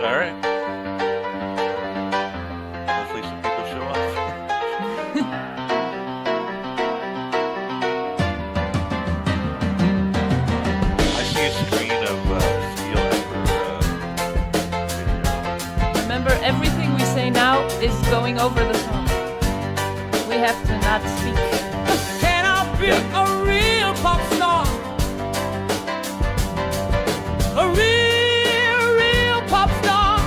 All right. Hopefully some people show up. I see a screen of Steel Emperor. Remember, everything we say now is going over the song. We have to not speak. Can I be a real pop star? A real pop star.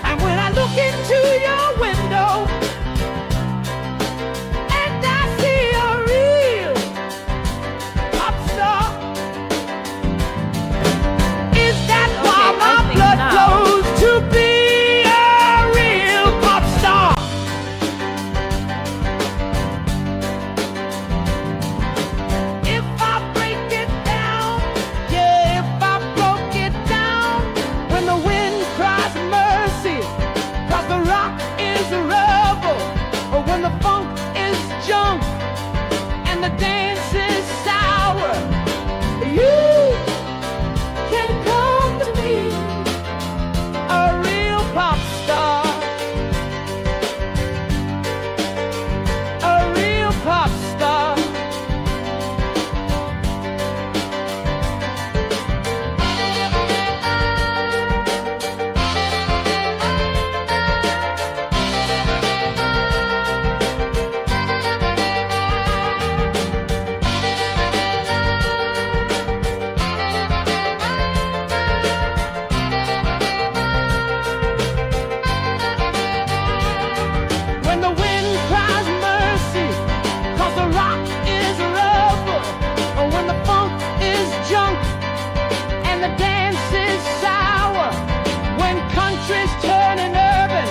And when I look into your window and I see a real pop star, is that why I my think blood now- flows to be a real pop star? If I break it down, yeah, if I broke it down, when the wind cries mercy, 'cause the rock is a rebel, or when the funk is junk and the dance is sour, you can come to me, a real pop star, a real pop star. When the wind cries mercy, 'cause the rock is a rebel, or when the funk is junk and the dance is sour, when country's turning urban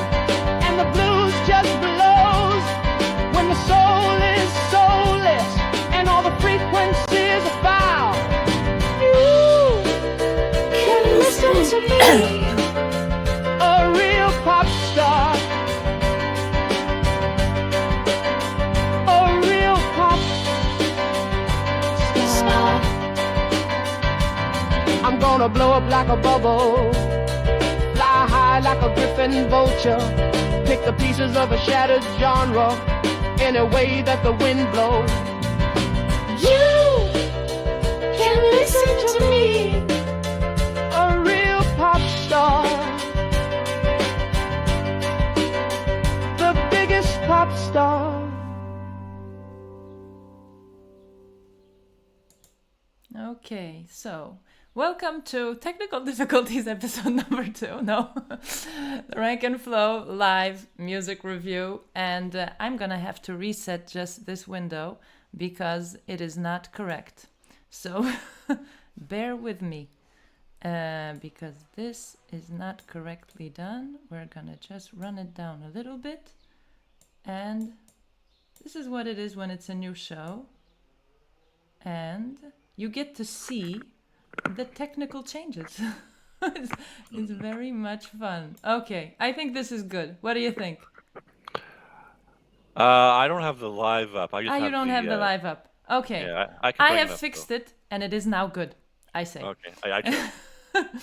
and the blues just blows, when the soul is soulless and all the frequencies are foul, you can listen to me, a real pop star. A real pop star. I'm gonna blow up like a bubble, fly high like a griffin vulture, pick the pieces of a shattered genre any way that the wind blows. You can listen to me, a real pop star, the biggest pop star. Okay, so welcome to Technical Difficulties episode number 2. No, the Rank and Flow live music review. And I'm gonna have to reset just this window because it is not correct. So bear with me because this is not correctly done. We're gonna just run it down a little bit. And this is what it is when it's a new show. And you get to see the technical changes. it's very much fun. Okay, I think this is good. What do you think? I don't have the live up. I just You don't have the live up. Okay. Yeah, I can I bring have it up, fixed though. it, and it is now good, I say. Okay,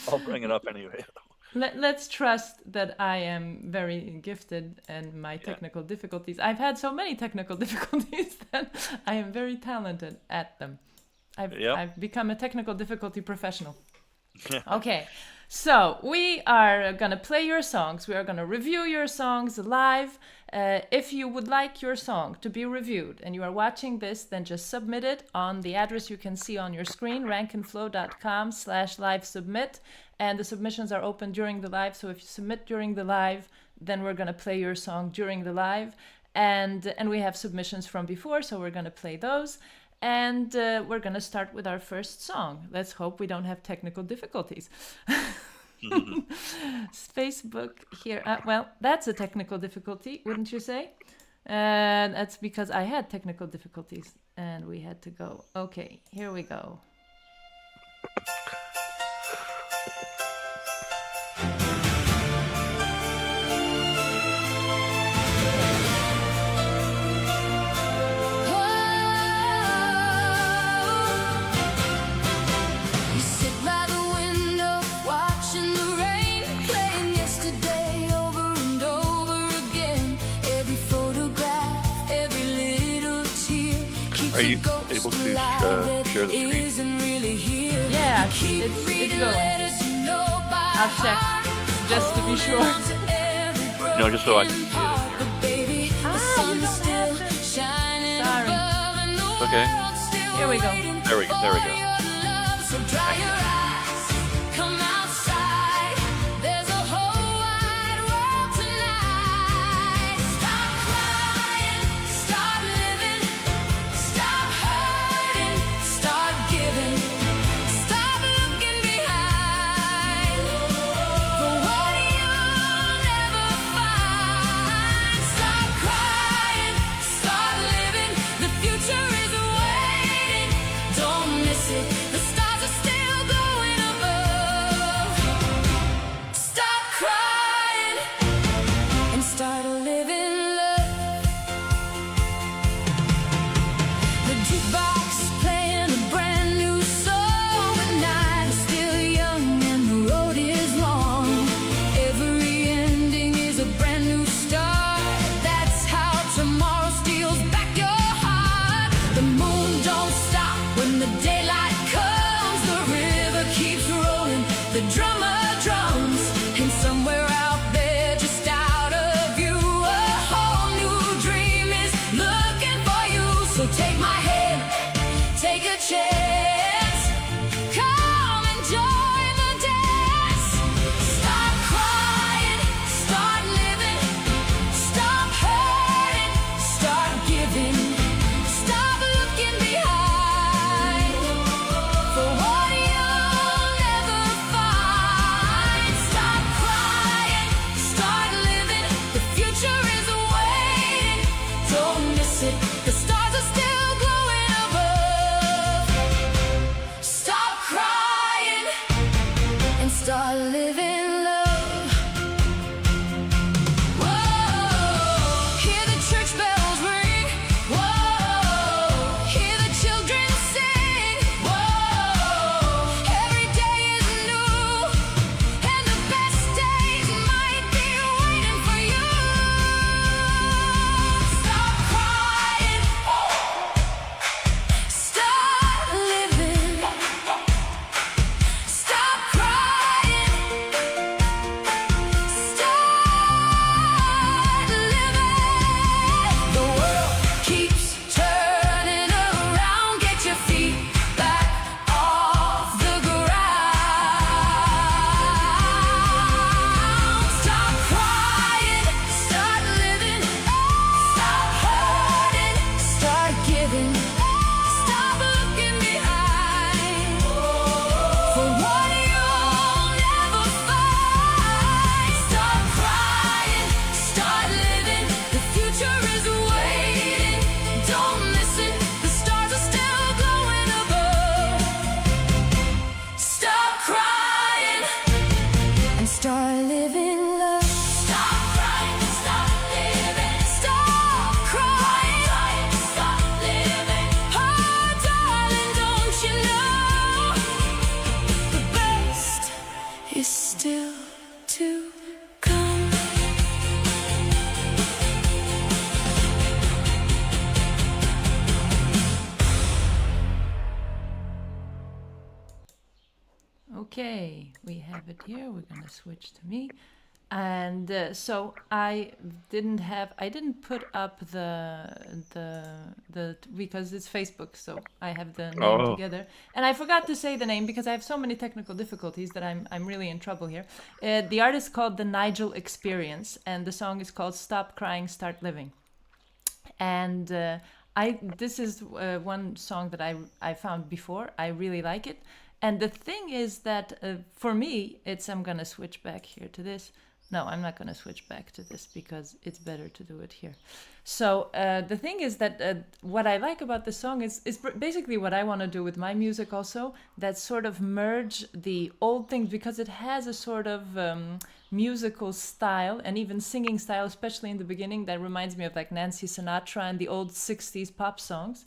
I'll bring it up anyway. Let's trust that I am very gifted and my technical difficulties. I've had so many technical difficulties that I am very talented at them. I've become a technical difficulty professional. Okay, so we are going to play your songs. We are going to review your songs live. If you would like your song to be reviewed and you are watching this, then just submit it on the address you can see on your screen, rankandflow.com/live submit. And the submissions are open during the live. So if you submit during the live, then we're going to play your song during the live. And we have submissions from before, so we're going to play those. And we're going to start with our first song. Let's hope we don't have technical difficulties. Facebook here. Well, that's a technical difficulty, wouldn't you say? That's because I had technical difficulties and we had to go. Okay, here we go. You sit by the window, watching Are you able to share the screen? Yeah, it's going. I'll check just to be sure. No, just so I can see it in here. Ah, you don't have to. Sorry. Okay. Here we go. There we go. Okay, we have it here. We're gonna switch to me. And so I didn't put up the because it's Facebook, so I have the name together, and I forgot to say the name because I have so many technical difficulties that I'm really in trouble here. The artist is called the Nigel Experience, and the song is called "Stop Crying, Start Living." And this is one song that I found before. I really like it, and the thing is that for me, I'm gonna switch back here to this. No, I'm not going to switch back to this because it's better to do it here. So the thing is that what I like about the song is basically what I want to do with my music also, that sort of merge the old things, because it has a sort of musical style and even singing style, especially in the beginning, that reminds me of like Nancy Sinatra and the old 60s pop songs.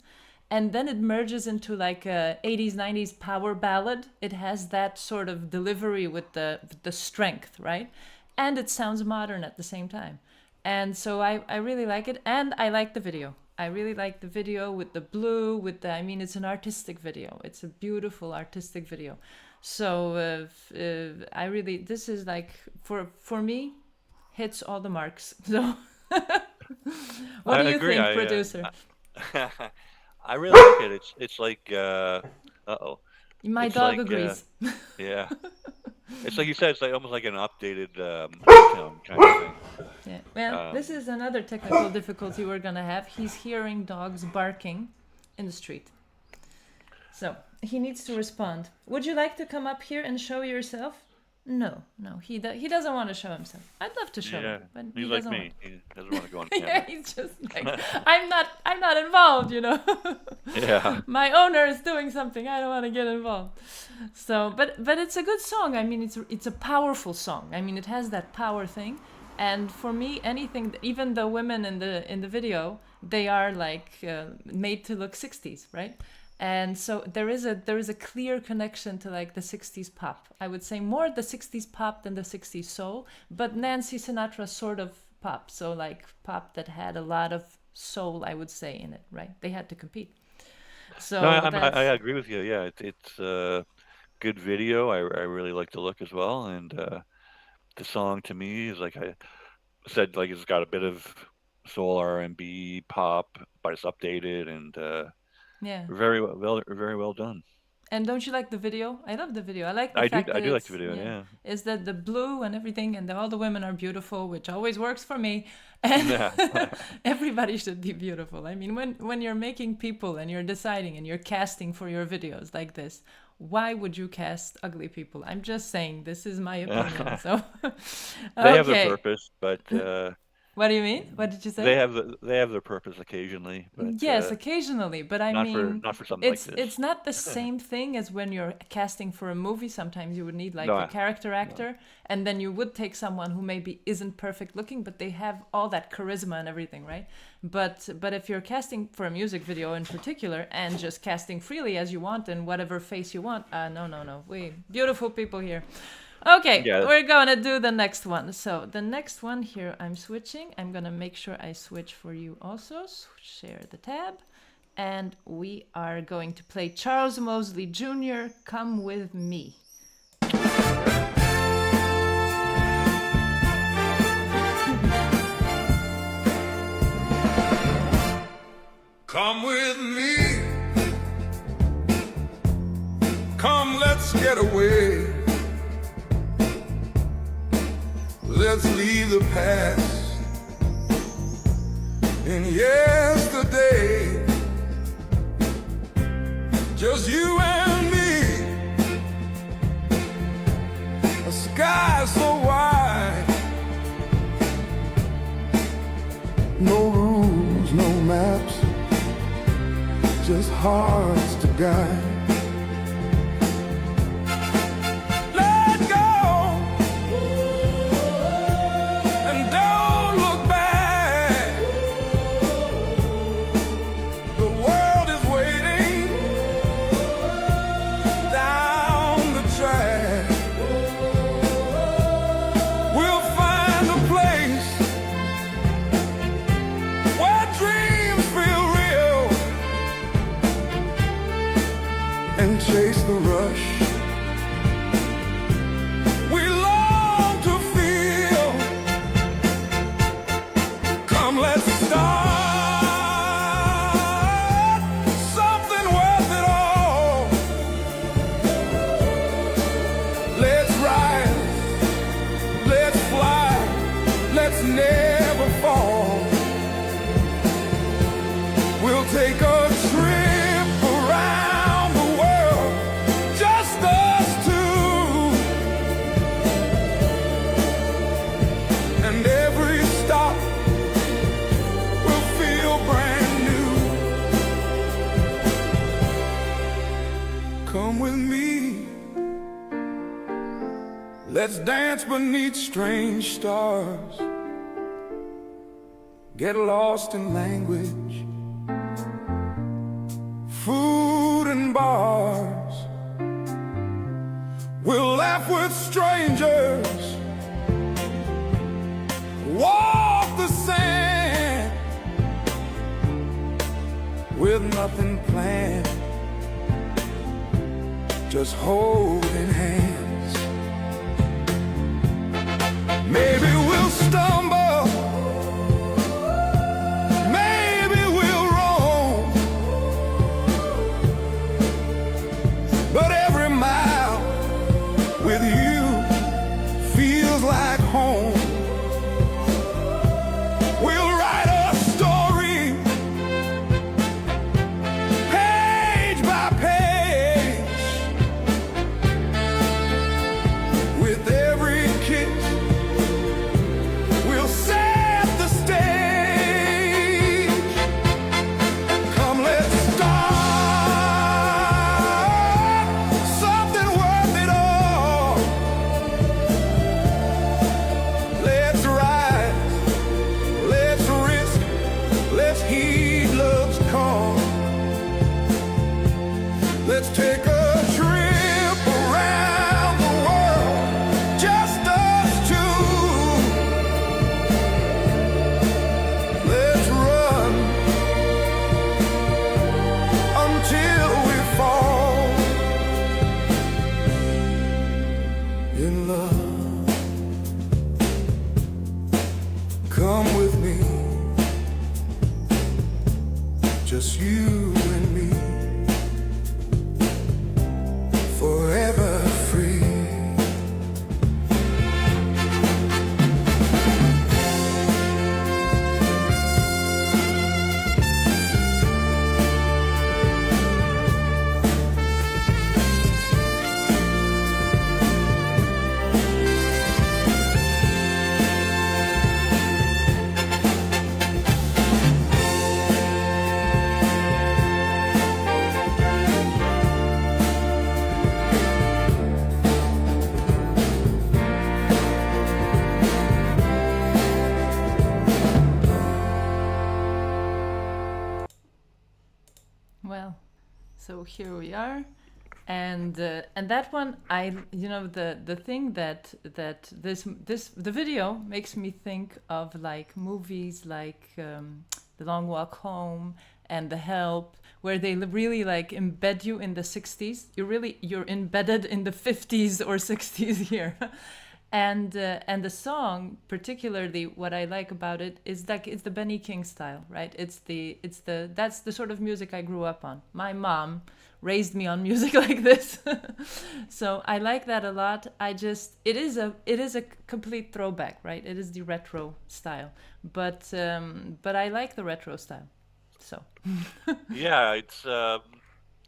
And then it merges into like a 80s, 90s power ballad. It has that sort of delivery with the strength, right? And it sounds modern at the same time. And so I really like it. And I like the video. I really like the video with the blue, I mean, it's an artistic video. It's a beautiful artistic video. So I really, this is like, for me, hits all the marks. So what do you agree. think, producer? I really like it. It's like uh-oh. My It's dog like agrees. yeah. It's like you said. It's like almost like an updated ringtone kind of thing. Yeah. Well, this is another technical difficulty we're gonna have. He's hearing dogs barking in the street. So he needs to respond. Would you like to come up here and show yourself? No, he doesn't want to show himself. I'd love to show Yeah, him, but he's he like doesn't me. He doesn't want to go on Yeah, camera. he's just like, I'm not involved, you know. Yeah. My owner is doing something. I don't want to get involved. So, but it's a good song. I mean, it's a powerful song. I mean, it has that power thing. And for me, anything, even the women in the video, they are like made to look 60s, right? And so there is a clear connection to like the 60s pop. I would say more the 60s pop than the 60s soul, but Nancy Sinatra sort of pop. So like pop that had a lot of soul, I would say, in it, right? They had to compete. So No, I agree with you. Yeah, it's a good video. I really like the look as well, and the song to me is like I said, like it's got a bit of soul R&B pop, but it's updated and yeah. very well done. And don't you like the video? I love the video. I like the I fact that do like it's- the video. Yeah. Is that the blue and everything, and all the women are beautiful, which always works for me. And Yeah. everybody should be beautiful. I mean, when you're making people and you're deciding and you're casting for your videos like this, why would you cast ugly people? I'm just saying, this is my opinion. So They have okay. their purpose, but What do you mean? What did you say? they have their purpose occasionally, but Yes, occasionally, but I not mean, not for something like this. it's not the same thing as when you're casting for a movie. Sometimes you would need like No, a character actor, and then you would take someone who maybe isn't perfect looking, but they have all that charisma and everything, right? But if you're casting for a music video in particular and just casting freely as you want and whatever face you want, no, we beautiful people here. Okay, Yeah. we're gonna do the next one. So the next one here, I'm switching. I'm gonna make sure I switch for you also. Share the tab. And we are going to play Charles Mosley Jr., Come With Me. Come with me. Come, let's get away. Let's leave the past in yesterday. Just you and me. A sky so wide. No rules, no maps. Just hearts to guide. Let go and don't look back. The world is waiting down the track. We'll find a place where dreams feel real and chase the rush we long to feel. Come, let's start something worth it all. Let's rise, let's fly, let's never fall. We'll take a trip around the world, just us two. And every stop will feel brand new. Come with me. Let's dance beneath strange stars. Get lost in language, food and bars. We'll laugh with strangers, walk the sand, with nothing planned, just holding hands. Maybe we'll stumble, maybe we'll roam, but every mile with you feels like home. We'll write a story, page by page, with every kiss we'll set the stage. Come, let's start something worth it all. Let's rise, let's risk, let's heed love's call. Let's take a trip around the world, just us two. Let's run until we fall in love. Come with me, just you and me, forever free. Well, so here we are, and that one, the thing that the video makes me think of like movies like The Long Walk Home and The Help, where they really like embed you in the 60s. You're embedded in the 50s or 60s here. And the song, particularly, what I like about it is that it's the Benny King style, right? That's the sort of music I grew up on. My mom raised me on music like this, so I like that a lot. It is a complete throwback, right? It is the retro style, but I like the retro style. So Yeah, it's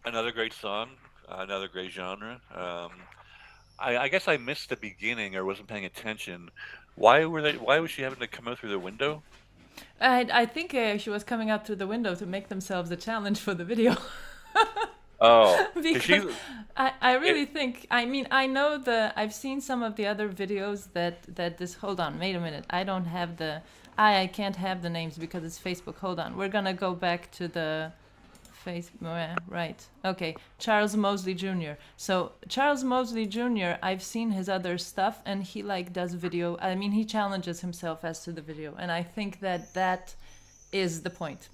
another great song, another great genre. I guess I missed the beginning or wasn't paying attention. Why was she having to come out through the window? I think she was coming out through the window to make themselves a challenge for the video. Oh, Because I really think, I mean, I've seen some of the other videos that this, hold on, wait a minute. I don't have I can't have the names because it's Facebook. Hold on. We're gonna go back to the Facebook, right. Okay, Charles Mosley Jr. So Charles Mosley Jr., I've seen his other stuff and he like does video. I mean, he challenges himself as to the video. And I think that is the point,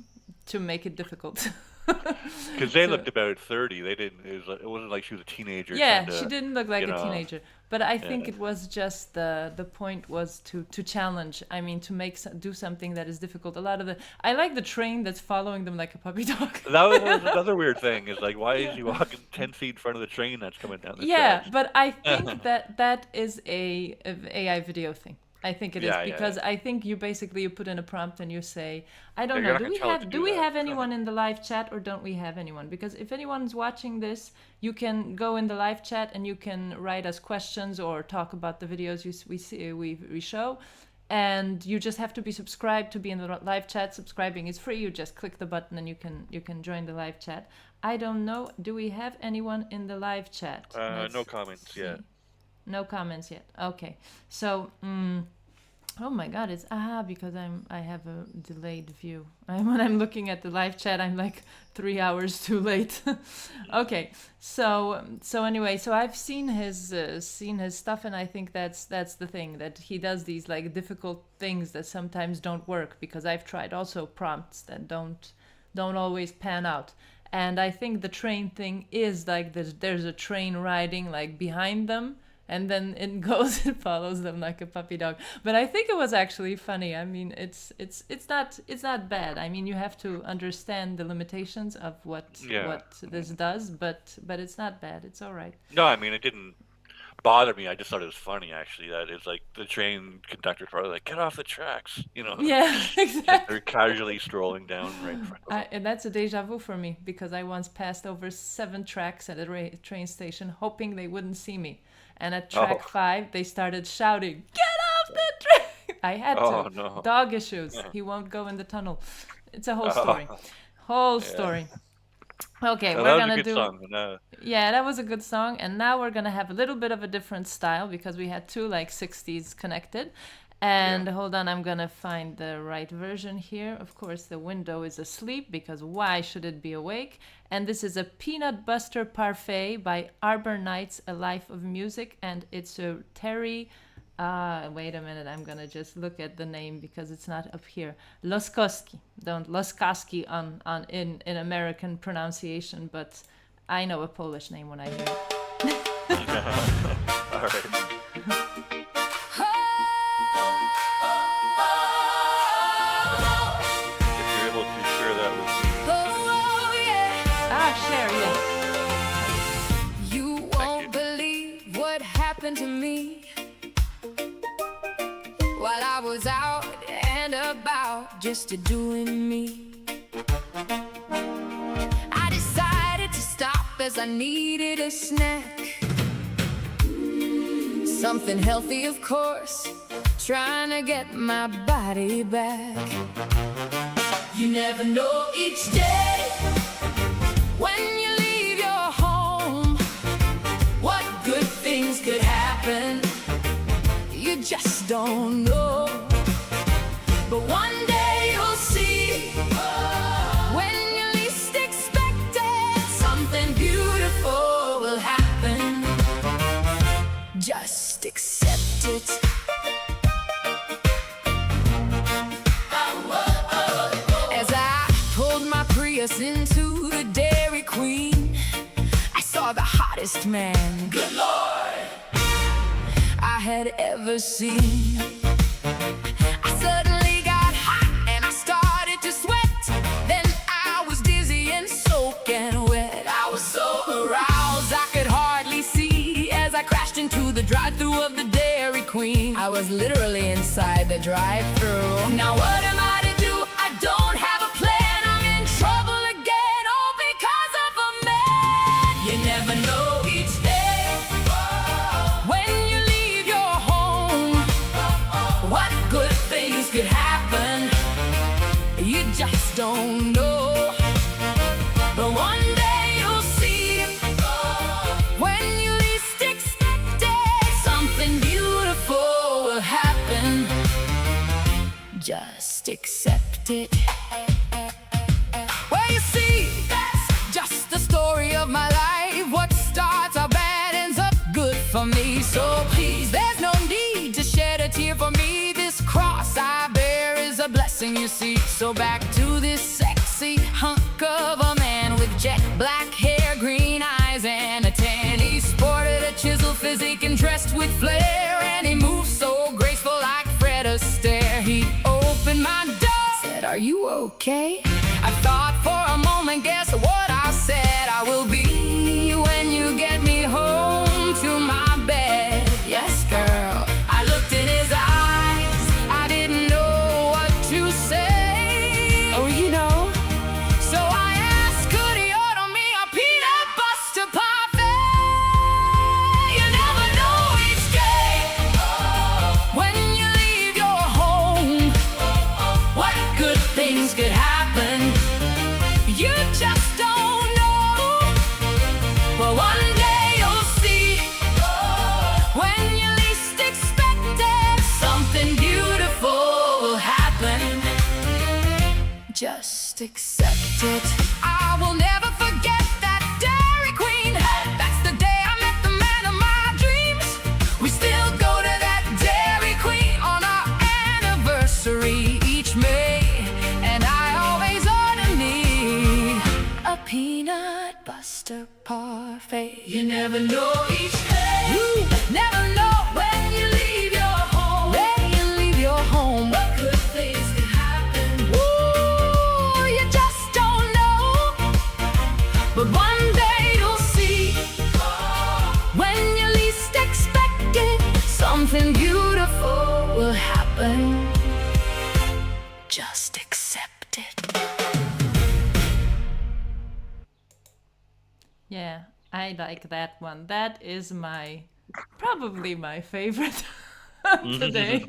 to make it difficult. Because they looked about 30. They didn't. It wasn't like she was a teenager. Yeah, trying to, she didn't look like a teenager. But I think Yeah. it was just the point was to challenge. I mean, to do something that is difficult. I like the train that's following them like a puppy dog. That was another weird thing. Is like, why is he walking 10 feet in front of the train that's coming down the Yeah, tracks? but I think that is a AI video thing. I think it is Yeah, because I think you put in a prompt and you say, I don't You're know, not gonna tell it to do do we that. have anyone in the live chat or don't we have anyone? Because if anyone's watching this, you can go in the live chat and you can write us questions or talk about the videos we show. And you just have to be subscribed to be in the live chat. Subscribing is free. You just click the button and you can join the live chat. I don't know. Do we have anyone in the live chat? No comments yet. No comments yet. Okay. So, oh my God, it's because I have a delayed view. When I'm looking at the live chat, I'm like 3 hours too late. Okay. So anyway, so I've seen his stuff, and I think that's the thing, that he does these like difficult things that sometimes don't work, because I've tried also prompts that don't don't always pan out. And I think the train thing is like there's a train riding like behind them, and then it goes and follows them like a puppy dog. But I think it was actually funny. I mean, it's not bad. I mean, you have to understand the limitations of what this does, but it's not bad. It's all right. No, I mean, it didn't bother me. I just thought it was funny, actually, that it's like the train conductor's probably like, get off the tracks, you know. Yeah, exactly. They're casually strolling down right in front of them. And that's a deja vu for me, because I once passed over 7 tracks at a train station hoping they wouldn't see me. And at track 5, they started shouting, get off the track! I had to. Oh, no. Dog issues. He won't go in the tunnel. It's a whole story. Whole story. Okay, Well, we're that was gonna a good do. song. Yeah, that was a good song. And now we're gonna have a little bit of a different style, because we had 2 like 60s connected. And hold on, I'm gonna find the right version here. Of course, the window is asleep, because why should it be awake? And this is a Peanut Buster Parfait by Arbor Nights, A Life of Music. And it's a Terry, wait a minute, I'm gonna just look at the name because it's not up here. Loskowski. Don't Loskowski in American pronunciation, but I know a Polish name when I hear it. All right. If you're able to share that with me. Share, yes. You won't believe what happened to me while I was out and about, just doing me. I decided to stop as I needed a snack, something healthy, of course, trying to get my body back. You never know each day when you leave your home what good things could happen. You just don't know. But one day you'll see, when you least expect it, something beautiful will happen. Just accept it. As I pulled my Prius into the Dairy Queen, I saw the hottest man, good Lord, I had ever seen. I suddenly got hot and I started to sweat. Then I was dizzy and soaking wet. I was so aroused I could hardly see as I crashed into the drive-thru of the Dairy Queen. I was literally inside the drive-thru. Now what am I to do? I don't have a plan. I'm in trouble again, all because of a man. You never know each day when you leave your home what good things could happen. You just don't know. But one day you'll see, when you least expect it, something beautiful will happen. Just accept it. Well, you see, that's just the story of my life. What starts out bad ends up good for me. So please, there's no need to shed a tear for me. This cross I bear is a blessing, you see. So back to this sexy hunk of a man with jet black hair, green eyes, and a tan. He sported a chiseled physique and dressed with flair, and he moved so graceful like Fred Astaire. He opened my door, said, "Are you okay?" I thought for a moment, guess what I said? "I will be when you get me home to my bed." Yes, girl. I looked in his eyes, I didn't know what to say. Oh, you know. So I asked, could he order me a peanut butter parfait? You never know each day when you leave your home what good things could happen. You just don't know. But one day you'll see, when you least expect it, something beautiful will happen. Just accept it. I will never forget that Dairy Queen. That's the day I met the man of my dreams. We still go to that Dairy Queen on our anniversary each May. And I always order me a parfait. You never know each day. You never know when you leave your home. When you leave your home, what good things can happen. Ooh, you just don't know. But one day you'll see. When you least expect it, something beautiful will happen. Just accept it. Yeah, I like that one. That is probably my favorite today.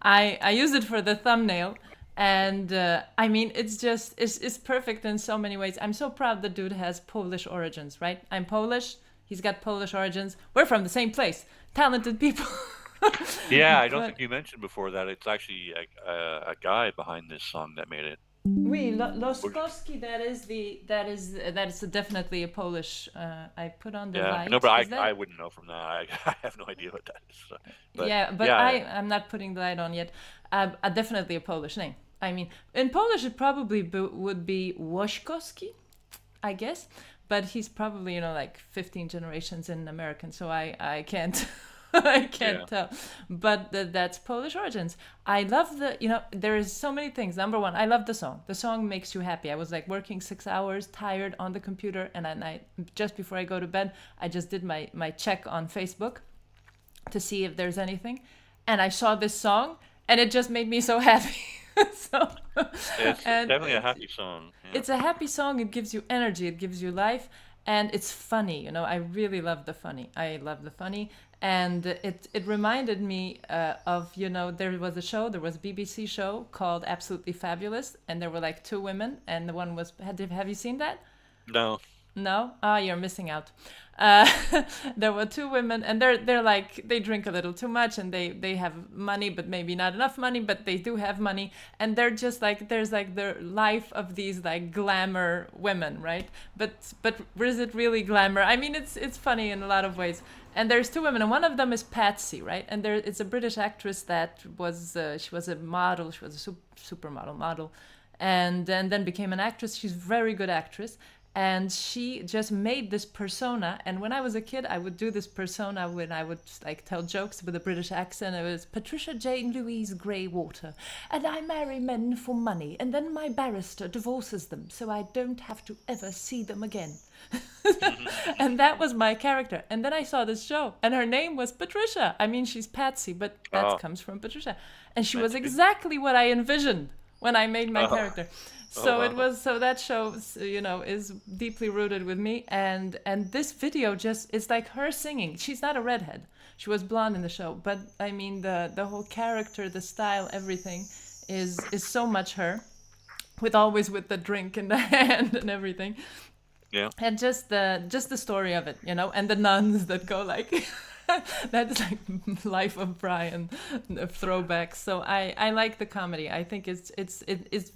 I use it for the thumbnail, and I mean it's perfect in so many ways. I'm so proud the dude has Polish origins, right? I'm Polish. He's got Polish origins. We're from the same place. Talented people. Yeah, I don't But think you mentioned before that it's actually a guy behind this song that made it. oui, Which- Loskowski. That is definitely a Polish. I put on the Yeah, light. no, but Is that? I wouldn't know from that. I have no idea what that is. So, but Yeah, but yeah, I'm not putting the light on yet. Definitely a Polish name. I mean, in Polish it probably would be Łośkowski, I guess. But he's probably like 15 generations in American, so I can't I can't yeah. tell. But that's Polish origins. I love there is so many things. Number one, I love the song. The song makes you happy. I was like working 6 hours, tired on the computer, and at night, just before I go to bed, I just did my check on Facebook to see if there's anything, and I saw this song, and it just made me so happy. So, It's and definitely a happy song. Yeah. it's a happy song. It gives you energy. It gives you life, and it's funny. I really love the funny. I love the funny, and it reminded me of there was there was a BBC show called Absolutely Fabulous, and there were like two women, and the one was have you seen that? No. No? Ah, you're missing out. There were two women, and they're like, they drink a little too much, and they have money, but maybe not enough money, but they do have money, and they're just like, there's like the life of these like glamour women, right? But is it really glamour? I mean, it's funny in a lot of ways. And there's two women, and one of them is Patsy, right? And it's a British actress that was she was a model, she was a supermodel model, and then became an actress. She's a very good actress. And she just made this persona. And when I was a kid, I would do this persona when I would like tell jokes with a British accent. It was Patricia Jane Louise Greywater, and I marry men for money, and then my barrister divorces them, so I don't have to ever see them again. And that was my character. And then I saw this show, and her name was Patricia. I mean, she's Patsy, but that comes from Patricia. And she was exactly what I envisioned when I made my character. So it was, so that show, is deeply rooted with me. And this video it's like her singing. She's not a redhead. She was blonde in the show. But I mean, the whole character, the style, everything is so much her, always with the drink in the hand and everything. Yeah. And just the story of it, and the nuns that go like, that's like Life of Brian throwbacks. So I like the comedy. I think it's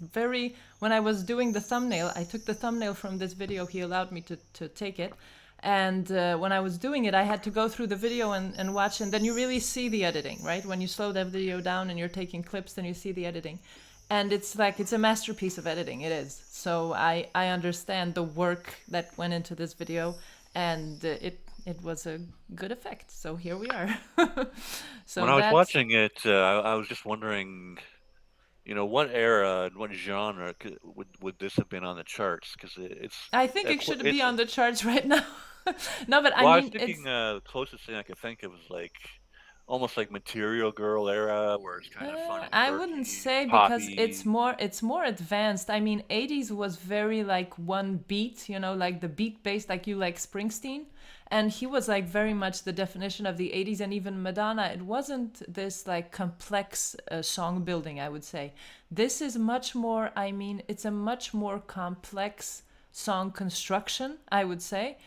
very. When I was doing the thumbnail, I took the thumbnail from this video. He allowed me to take it, and when I was doing it, I had to go through the video and watch, and then you really see the editing, right? When you slow that video down and you're taking clips, then you see the editing. And it's a masterpiece of editing. It is. So I understand the work that went into this video, and it was a good effect. So here we are. So when I was watching it, I was just wondering, what era and what genre would this have been on the charts? Because I think it should be on the charts right now. No, but well, I I mean, was thinking the closest thing I could think of was like almost like Material Girl era, where it's kind of funny. I quirky, wouldn't say, because poppy. it's more advanced. I mean, 80s was very like one beat, like the beat based, like you like Springsteen. And he was like very much the definition of the 80s. And even Madonna, it wasn't this like complex song building, I would say. This is much more, I mean, it's a much more complex song construction, I would say.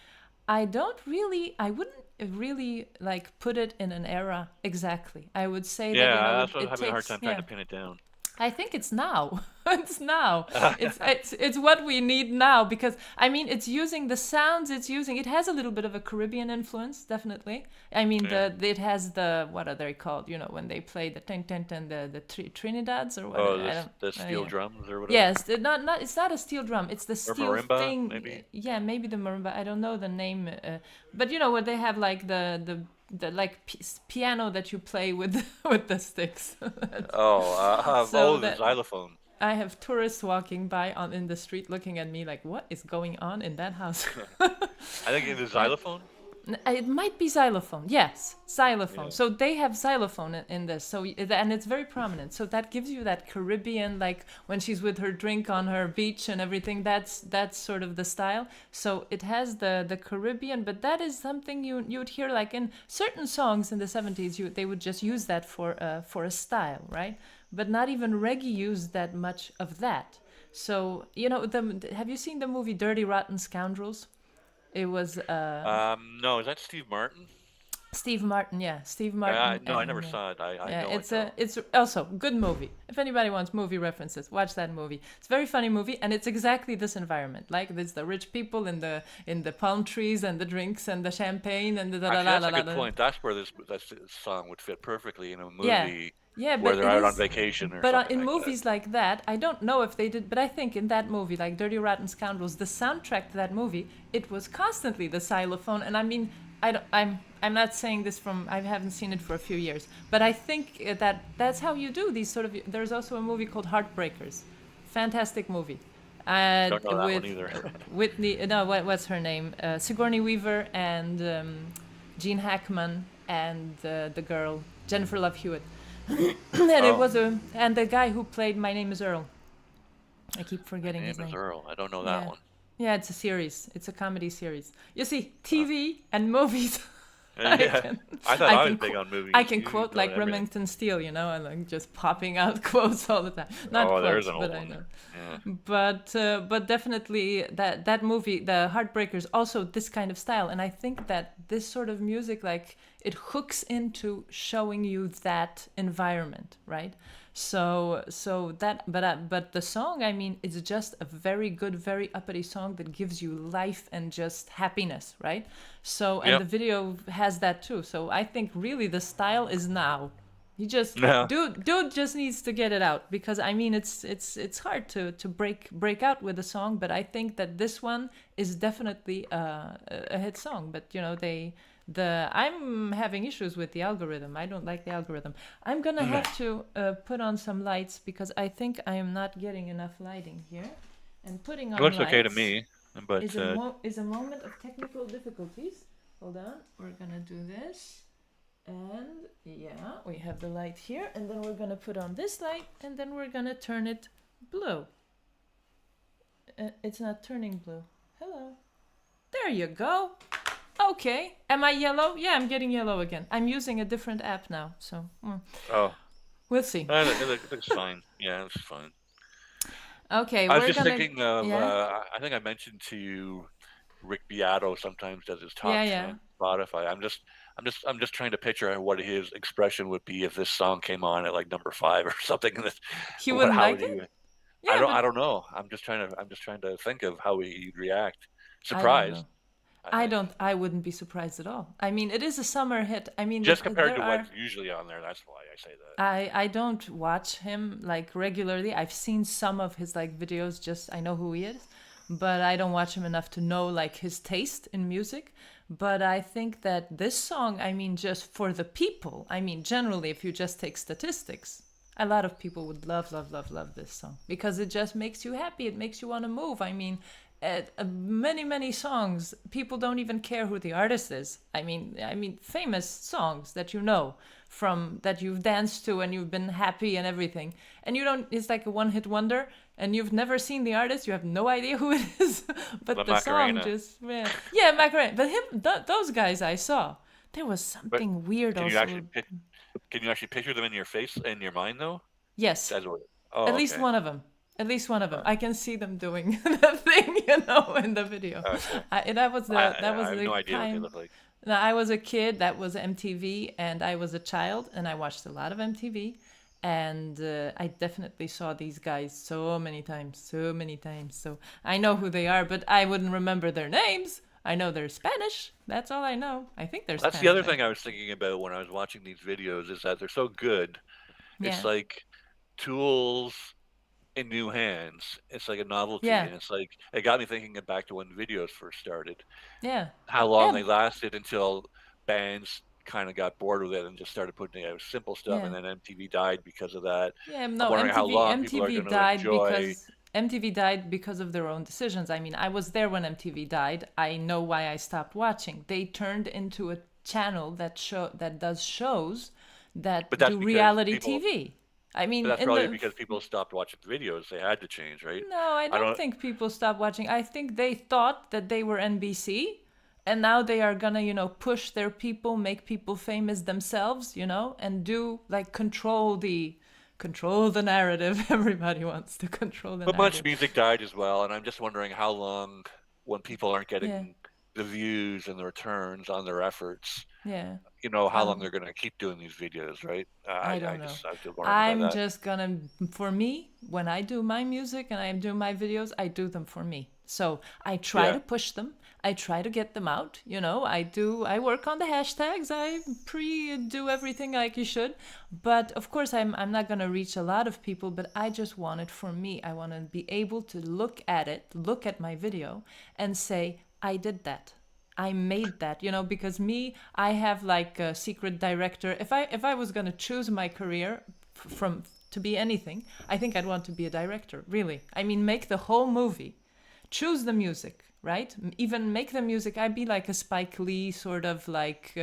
I wouldn't really like put it in an era exactly. I would say Yeah, that that's what I'm having a hard time trying yeah. to pin it down. I think it's now. It's now. It's what we need now because I mean it's using the sounds it's using. It has a little bit of a Caribbean influence, definitely. I mean it has the what are they called? You know when they play the tin tin tin the Trinidads or Oh, whatever. I don't. the steel Yeah. drums or whatever, Yes, not it's not a steel drum. It's the or steel marimba thing. maybe. Yeah, maybe the marimba. I don't know the name, but you know what they have like the like piano that you play with with the sticks. So The that xylophone. I have tourists walking by on in the street looking at me like, what is going on in that house? I think it is xylophone. It might be xylophone. Yes, xylophone. Yeah. So they have xylophone in this. So and it's very prominent. So that gives you that Caribbean, like when she's with her drink on her beach and everything. That's sort of the style. So it has the Caribbean, but that is something you'd hear like in certain songs in the 70s. They would just use that for a style, right? But not even reggae used that much of that. So you know, have you seen the movie Dirty Rotten Scoundrels? It was No, is that Steve Martin? Steve Martin, yeah, Steve Martin, No, I never and saw it. I yeah, know it's it though. it's also good movie. If anybody wants movie references, watch that movie. It's a very funny movie, and it's exactly this environment. Like there's the rich people in the palm trees and the drinks and the champagne and the la Actually, la that's la a la good la. point. That's where this song would fit perfectly in a Yeah, movie yeah, where but they're it out on is. vacation or But something in like that. movies like that, I don't know if they did, but I think in that movie, like Dirty Rotten Scoundrels, the soundtrack to that movie, it was constantly the xylophone. And I mean, I'm not saying this from I haven't seen it for a few years, but I think that's how you do these sort of. There's also a movie called Heartbreakers, fantastic movie, Don't know that one with either. Whitney. No, what's her name? Sigourney Weaver and Gene Hackman and the girl Jennifer Love Hewitt. And it Oh, was and the guy who played My Name Is Earl. I keep my forgetting his name is name. Earl. I don't know that Yeah. one. Yeah, it's a series. It's a comedy series. You see, Uh, TV and movies. I yeah, can, I thought I I can, was big on I movies. can You quote know like everything. Remington Steele, you know, and like just popping out quotes all the time. Not Oh, there's quotes, an but old I one. know. Yeah. But definitely that movie, the Heartbreakers, also this kind of style, and I think that this sort of music, like it hooks into showing you that environment, right? So that but the song, I mean, it's just a very good, very uppity song that gives you life and just happiness, right? So and the Yep. video has that too. So I think really the style is now. He just Yeah. dude just needs to get it out because I mean it's hard to break out with a song, but I think that this one is definitely a hit song. But you know I'm having issues with the algorithm. I don't like the algorithm. I'm gonna have to put on some lights because I think I am not getting enough lighting here. And putting It on looks okay to lights me, but is a moment of technical difficulties. Hold on, we're gonna do this. And yeah, we have the light here, and then we're gonna put on this light, and then we're gonna turn it blue. It's not turning blue. Hello. There you go. Okay. Am I yellow? Yeah, I'm getting yellow again. I'm using a different app now, so oh, we'll see. it looks fine. Yeah, it's fine. Okay, I was we're just gonna. thinking of. Yeah, I think I mentioned to you, Rick Beato sometimes does his yeah, top yeah. 10 Spotify. I'm just trying to picture what his expression would be if this song came on at like number 5 or something. He wouldn't How like would it. he? Yeah, I but don't know. I'm just trying to think of how he'd react. I don't Surprised, know. I I think. don't. I wouldn't be surprised at all. I mean, it is a summer hit. I mean, Just compared there to are. what's usually on there, that's why I say that. I don't watch him like regularly. I've seen some of his like videos, just I know who he is, but I don't watch him enough to know like his taste in music. But I think that this song, I mean, just for the people, I mean, generally, if you just take statistics, a lot of people would love this song because it just makes you happy. It makes you want to move. I mean, many songs, people don't even care who the artist is. I mean, famous songs that you know from that you've danced to and you've been happy and everything, and you don't. It's like a one-hit wonder, and you've never seen the artist. You have no idea who it is, The but the song Macarena. just yeah, Macarena. But those guys I saw, there was But something weird can you also. can you actually picture them in your face in your mind though? Yes, That's what. at Oh, least okay. one of them. At least one of them. Uh, I can see them doing the thing, you know, in the video. okay. That was I have the no idea what they time. look like. Now, I was a kid. That was MTV, and I was a child, and I watched a lot of MTV. And I definitely saw these guys so many times, so many times. So I know who they are, but I wouldn't remember their names. I know they're Spanish. That's all I know. I think they're That's the Spanish. other thing I was thinking about when I was watching these videos is that they're so good. It's Yeah, like tools in new hands. It's like a novelty, yeah, and it's like it got me thinking back to when videos first started. yeah, How long yeah, they lasted until bands kind of got bored with it and just started putting out simple stuff, and yeah. then MTV died because of that. Yeah, I'm no, wondering how MTV long people are MTV going to died enjoy. because MTV died because of their own decisions. I mean, I was there when MTV died. I know why I stopped watching. They turned into a channel that does shows But that that's do because reality people. TV. I But mean, that's in probably the because people stopped watching videos. They had to change, right? no, I I don't don't. think people stopped watching. I think they thought that they were NBC, and now they are gonna, push their people, make people famous themselves, and do like control the narrative. Everybody wants to control the But much narrative. music died as well, and I'm just wondering how long, when people aren't Yeah, getting the views and the returns on their efforts, yeah. how long Um, they're going to keep doing these videos, right? I I don't know. just I was just wondering about I'm that. just gonna, for me, when I do my music and I do my videos, I do them for me. So I try Yeah, to push them. I try to get them out. I work on the hashtags. I do everything like you should. But of course, I'm not gonna reach a lot of people, but I just want it for me. I want to be able to look at it, look at my video and say, I did that. I made that, because I have like a secret director. If I was gonna choose my career from to be anything, I think I'd want to be a director. Really, I mean, make the whole movie, choose the music, right? Even make the music. I'd be like a Spike Lee sort of like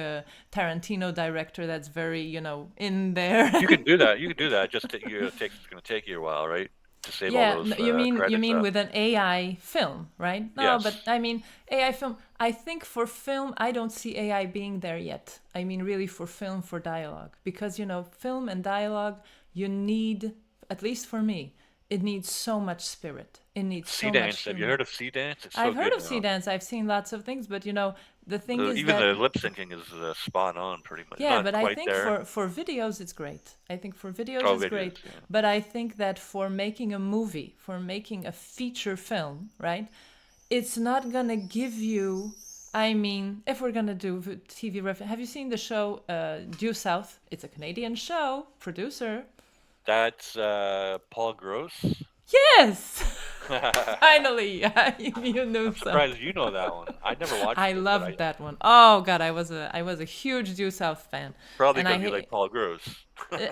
Tarantino director. That's very in there. you can do that. You can do that. Just it's going to take you a while, right? To save all Yeah, those you credits mean up. with an AI film, right? No, but Yes. I mean AI film. I think for film, I don't see AI being there yet. I mean, really for film, for dialogue, because film and dialogue, you need, at least for me, it needs so much spirit. It needs Sea so much Dance. Have you humor. heard of Sea Dance? It's so I've heard good of sea now. dance. I've seen lots of things, but the thing is Even that the lip syncing is spot on, pretty much. yeah, Not but I quite think there. for videos it's great. I think for videos Oh, it's videos. great. Yeah. But I think that for making a movie, for making a feature film, right? It's not gonna give you. I mean, if we're gonna do TV reference, have you seen the show Due South? It's a Canadian show. Producer. That's Paul Gross. Yes, I'm finally, you knew some. surprised you know that one. I never watched I it, but I loved that one. Oh God, I was a huge Due South fan, probably and I because you like Paul Gross.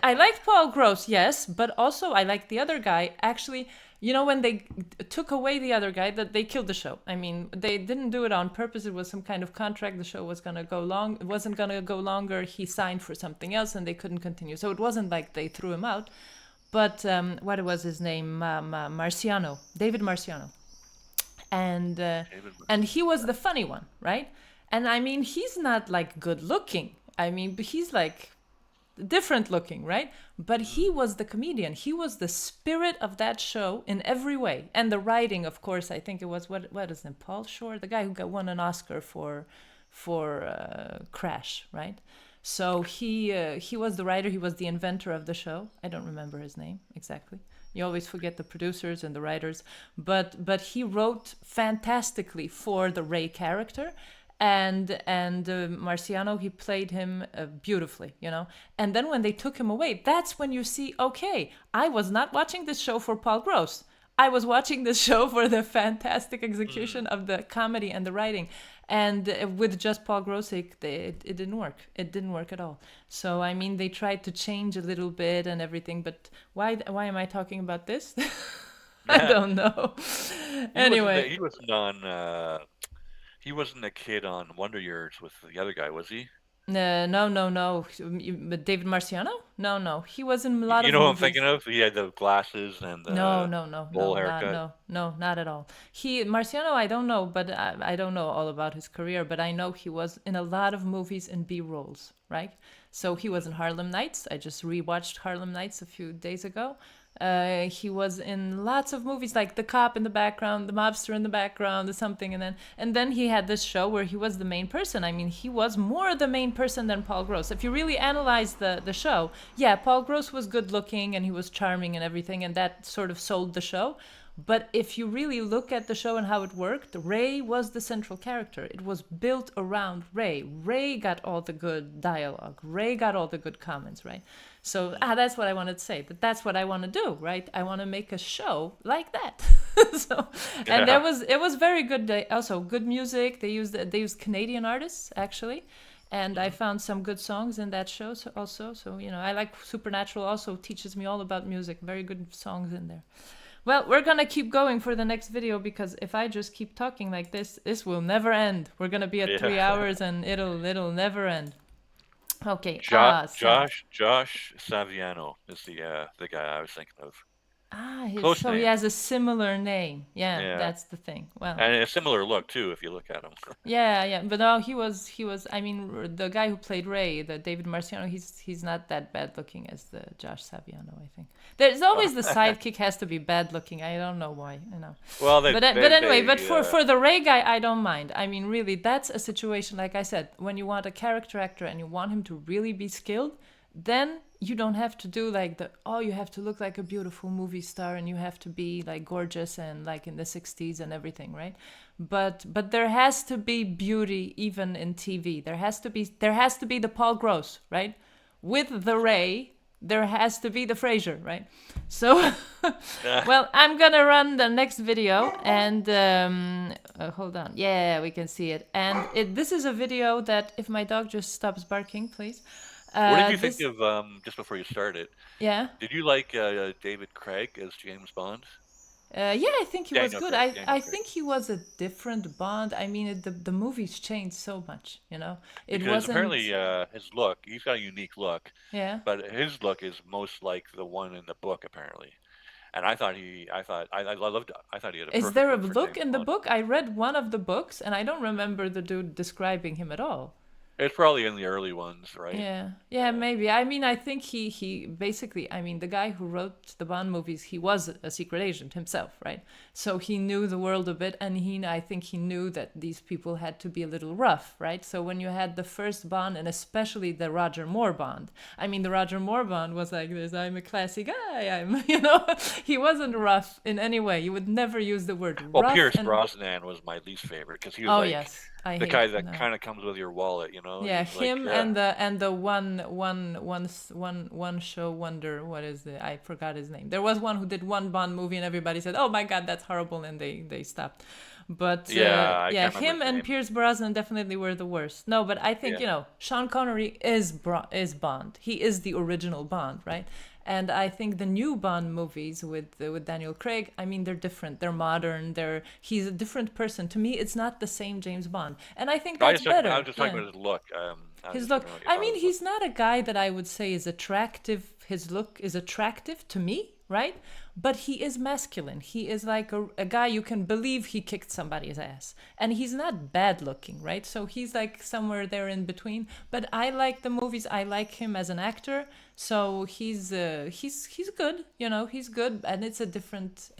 I liked Paul Gross, yes, but also I liked the other guy. Actually, when they took away the other guy, that they killed the show. I mean, they didn't do it on purpose. It was some kind of contract. The show was gonna go long. It wasn't gonna go longer. He signed for something else, and they couldn't continue. So it wasn't like they threw him out. But what was his name? Marciano, David Marciano, and uh, David. and he was the funny one, right? And I mean, he's not like good looking. I mean, but he's like different looking, right? But he was the comedian. He was the spirit of that show in every way. And the writing, of course, I think it was what is his name? Paul Shore, the guy who won an Oscar for Crash, right? So he was the writer. He was the inventor of the show. I don't remember his name exactly. You always forget the producers and the writers, but he wrote fantastically for the Ray character, and Marciano, he played him beautifully, And then when they took him away, that's when you see, okay, I was not watching this show for Paul Gross. I was watching this show for the fantastic execution of the comedy and the writing. And with just Paul Gross, it didn't work. It didn't work at all. So, I mean, they tried to change a little bit and everything, but why am I talking about this? I don't know. Anyway. He wasn't a kid on Wonder Years with the other guy, was he? No. But David Marciano? No. He was in a lot You of know who I'm movies. thinking of? He had the glasses and No, the bowl not haircut. not at all. Marciano, I don't know, but I don't know all about his career. But I know he was in a lot of movies in B roles, right? So he was in Harlem Nights. I just rewatched Harlem Nights a few days ago. He was in lots of movies, like the cop in the background, the mobster in the background, or something, and then he had this show where he was the main person. I mean, he was more the main person than Paul Gross. If you really analyze the show, yeah, Paul Gross was good looking and he was charming and everything, and that sort of sold the show. But if you really look at the show and how it worked, Ray was the central character. It was built around Ray. Ray got all the good dialogue. Ray got all the good comments, right? So that's what I wanted to say. That's what I want to do, right? I want to make a show like that. So, and it was very good. Also, good music. They used Canadian artists actually, and I found some good songs in that show also. So I like Supernatural. Also teaches me all about music. Very good songs in there. Well, we're gonna keep going for the next video, because if I just keep talking like this will never end. We're gonna be at 3 hours and it'll never end. Okay. Josh Saviano is the guy I was thinking of. So he has a similar name. Yeah, that's the thing. Well, and a similar look too, if you look at him. yeah. But no, he was. I mean, the guy who played Ray, the David Marciano, he's not that bad looking as the Josh Saviano. I think there's always the sidekick has to be bad looking. I don't know why. Well, but anyway, for the Ray guy, I don't mind. I mean, really, that's a situation, like I said, when you want a character actor and you want him to really be skilled, then you don't have to do like you have to look like a beautiful movie star and you have to be like gorgeous and like in the 60s and everything, right? But there has to be beauty even in TV. There has to be the Paul Gross, right? With the Ray, there has to be the Frasier, right? So, well, I'm gonna run the next video and hold on. Yeah, we can see it. And this is a video that, if my dog just stops barking, please. What did you think of, just before you started? Yeah. Did you like David Craig as James Bond? Yeah, I think he was good. I think he was a different Bond. I mean, the movies changed so much, Because apparently his look, he's got a unique look. Yeah. But his look is most like the one in the book, apparently. And I thought he had a Is there a look for look James in the Bond. book? I read one of the books, and I don't remember the dude describing him at all. It's probably in the early ones, right? Yeah, maybe. I mean, I think he basically, I mean, the guy who wrote the Bond movies, he was a secret agent himself, right? So he knew the world a bit, and I think he knew that these people had to be a little rough, right? So when you had the first Bond, and especially the Roger Moore Bond, I mean, the Roger Moore Bond was like this, I'm a classy guy, he wasn't rough in any way. You would never use the word rough. Well, Pierce Brosnan was my least favorite, because he was yes. The guy that kind of comes with your wallet, Yeah, him and the one show wonder. What is it? I forgot his name. There was one who did one Bond movie, and everybody said, "Oh my God, that's horrible," and they stopped. But him and Pierce Brosnan definitely were the worst. No, but I think Sean Connery is Bond. He is the original Bond, right? And I think the new Bond movies with Daniel Craig, I mean, they're different. They're modern. He's a different person. To me, it's not the same James Bond. And I think that's better. I was just talking about his look. His look. I mean, he's not a guy that I would say is attractive. His look is attractive to me, right? But he is masculine. He is like a guy you can believe he kicked somebody's ass. And he's not bad looking, right? So he's like somewhere there in between. But I like the movies. I like him as an actor. So he's good, he's good, and it's a different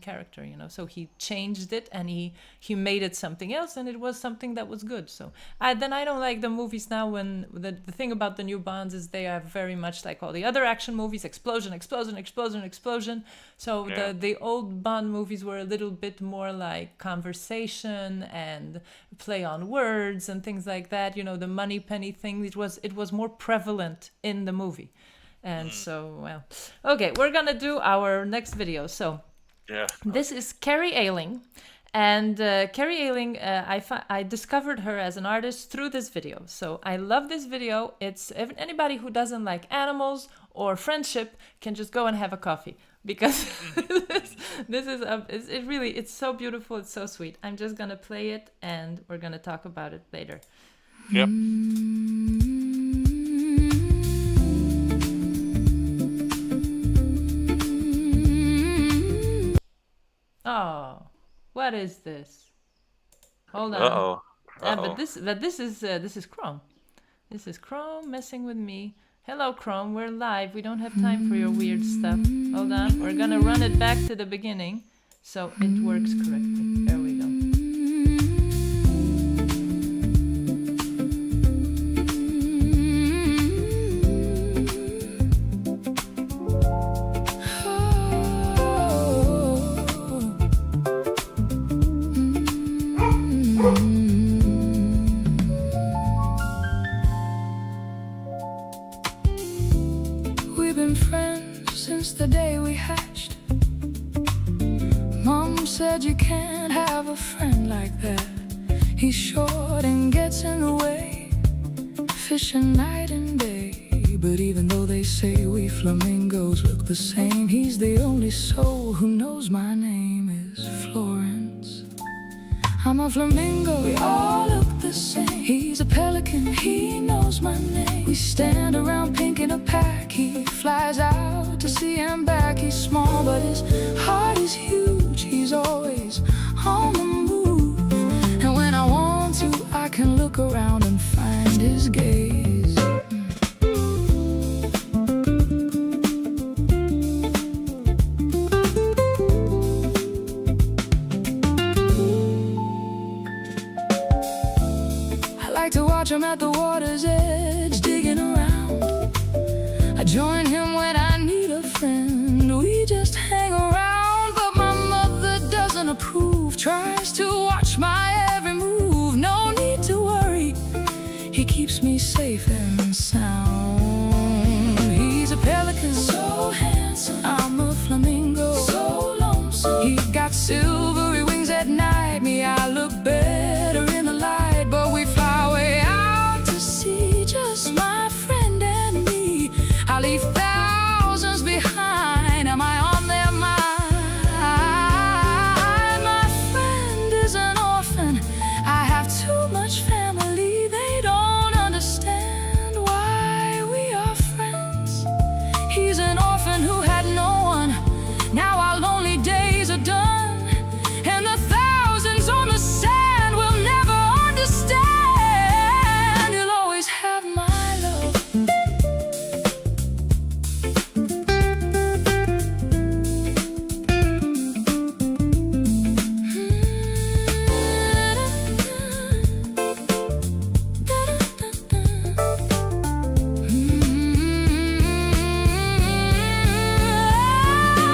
character, So he changed it and he made it something else, and it was something that was good. So I don't like the movies now when the thing about the new Bonds is they are very much like all the other action movies, explosion, explosion, explosion, explosion. So the old Bond movies were a little bit more like conversation and play on words and things like that. The money penny thing. It was more prevalent in the movie. And so, okay, we're gonna do our next video. So this is Carrie Ailing. And Carrie Ailing, I discovered her as an artist through this video. So I love this video. It's anybody who doesn't like animals or friendship can just go and have a coffee, because it's so beautiful. It's so sweet. I'm just gonna play it and we're gonna talk about it later. Yep. Oh, what is this? Hold on. Uh-oh. But this is Chrome. This is Chrome messing with me. Hello, Chrome. We're live. We don't have time for your weird stuff. Hold on. We're gonna run it back to the beginning so it works correctly. There we go. We've been friends since the day we hatched. Mom said you can't have a friend like that. He's short and gets in the way, fishing night and day. But even though they say we flamingos look the same, he's the only soul who knows my name is Florence. I'm a flamingo, we all look the same. He's a pelican, he knows my name. We stand around pink in a pack. He flies out to sea and back. He's small but his heart is huge. He's always on the move, and when I want to I can look around and find his gaze. I like to watch him at the water's edge, digging around. I join him when I need a friend. We just hang around, but my mother doesn't approve. Tries to watch my every move. No need to worry, he keeps me safe and sound. He's a pelican, so handsome. I'm a flamingo, so lonesome. He got silvery wings at night. Me, I look better in the light. But we fly way out to sea, just my friend and me. I leave thousands behind. Am I on their mind? My friend is an orphan. I have too much family. They don't understand why we are friends. He's an orphan who had no one. Now our lonely days are done, and the thousands on the sand will never understand. He'll always have my love.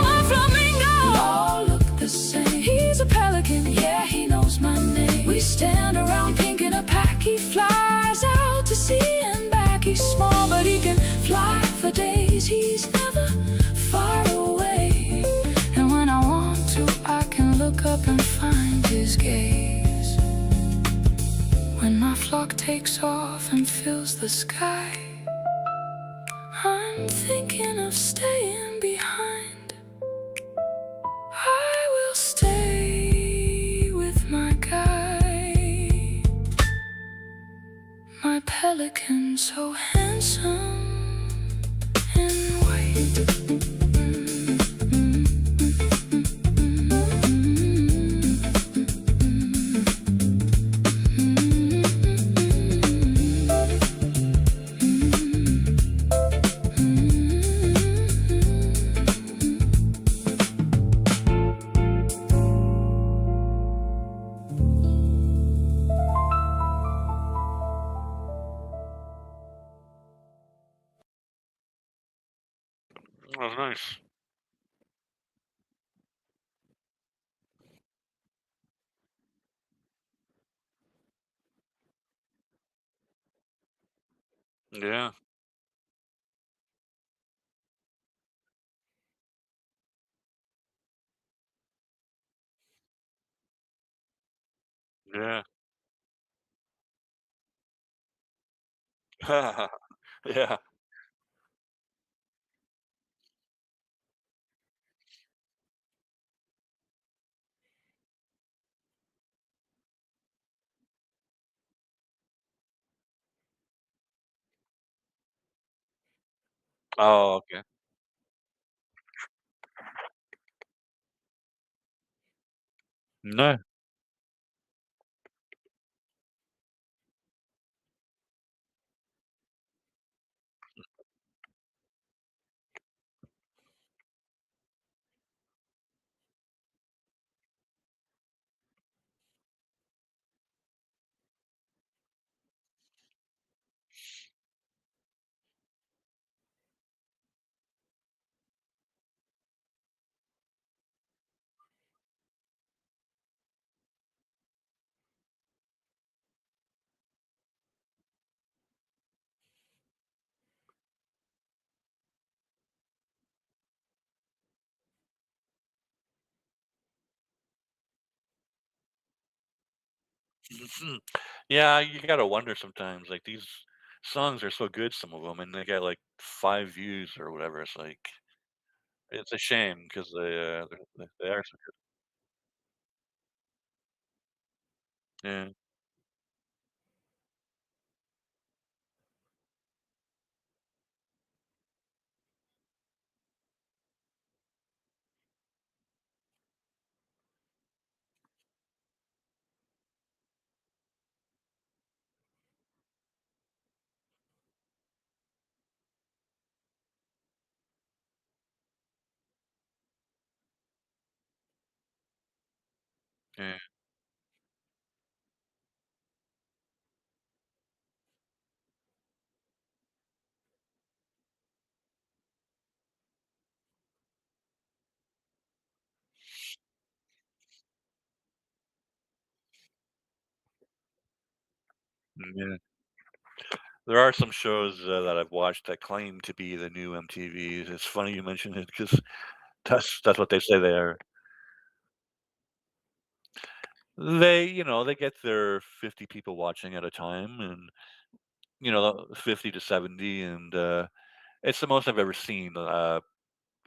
A flamingo, we all look the same. He's a pelican, yeah, he knows my name. We stand around pink in a pack. He flies out to sea and back. He's small but he can fly for days. He's never far away, and when I want to I can look up and find his gaze. When my flock takes off and fills the sky, I'm thinking of staying behind. I will stay with my guy, my pelican so handsome in white. That was nice. Yeah, yeah. Yeah. Oh, okay. No. Yeah, you gotta wonder sometimes, like, these songs are so good, some of them, and they get, like, 5 views or whatever, it's like it's a shame 'cause they are so good. Yeah, yeah, yeah. There are some shows, that I've watched that claim to be the new MTV. It's funny you mention it 'cause that's what they say they are. They get their 50 people watching at a time and, 50 to 70, and, it's the most I've ever seen,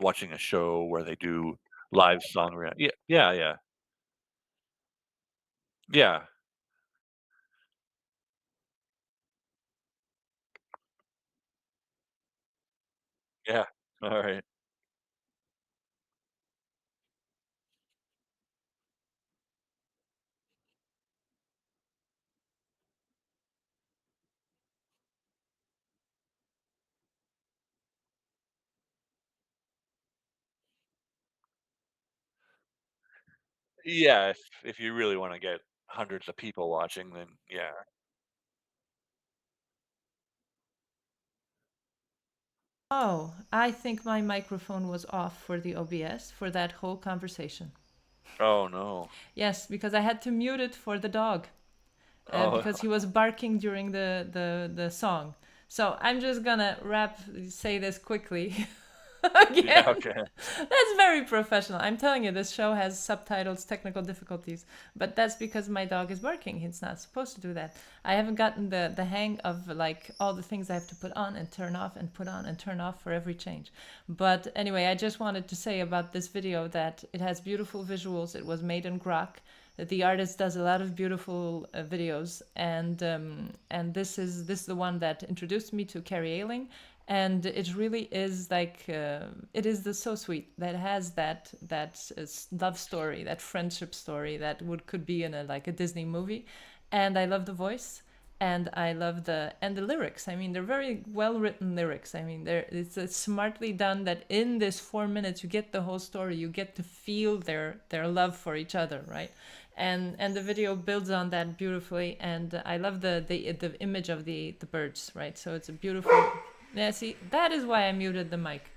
watching a show where they do live song yeah, yeah, yeah. Yeah, yeah. Alright. Yeah, if you really wanna get hundreds of people watching, then yeah. Oh, I think my microphone was off for the OBS for that whole conversation. Oh, no. Yes, because I had to mute it for the dog. Oh, Because he was barking during the song. So I'm just gonna say this quickly yeah, again. okay. That's very professional. I'm telling you, this show has subtitles, technical difficulties, but that's because my dog is barking. He's not supposed to do that. I haven't gotten the hang of like all the things I have to put on and turn off and put on and turn off for every change. But anyway, I just wanted to say about this video that it has beautiful visuals. It was made in Grok. The artist does a lot of beautiful videos, and this is the one that introduced me to Carrie Ailing, and it really is like it is the so sweet that has that love story, that friendship story that could be in a like a Disney movie, and I love the voice. And I love the lyrics. I mean, they're very well written lyrics. I mean, it's smartly done that in this 4 minutes you get the whole story. You get to feel their love for each other, right? And the video builds on that beautifully. And I love the image of the birds, right? So it's a beautiful. Yeah, see, that is why I muted the mic.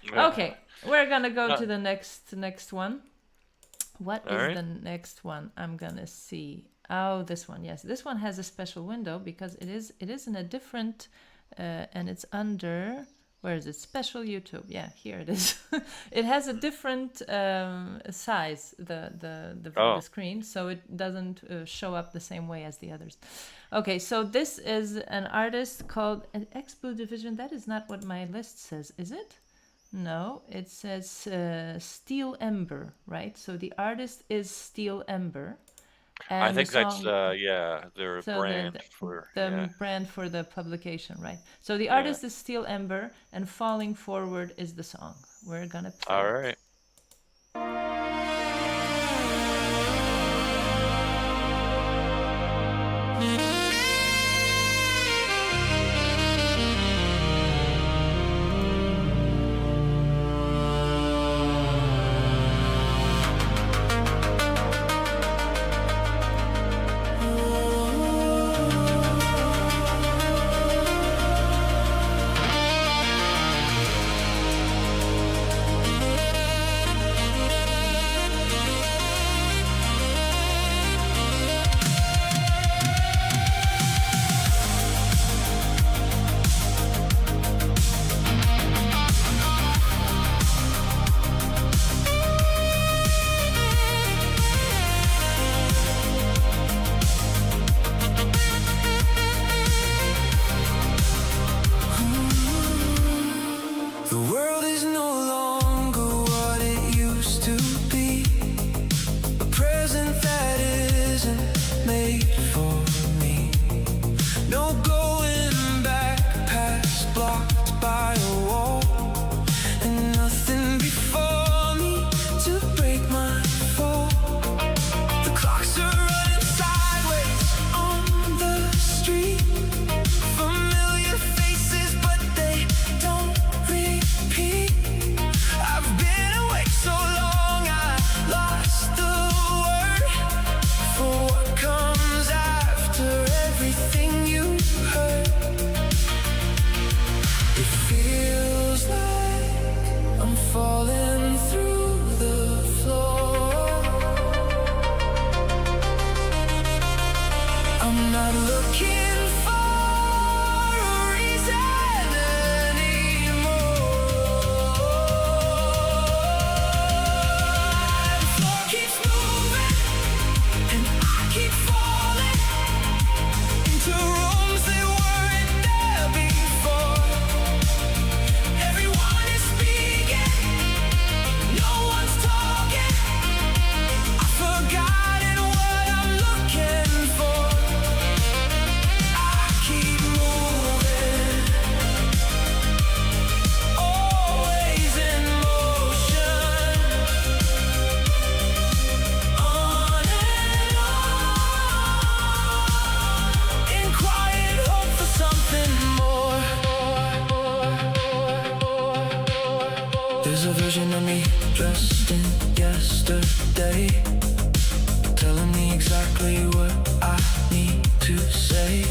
Yeah. Okay, we're gonna go Uh, to the next one. What is alright. the next one? I'm gonna see. Oh, this one. Yes, this one has a special window because it is in a different, and it's under. Where is it? Special YouTube. Yeah, here it is. It has a different size, the Oh, screen, so it doesn't show up the same way as the others. Okay, so this is an artist called an Expo Division. That is not what my list says, is it? No, it says Steel Ember, right? So the artist is Steel Ember, I and the think that's, song. yeah, their So brand for the yeah, brand for the publication, right? So the yeah. artist is Steel Ember, and Falling Forward is the song. We're gonna play it. Alright. The world is no longer what it used to be. A present that isn't made for me. No going back past blocked by a wall. And nothing before me to break my fall. The clocks are running sideways on the street. Familiar faces, but they don't repeat. I've been awake so long I lost the word for what comes after everything you heard. It feels like I'm falling through the floor. I'm not looking for a reason anymore. The floor keeps moving and I keep falling into rooms that weren't there before. Everyone is speaking, no one's talking. I've forgotten what I'm looking for. I keep moving, always in motion, on and on, in quiet hope for something more. There's a version of me dressed in yesterday, telling me exactly what I need to say.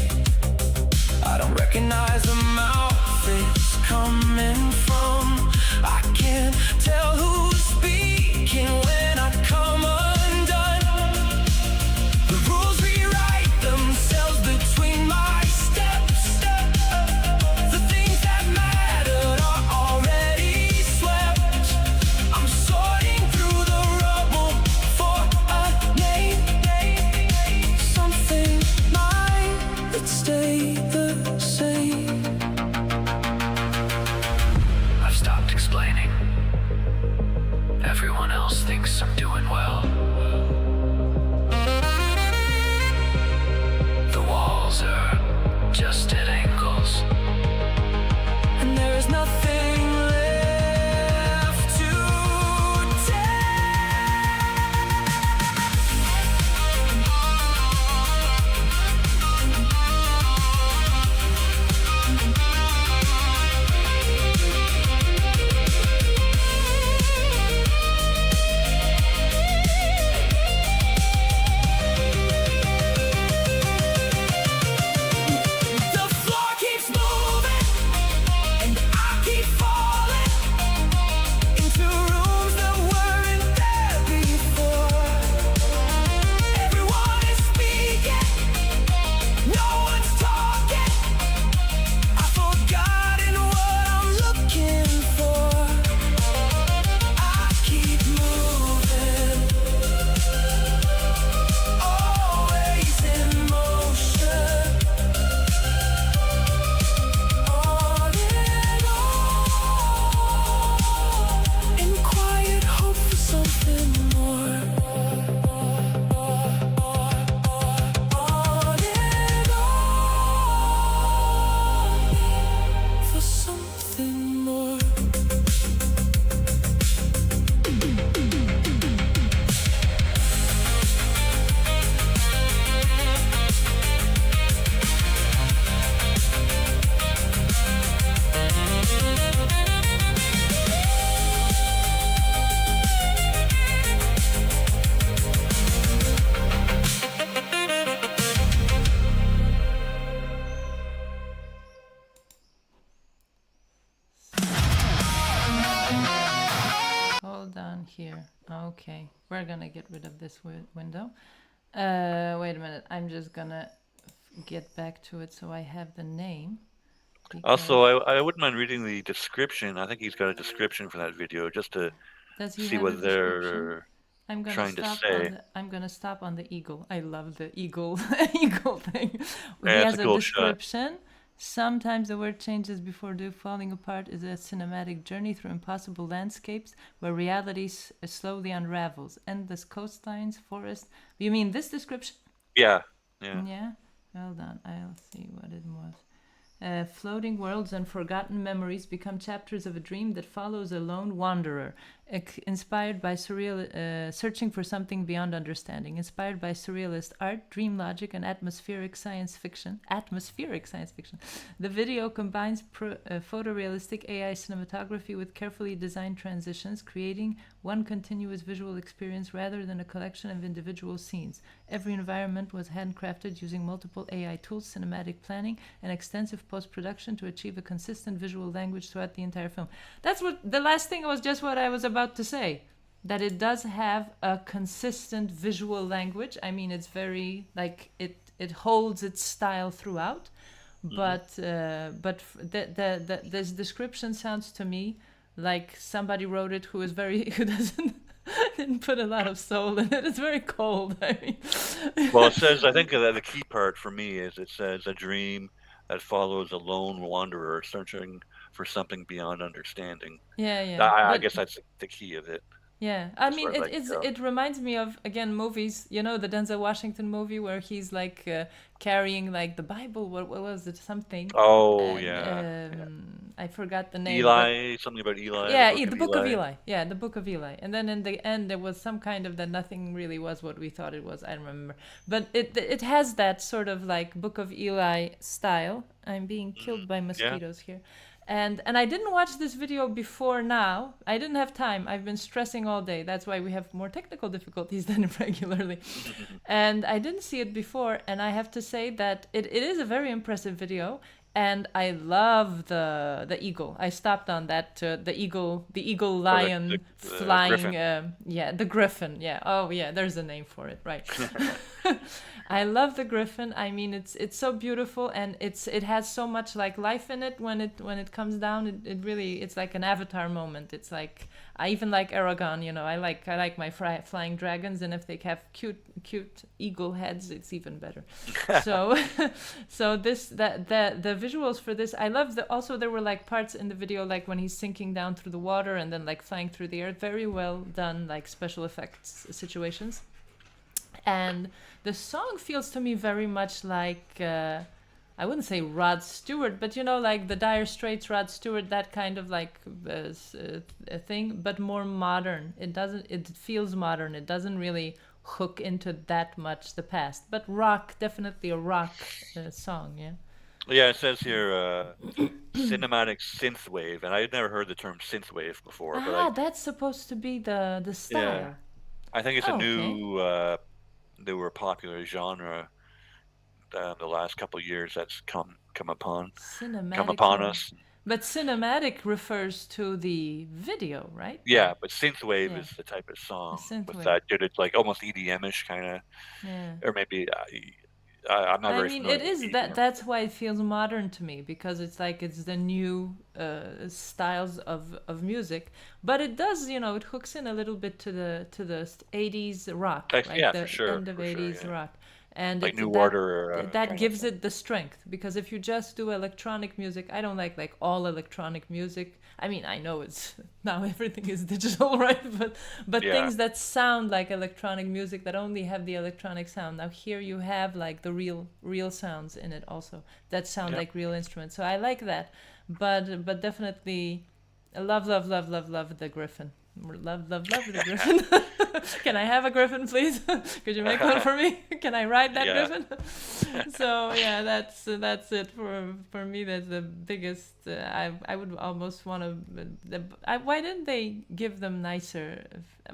I don't recognize the mouth it's coming from. I can't tell who's speaking when I come undone. The rules rewrite themselves between my steps. The things that mattered are already swept. I'm sorting through the rubble for a name. Something mine that stay the same. I've stopped explaining. Everyone else thinks I'm doing well. The walls are just at angles, and there is nothing left to The floor keeps moving and I keep falling into rooms that weren't there before. Everyone is speaking, no one's talking. I've forgotten what I'm looking for. I keep moving, always in motion, on and on, in quiet hope for something more. On and on, for something more. Hold on here. Okay, we're gonna get rid of this window. Wait a minute. I'm just gonna get back to it so I have the name. Also, I wouldn't mind reading the description. I think he's got a description for that video just to Does he see have what a description? they're I'm gonna trying to stop say. on the, I'm gonna stop on the eagle. I love the eagle eagle thing. He Yeah, it's has a a cool shot. description. Sometimes the word changes before the falling apart is a cinematic journey through impossible landscapes where reality slowly unravels. Endless coastlines, forests. You mean this description? Yeah, yeah. Yeah? Well done. I'll see what it was. Floating worlds and forgotten memories become chapters of a dream that follows a lone wanderer, inspired by searching for something beyond understanding, inspired by surrealist art, dream logic, and atmospheric science fiction. Atmospheric science fiction. The video combines photorealistic AI cinematography with carefully designed transitions, creating one continuous visual experience rather than a collection of individual scenes. Every environment was handcrafted using multiple AI tools, cinematic planning, and extensive post-production to achieve a consistent visual language throughout the entire film. That's what the last thing was, just what I was about to say. That it does have a consistent visual language. I mean, it's very like it holds its style throughout. But this description sounds to me like somebody wrote it who didn't put a lot of soul in it. It's very cold. I mean, Well, it says, I think that the key part for me is it says a dream that follows a lone wanderer searching for something beyond understanding. yeah. I guess that's the key of it. Yeah, I As mean, far as I can tell. it reminds me of, again, movies. You know, the Denzel Washington movie where he's like carrying like the Bible. What was it? Something. Oh, And yeah. I forgot the name. Eli, something about Eli, Yeah, the the Book Book of of Eli. Eli. Yeah, the Book of Eli. And then in the end, there was some kind of that nothing really was what we thought it was. I don't remember, but it has that sort of like Book of Eli style. I'm being killed by Yeah. mosquitoes here. And I didn't watch this video before now. I didn't have time. I've been stressing all day. That's why we have more technical difficulties than regularly. And I didn't see it before, and I have to say that it is a very impressive video. And I love the eagle. I stopped on that the eagle Or lion the flying. griffin. Yeah, the griffin. Yeah. Oh yeah, there's a name for it, right? I love the griffin. I mean, it's so beautiful, and it has so much like life in it when it comes down. It really, it's like an Avatar moment. It's like, I even like Aragon. You know, I like my flying dragons, and if they have cute eagle heads, it's even better. So so the visuals for this, I love. Also there were like parts in the video like when he's sinking down through the water and then like flying through the air. Very well done, like special effects situations. And the song feels to me very much like I wouldn't say Rod Stewart, but you know, like the Dire Straits, Rod Stewart, that kind of like a thing, but more modern. It feels modern. It doesn't really hook into that much the past, but rock, definitely a rock song. Yeah. Yeah, it says here cinematic synthwave, and I had never heard the term synthwave before, but That's supposed to be the style. yeah, I think it's a Oh, okay. newer popular genre the last couple of years that's come upon Cinematic. us. But cinematic refers to the video, right? Yeah, but synthwave Yeah. is the type of song with synthwave. that. It's like almost EDM-ish kind of, Yeah. or maybe I'm not I very mean, familiar it with is EDM. that's why it feels modern to me, because it's like it's the new styles of music, but it does, you know, it hooks in a little bit to the 80s rock, right? Yeah, The end of for sure, 80s yeah. rock. And Like New that Order that kind of gives thing. it the strength, because if you just do electronic music, I don't like all electronic music. I mean, I know it's now everything is digital, right? But Yeah. things that sound like electronic music, that only have the electronic sound. Now here you have like the real sounds in it also that sound Yep. like real instruments. So I like that. But definitely I love the griffin. Love the griffin. Can I have a griffin, please? Could you make one for me? Can I ride that Yeah. griffin? So yeah, that's it for me. That's the biggest. I would almost want to. Why didn't they give them nicer?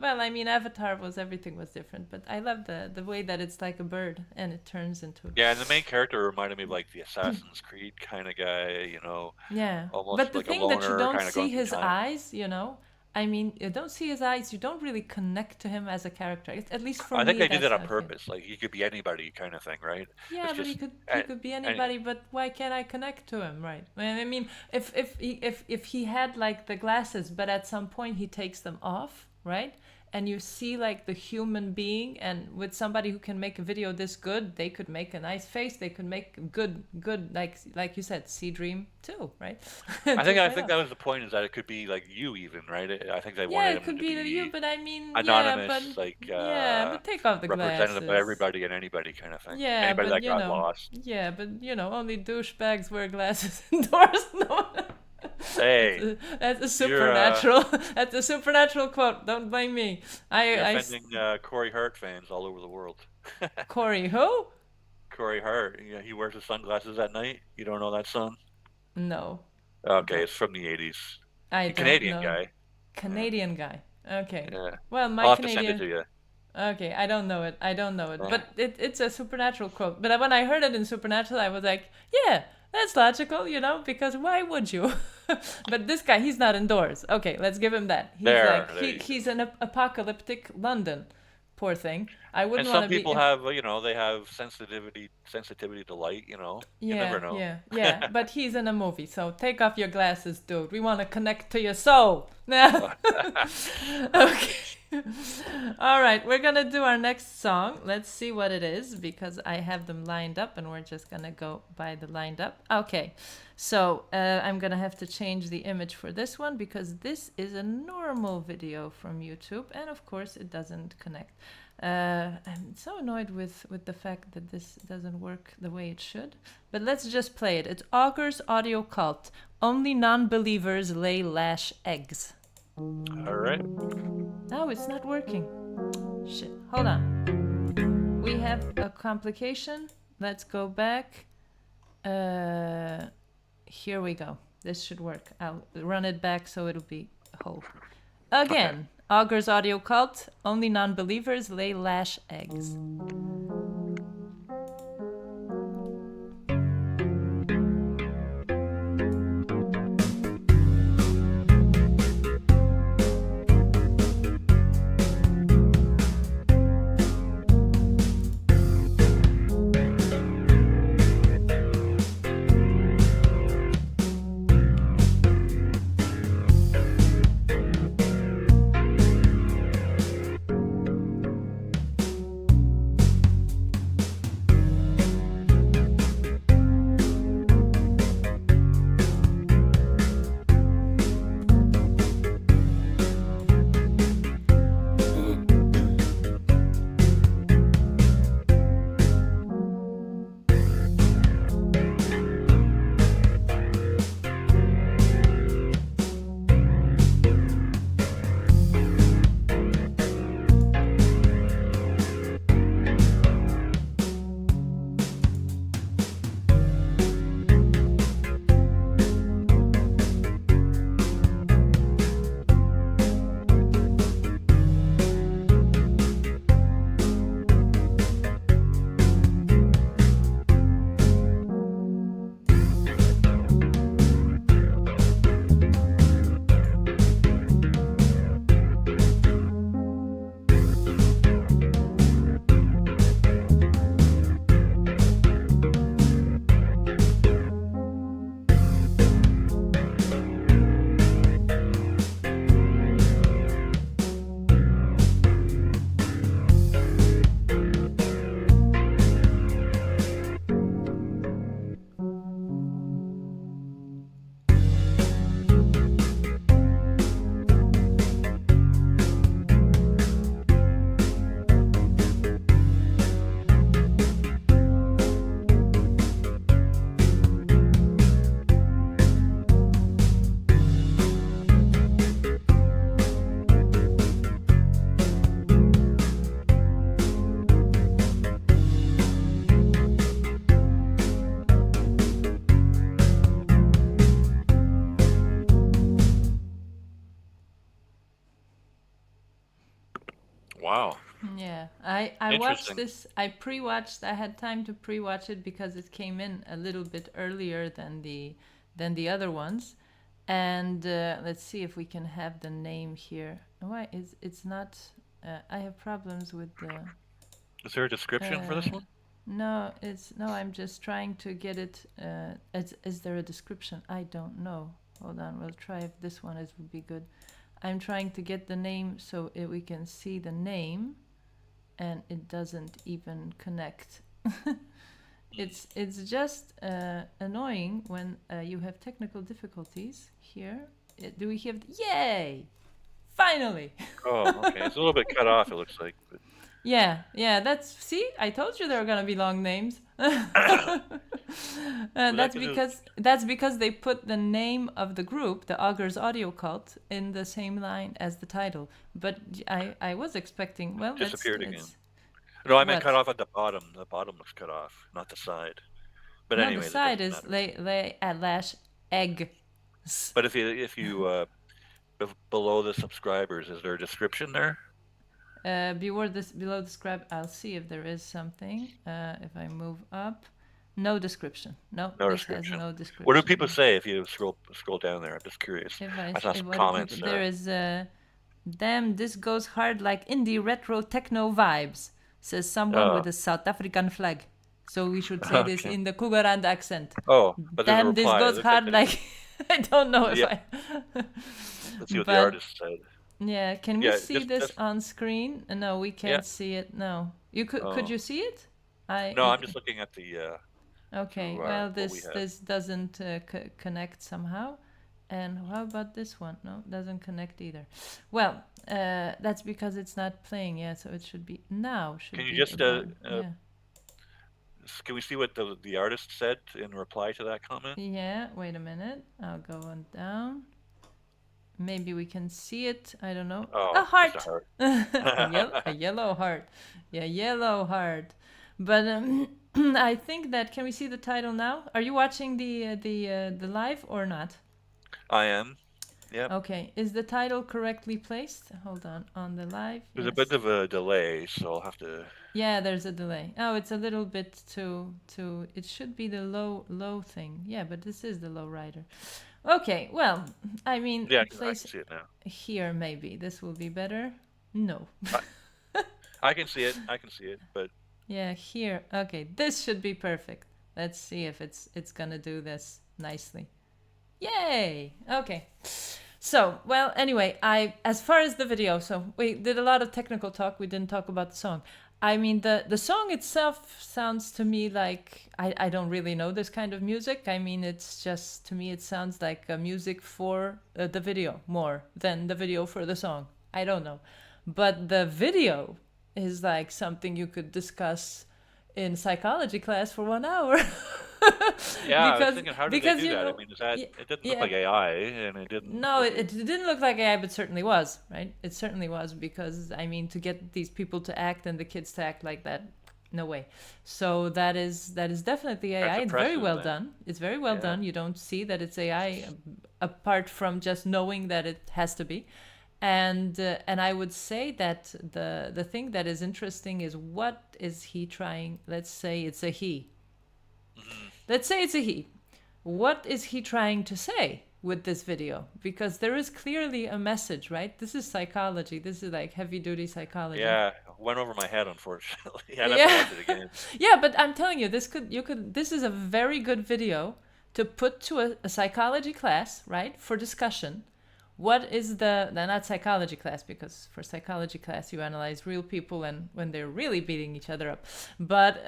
Well, I mean, Avatar everything was different, but I love the way that it's like a bird and it turns into. Yeah, and the main character reminded me of like the Assassin's Creed kind of guy, you know, Yeah, almost but the like a thing that you loner don't kind of see going through his time. eyes, you know. I mean, you don't see his eyes. You don't really connect to him as a character. At least for I me, think they did that that's on how it feels. purpose. Like he could be anybody kind of thing, right? Yeah, It's but just he could be anybody. But why can't I connect to him, right? I mean, if he had like the glasses, but at some point he takes them off, right? and you see like the human being, and with somebody who can make a video this good, they could make a nice face, they could make good like you said, Sea Dream too, right? I think that was the point, is that it could be like you even, right? I think they Yeah, wanted it him could to be you, be but I mean, anonymous, like take off the representative of glasses. everybody and anybody kind of thing. Yeah, Anybody but that got lost. only douchebags wear glasses indoors. No. Hey, That's a you're supernatural. That's a supernatural quote. Don't blame me. you're offending Corey Hart fans all over the world. Corey who? Corey Hart, yeah, he wears his sunglasses at night. You don't know that song? No, Okay, it's from the 80s. I A don't Canadian know. guy. Canadian guy. Okay. Yeah. Well, I'll my have to send it to Canadian. you. Okay, I don't know it. I don't know it. Yeah. But it's a supernatural quote. But when I heard it in Supernatural, I was like, yeah, that's logical, because why would you? But this guy, he's not indoors. Okay, let's give him that. He's in apocalyptic London. Poor thing. I And wouldn't some want to be. people have, they have sensitivity to light, You never know. Yeah. But he's in a movie, so take off your glasses, dude. We want to connect to your soul. Okay. All right, we're gonna do our next song. Let's see what it is, because I have them lined up, and we're just gonna go by the lined up. Okay, so I'm gonna have to change the image for this one, because this is a normal video from YouTube, and of course it doesn't connect. I'm so annoyed with the fact that this doesn't work the way it should. But let's just play it. It's Augur's Audio Cult. Only non-believers lay lash eggs. All right. No, it's not working. Shit. Hold on. We have a complication. Let's go back. Here we go. This should work. I'll run it back so it'll be whole. Again, okay. Augur's Audio Cult. Only non-believers lay lash eggs. Wow. Yeah, I watched this. I had time to pre-watch it because it came in a little bit earlier than the other ones. And let's see if we can have the name here. Why is it's not? I have problems with the. Is there a description for this one? No, I'm just trying to get it. Is there a description? I don't know. Hold on, we'll try if this one would be good. I'm trying to get the name so we can see the name, and it doesn't even connect. It's just annoying when you have technical difficulties here. Do we have? Yay! Finally. Oh, okay. It's a little bit cut off. It looks like. But... Yeah. That's. See, I told you there were gonna be long names. That's because they put the name of the group, the Augurs Audio Cult, in the same line as the title. But I was expecting. Well, disappeared again. No, I meant cut off at the bottom. The bottom looks cut off, not the side. But no, anyway, the side is lay / egg. But if you below the subscribers, is there a description there? Below describe, I'll see if there is something. If I move up, no description. No description. Has no description. What do people say if you scroll down there? I'm just curious. I saw some comments. There is damn, this goes hard like indie retro techno vibes, says someone with a South African flag. So we should say this in the Cougarand accent. Oh, but damn, this goes hard like I don't know if I. Let's see what the artist said. Yeah, can we see this on screen? No, we can't see it. No, you could. Could you see it? No, I'm just looking at the. Okay, well, this doesn't connect somehow. And how about this one? No, doesn't connect either. Well, that's because it's not playing yet, so it should be now. Can you just can we see what the artist said in reply to that comment? Yeah, wait a minute. I'll go on down. Maybe we can see it. I don't know. Oh, a heart. A yellow heart. Yeah, yellow heart. But I think that can we see the title now? Are you watching the live or not? I am. Yeah. Okay. Is the title correctly placed? Hold on the live. There's a bit of a delay, so I'll have to. Yeah, there's a delay. Oh, it's a little bit too. It should be the low thing. Yeah, but this is the low rider. Okay. Well, I mean, yeah, I can see it now. Here, maybe this will be better. No. I can see it. But. Yeah, here. Okay, this should be perfect. Let's see if it's gonna do this nicely. Yay! Okay. So, well, anyway, as far as the video, so we did a lot of technical talk. We didn't talk about the song. I mean, the song itself sounds to me like I don't really know this kind of music. I mean, it's just to me it sounds like a music for the video more than the video for the song. I don't know, but the video is like something you could discuss in psychology class for 1 hour. Yeah, I was thinking, how did they do that? I mean, it didn't look like AI, and it didn't. No, it didn't look like AI, but certainly was, right? It certainly was, because I mean, to get these people to act and the kids to act like that, no way. So that is definitely AI. It's very well done. It's very well done. You don't see that it's AI apart from just knowing that it has to be. And I would say that the thing that is interesting is, what is he trying? Let's say it's a he. Let's say it's a he. What is he trying to say with this video? Because there is clearly a message, right? This is psychology. This is like heavy duty psychology. Yeah, went over my head, unfortunately. I'd have to watch it again. Yeah, but I'm telling you, this is a very good video to put to a psychology class, right? For discussion. What is not psychology class, because for psychology class you analyze real people and when they're really beating each other up, but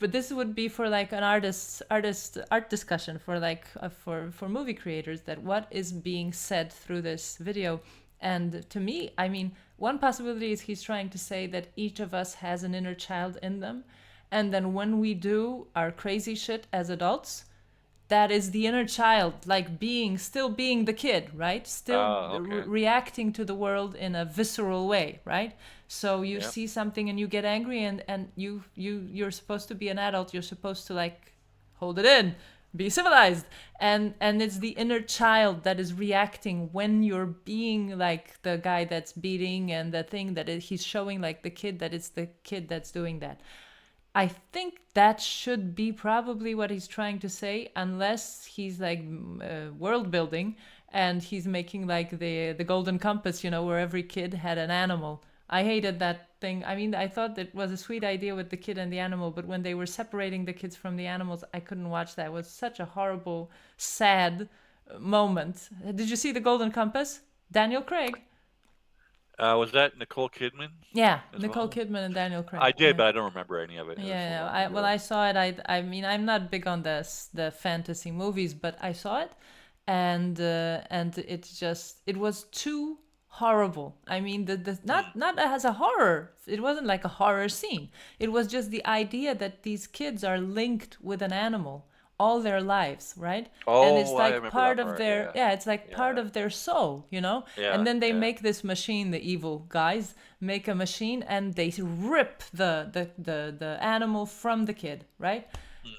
this would be for like an art discussion for like for movie creators, that what is being said through this video. And to me, I mean, one possibility is he's trying to say that each of us has an inner child in them, and then when we do our crazy shit as adults, that is the inner child, like still being the kid, right? Still reacting to the world in a visceral way, right? So you see something and you get angry, and you're supposed to be an adult. You're supposed to like hold it in, be civilized, and it's the inner child that is reacting when you're being like the guy that's beating, and the thing that he's showing like the kid, that it's the kid that's doing that. I think that should be probably what he's trying to say, unless he's like world building and he's making like the golden compass, you know, where every kid had an animal. I hated that thing. I mean, I thought it was a sweet idea with the kid and the animal, but when they were separating the kids from the animals, I couldn't watch that. It was such a horrible, sad moment. Did you see the golden compass? Daniel Craig. Was that Nicole Kidman Yeah, as Nicole well? Kidman and Daniel I Craig. did, Yeah. but I don't remember any of it. It was so Yeah, long I well, ago. I saw it. I mean, I'm not big on the fantasy movies, but I saw it, and it was too horrible. I mean, the not as a horror. It wasn't like a horror scene. It was just the idea that these kids are linked with an animal all their lives, right? And Oh, it's I like remember part that of part. their, Yeah, yeah, it's like part yeah, of their soul, you know? And yeah, then they yeah. make this machine, the evil guys make a machine, and they rip the animal from the kid, right?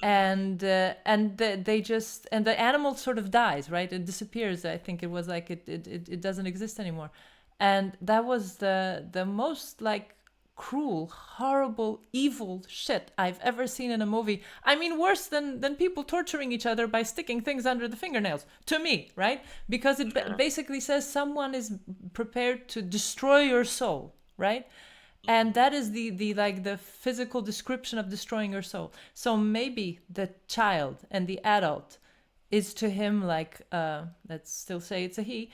They just, and the animal sort of dies, right? It disappears. I think it was like it doesn't exist anymore. And that was the most like cruel, horrible, evil shit I've ever seen in a movie. I mean, worse than people torturing each other by sticking things under the fingernails, to me, right? Because it Yeah. basically says someone is prepared to destroy your soul, right? And that is the like the physical description of destroying your soul. So maybe the child and the adult is to him like let's still say it's a he,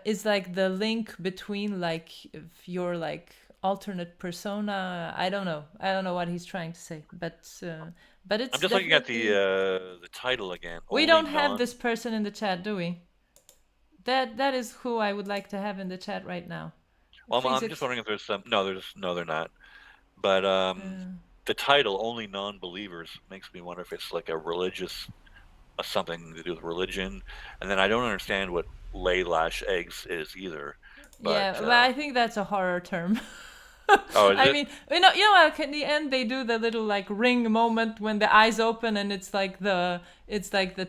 is like the link between like if your like alternate persona. I don't know what he's trying to say, but I'm it's just looking at definitely. the title again. We Only don't have non. this person in the chat, do we? That is who I would like to have in the chat right now. Well, Please I'm just wondering if there's some. No, they're not. But the title "Only Non-Believers" makes me wonder if it's like a religious, something to do with religion, and then I don't understand what lay lash eggs is either. But Yeah, but I think that's a horror term. oh, is I it? mean, like in the end they do the little like ring moment when the eyes open and it's like the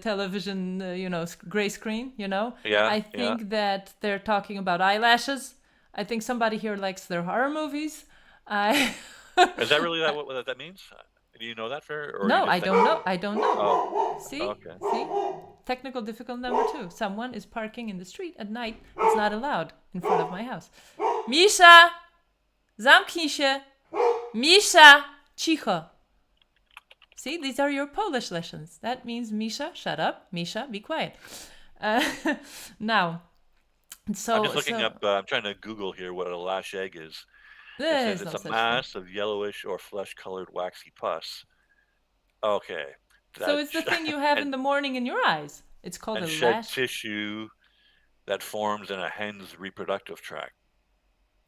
television, gray screen. Yeah, I yeah. think that they're talking about eyelashes. I think somebody here likes their horror movies. I Is that really what that means? Do you know that, Fair, or are you No, just I don't thinking? know. I don't Oh, know. okay. See? Technical difficult number 2. Someone is parking in the street at night. It's not allowed in front of my house. Misha! Zamknij się! Misha! Cicho. See, these are your Polish lessons. That means Misha, shut up. Misha, be quiet. Uh, now, I'm so, just looking so, up. I'm trying to Google here what a lash egg is. It there says is it's no a such thing. mass of yellowish or flesh-colored waxy pus. Okay, So that it's the thing you have and in the morning in your eyes. It's called a shed lash. tissue that forms in a hen's reproductive tract.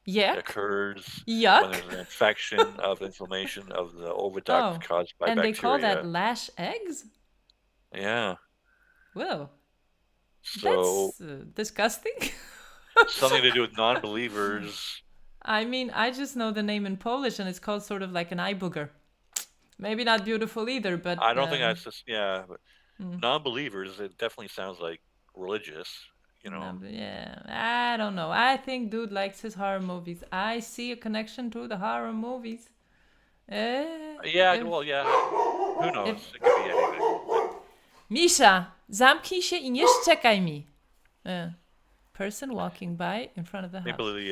It Yuck. occurs when Yuck. there's an infection of inflammation of the oviduct Oh, caused by and they call that bacteria. lash eggs? Yeah. Whoa, So that's disgusting. something to do with non-believers. I mean, I just know the name in Polish and it's called sort of like an eye booger. Maybe not beautiful either, but I don't think that's just, yeah, but non-believers, it definitely sounds like religious. no, but yeah, I don't know. I think dude likes his horror movies. I see a connection to the horror movies. Yeah, If, well, yeah. Who knows? if It could be anything. But Misha, zamknij się i nie szczekaj mi. Person walking by in front of the house. maybe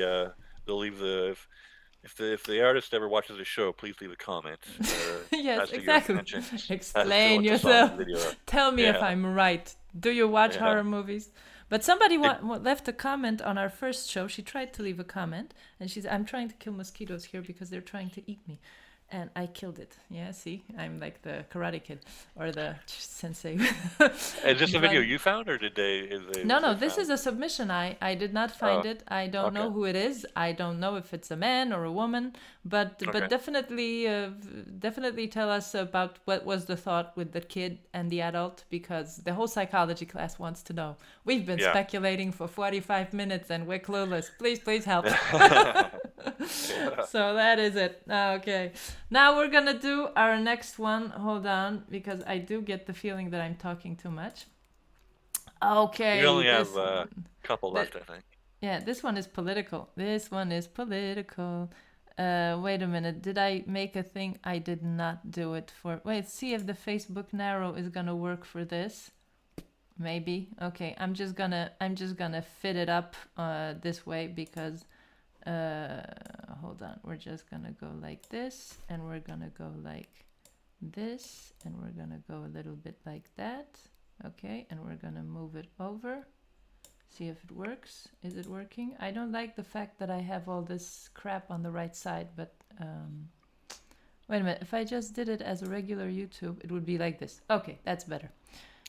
they'll leave the if the artist ever watches the show, please leave a comment. Yes, As to your exactly. intentions as to Explain what the yourself. song and video are. Tell me if Yeah, I'm right. Do you watch yeah. horror movies? But somebody It- left a comment on our first show. She tried to leave a comment, and she's, I'm trying to kill mosquitoes here because they're trying to eat me. And I killed it. Yeah, see? I'm like the Karate Kid or the sensei. Is this a video But- you found, or did they? No, they this found? is a submission. I did not find Oh, it. I don't know okay. who it is. I don't know if it's a man or a woman. But Okay. definitely tell us about what was the thought with the kid and the adult, because the whole psychology class wants to know. We've been Yeah. speculating for 45 minutes and we're clueless. Please help. So that is it. Okay. Now we're gonna do our next one. Hold on, because I do get the feeling that I'm talking too much. Okay. We only have this a one. couple left, I think. Yeah, this one is political. This one is political. Wait a minute. Did I make a thing? I did not do it for. Wait, see if the Facebook narrow is gonna work for this. Maybe. Okay, I'm just gonna fit it up this way because hold on. We're just gonna go like this, and we're gonna go like this, and we're gonna go a little bit like that. Okay, and we're gonna move it over. See if it works. Is it working? I don't like the fact that I have all this crap on the right side, but wait a minute. If I just did it as a regular YouTube, it would be like this. Okay, that's better.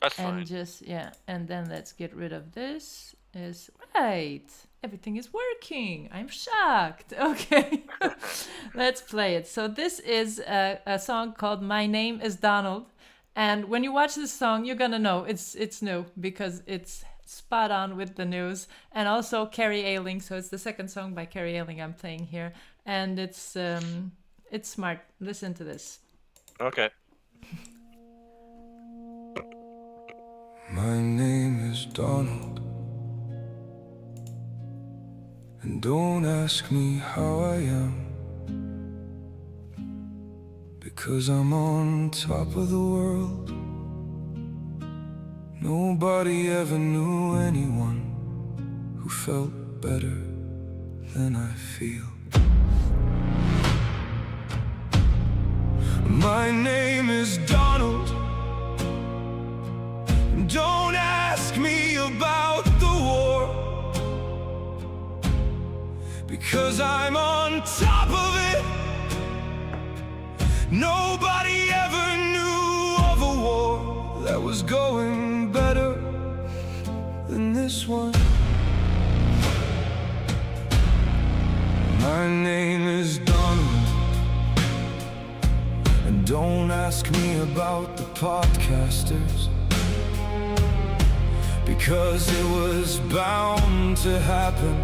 That's And fine. just, yeah, and then let's get rid of this. Is right. Everything is working. I'm shocked. Okay. Let's play it. So this is a song called My Name is Donald. And when you watch this song, you're gonna know it's new because it's spot on with the news. And also Carrie Ailing. So it's the second song by Carrie Ailing I'm playing here. And it's smart. Listen to this. Okay. My name is Donald, and don't ask me how I am, because I'm on top of the world. Nobody ever knew anyone who felt better than I feel. My name is Donald. Don't ask me about the war, because I'm on top of it. Nobody ever knew of a war that was going better than this one. My name is Donald, and don't ask me about the podcasters, because it was bound to happen.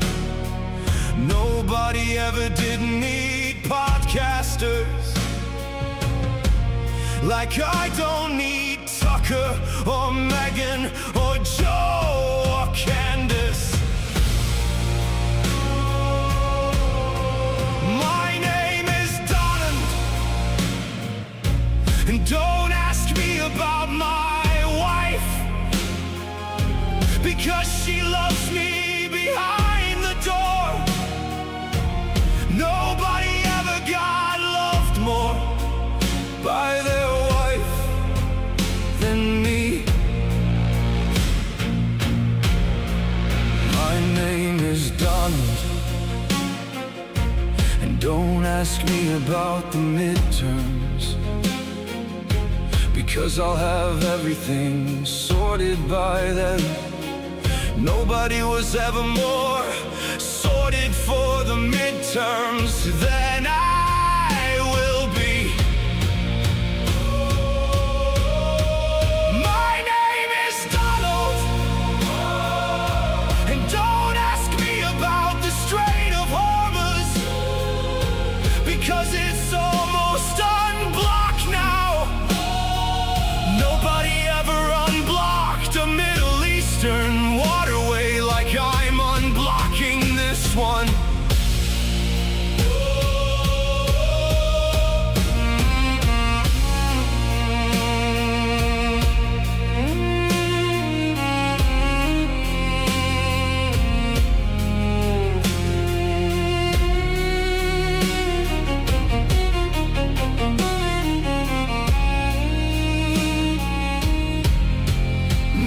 Nobody ever did need podcasters, like I don't need Tucker or Megan or Joe or Candace. My name is Donald, and don't ask me about my wife, because she loves me behind the door. Nobody ever got loved more by their wife than me. My name is Donald, and don't ask me about the midterms, because I'll have everything sorted by then. Nobody was ever more sorted for the midterms than I will be. My name is Donald, and don't ask me about the Strait of Hormuz, because it's almost unblocked now. Nobody ever unblocked a Middle Eastern waterway like I'm unblocking this one.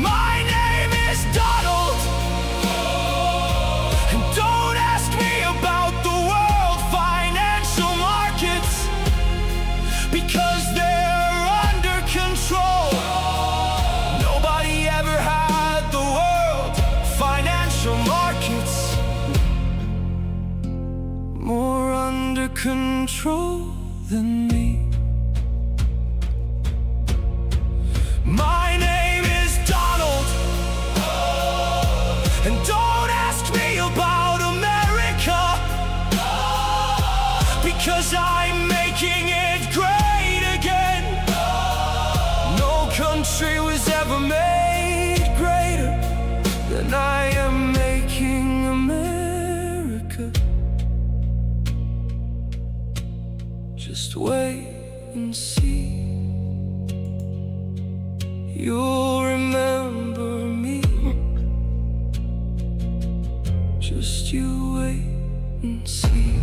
My name is Donald, and don't ask me about the world financial markets, because they're under control. Nobody ever had the world financial markets more under control than me. My name is Donald, and don't ask me about America, because I'm making it great again. No country was ever made greater than I am making America. Just wait and see. You'll remember me. Just you wait and see.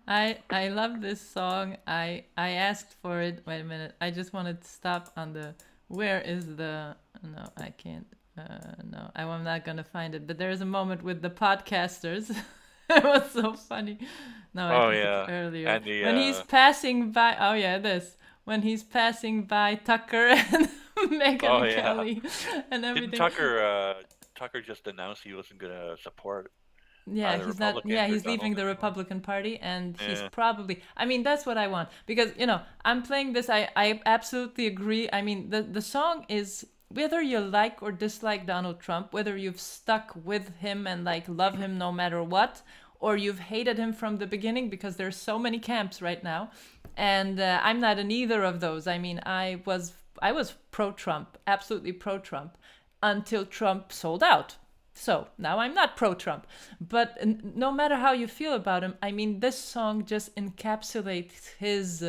I love this song. I asked for it. Wait a minute. I just wanted to stop on the where is the no, I can't. No, I'm not gonna find it. But there's a moment with the podcasters. It was so funny. No, I Oh think it's yeah, earlier and the when he's passing by. Oh yeah, this when he's passing by Tucker and oh Megyn yeah, Kelly and didn't everything. Tucker just announced he wasn't gonna support Yeah, either he's not. Yeah, Republicans or he's Donald leaving the anymore? Republican Party, and he's Yeah, probably. I mean, that's what I want because I'm playing this. I absolutely agree. I mean, the song is whether you like or dislike Donald Trump, whether you've stuck with him and like love him no matter what, or you've hated him from the beginning because there's so many camps right now, and I'm not in either of those. I mean, I was pro Trump, absolutely pro Trump, until Trump sold out. So now I'm not pro Trump. But no matter how you feel about him, I mean, this song just encapsulates his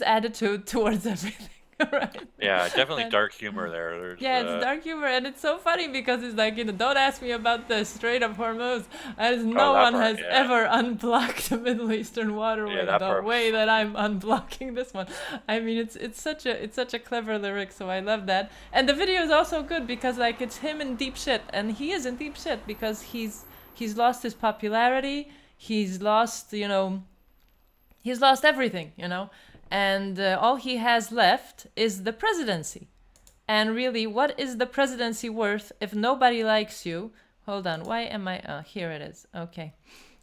attitude towards everything, right? yeah, definitely And dark humor there. There's yeah, it's dark humor, and it's so funny because it's like, don't ask me about the Strait of Hormuz, as oh no that one part, has yeah, ever unblocked the Middle Eastern yeah, waterway that the part was way that funny. I'm unblocking this one. I mean, it's such a clever lyric, so I love that. And the video is also good because like it's him in deep shit, and he is in deep shit because he's lost his popularity, he's lost everything, and all he has left is the presidency. And really, what is the presidency worth if nobody likes you? Hold on, why am I? Oh, here it is. Okay.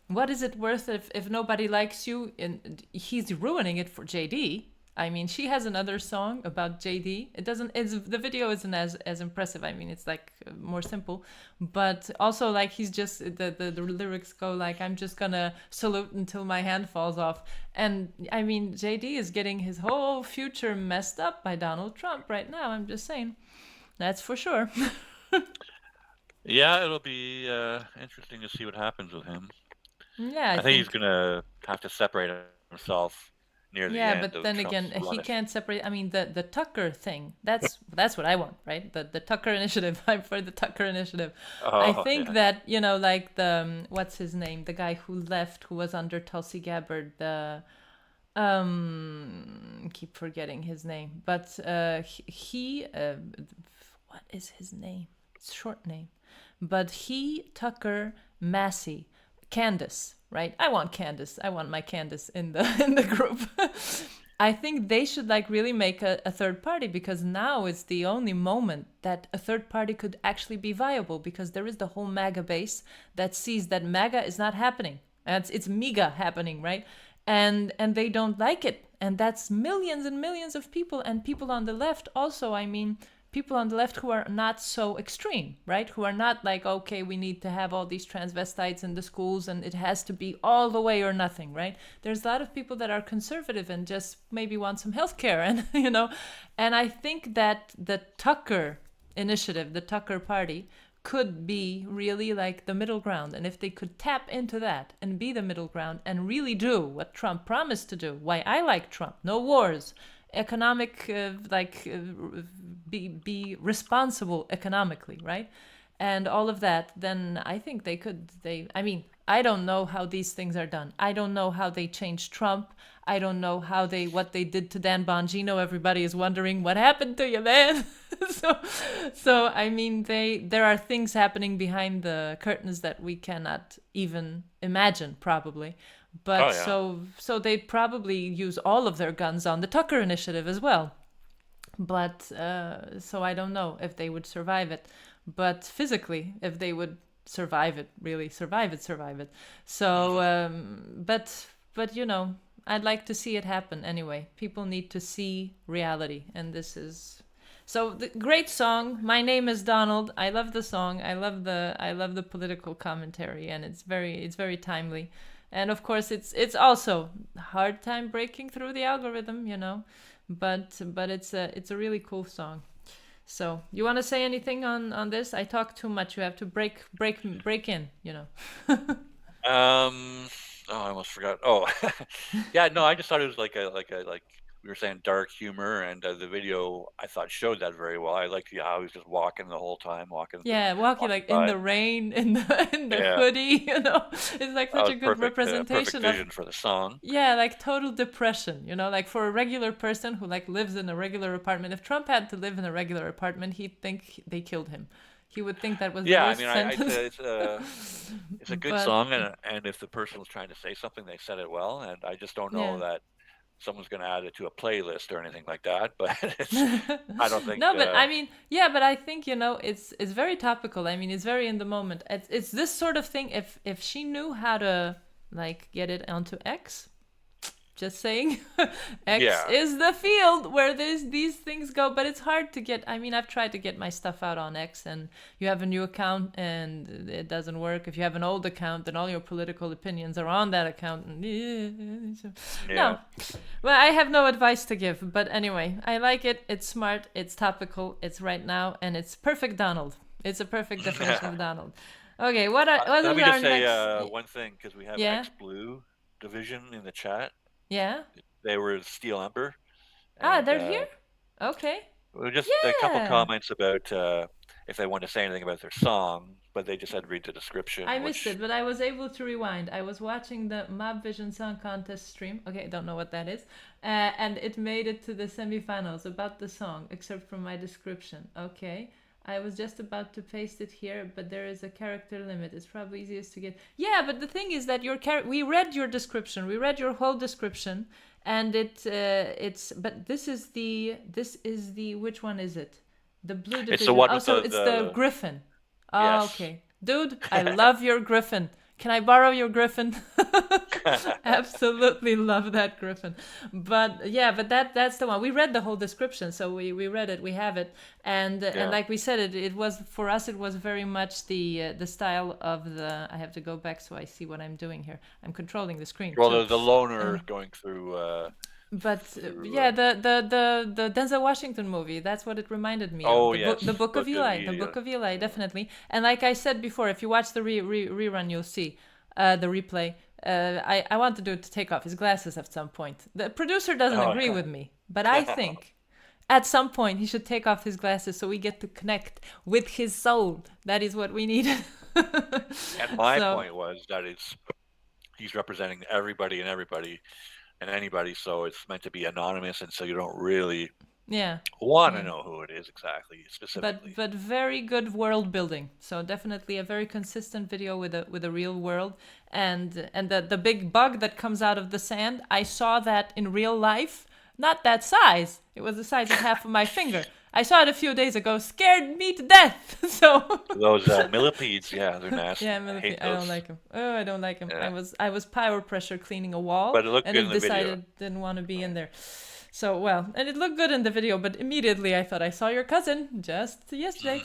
What is it worth if nobody likes you? And he's ruining it for JD. I mean, she has another song about JD. It doesn't. The video isn't as impressive. I mean, it's like more simple, but also like he's just the lyrics go like, I'm just gonna salute until my hand falls off. And I mean, JD is getting his whole future messed up by Donald Trump right now. I'm just saying, that's for sure. Yeah, it'll be interesting to see what happens with him. Yeah, I I think he's think. gonna have to separate himself near the Yeah, end but of then again, Trump's he run. can't separate. I mean, the Tucker thing. That's what I want, right? The Tucker initiative. I'm for the Tucker initiative. I Oh think yeah, that like the what's his name, the guy who left, who was under Tulsi Gabbard. The keep forgetting his name, but what is his name? It's short name, but he Tucker Massey, Candace, right? I want Candace. I want my Candace in the in the group. I think they should like really make a third party because now is the only moment that a third party could actually be viable because there is the whole MAGA base that sees that MAGA is not happening. It's MEGA happening, right? And they don't like it. And that's millions and millions of people and people on the left also. I mean, people on the left who are not so extreme, right? Who are not like, okay, we need to have all these transvestites in the schools and it has to be all the way or nothing, right? There's a lot of people that are conservative and just maybe want some healthcare and, and I think that the Tucker initiative, the Tucker party, could be really like the middle ground. And if they could tap into that and be the middle ground and really do what Trump promised to do, why I like Trump, no wars, economic be responsible economically, right? And all of that, then I think I mean, I don't know how these things are done. I don't know how they changed Trump. I don't know what they did to Dan Bongino. Everybody is wondering what happened to you, man. so I mean, there are things happening behind the curtains that we cannot even imagine, probably. oh But yeah. so they probably use all of their guns on the Tucker initiative as well. But so I don't know if they would survive it. But physically, if they would survive it, really survive it. So, but I'd like to see it happen anyway. People need to see reality, and this is so the great song. My name is Donald. I love the song. I love the political commentary, and it's very timely. And of course, it's also a hard time breaking through the algorithm, but it's a really cool song. So you want to say anything on this? I talk too much. You have to break in. Um, Oh, I almost forgot. Oh, yeah. No, I just thought it was like we were saying, dark humor, and the video I thought showed that very well. I liked how he was just walking the whole time, Yeah, walking like in by. the rain, in the Yeah, hoodie, It's like that such was a good perfect. Perfect representation of, vision for the song. yeah, like total depression, like for a regular person who like lives in a regular apartment. If Trump had to live in a regular apartment, he'd think they killed him. He would think that was the Yeah, I worst mean, sentence. it's a good But song, and if the person was trying to say something, they said it well. And I just don't know yeah. that someone's going to add it to a playlist or anything like that. But I don't think. No, but I mean, yeah, but I think it's very topical. I mean, it's very in the moment. It's this sort of thing. If she knew how to like get it onto X, just saying, X Yeah, is the field where these things go. But it's hard to get. I mean, I've tried to get my stuff out on X, and you have a new account and it doesn't work. If you have an old account, then all your political opinions are on that account. And yeah. no, well, I have no advice to give. But anyway, I like it. It's smart. It's topical. It's right now, and it's perfect Donald. It's a perfect definition of Donald. Okay, what Let is me our just say next? one thing because we have Yeah, X Blue division in the chat. yeah. They were Steel Ember, Ah, and they're here. Okay. just a couple Yeah. comments about if they want to say anything about their song, but they just had to read the description, I missed which it, but I was able to rewind. I was watching the Mob Vision Song Contest stream. Okay, I don't know what that is. And it made it to the semifinals about the song, except for my description. Okay. I was just about to paste it here, but there is a character limit. It's probably easiest to get. Yeah, but the thing is that we read your description. We read your whole description, and it's. But this is the which one is it? The blue it's the division. one Oh, with so it's the the Griffin. Oh, yes. okay. Dude, I love your Griffin. Can I borrow your Griffin? Absolutely love that Griffin. But yeah, but that's the one. We read the whole description, so we read it, we have it. And Yeah. like we said, it was for us it was very much the style of the. I have to go back so I see what I'm doing here. I'm controlling the screen. Well, too. the loner going through. But yeah, the Denzel Washington movie, that's what it reminded me Oh of. yes, The Book of Eli. The Eli. Book of Eli, definitely. And like I said before, if you watch the rerun, you'll see the replay. I want to do it to take off his glasses at some point. The producer doesn't Oh, agree with me, but I think at some point he should take off his glasses so we get to connect with his soul. That is what we needed. and my So, point was that he's representing everybody and anybody, so it's meant to be anonymous, and so you don't really yeah. want to Yeah. know who it is exactly, specifically. But very good world building. So definitely a very consistent video with a real world, and the big bug that comes out of the sand. I saw that in real life. Not that size. It was the size of half of my finger. I saw it a few days ago. Scared me to death. So Those millipedes, yeah, they're nasty. yeah, I millipede. hate I don't those. like him. Oh, I don't like him. Yeah. I was power pressure cleaning a wall, But it looked and good it in the video. decided didn't want to be in there. So well, and it looked good in the video, but immediately I thought I saw your cousin just yesterday.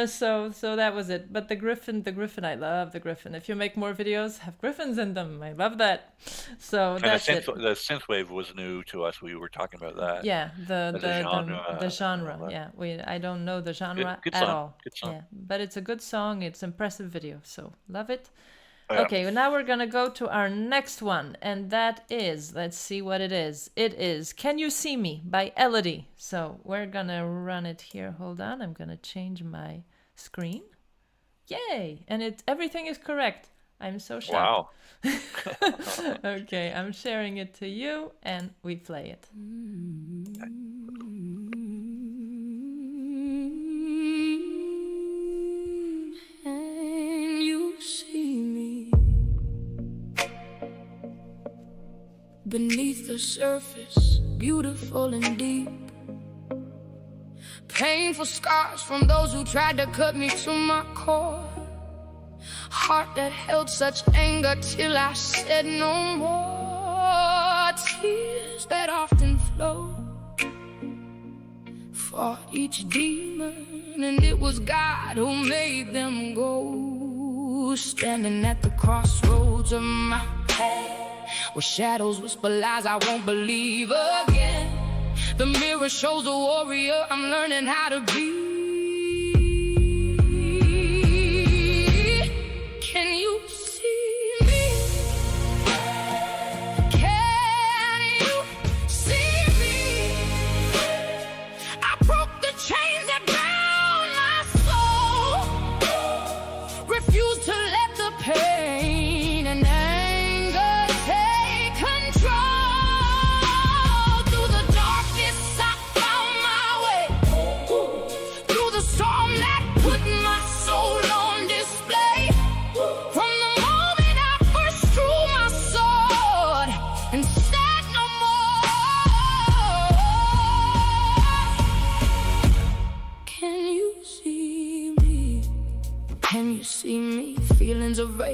So that was it. But the Griffin, I love the Griffin. If you make more videos, have Griffins in them. I love that. So And that's it. the synthwave was new to us. We were talking about that Yeah, as a genre. the and all genre. that. Yeah, I don't know the genre Good at song. all. Good song. Yeah, but it's a good song. It's impressive video. So love it. Yeah. Okay, well, now we're gonna go to our next one, and that is, let's see what it is. It is "Can You See Me" by Elodie. So we're gonna run it here. Hold on, I'm gonna change my screen. Yay! And everything is correct. I'm so shocked. Wow. Okay, I'm sharing it to you, and we play it. Can you see me beneath the surface, beautiful and deep? Painful scars from those who tried to cut me to my core. Heart that held such anger till I said no more. Tears that often flow for each demon, and it was God who made them go. Standing at the crossroads of my path, where shadows whisper lies I won't believe again. The mirror shows a warrior I'm learning how to be. Can you see me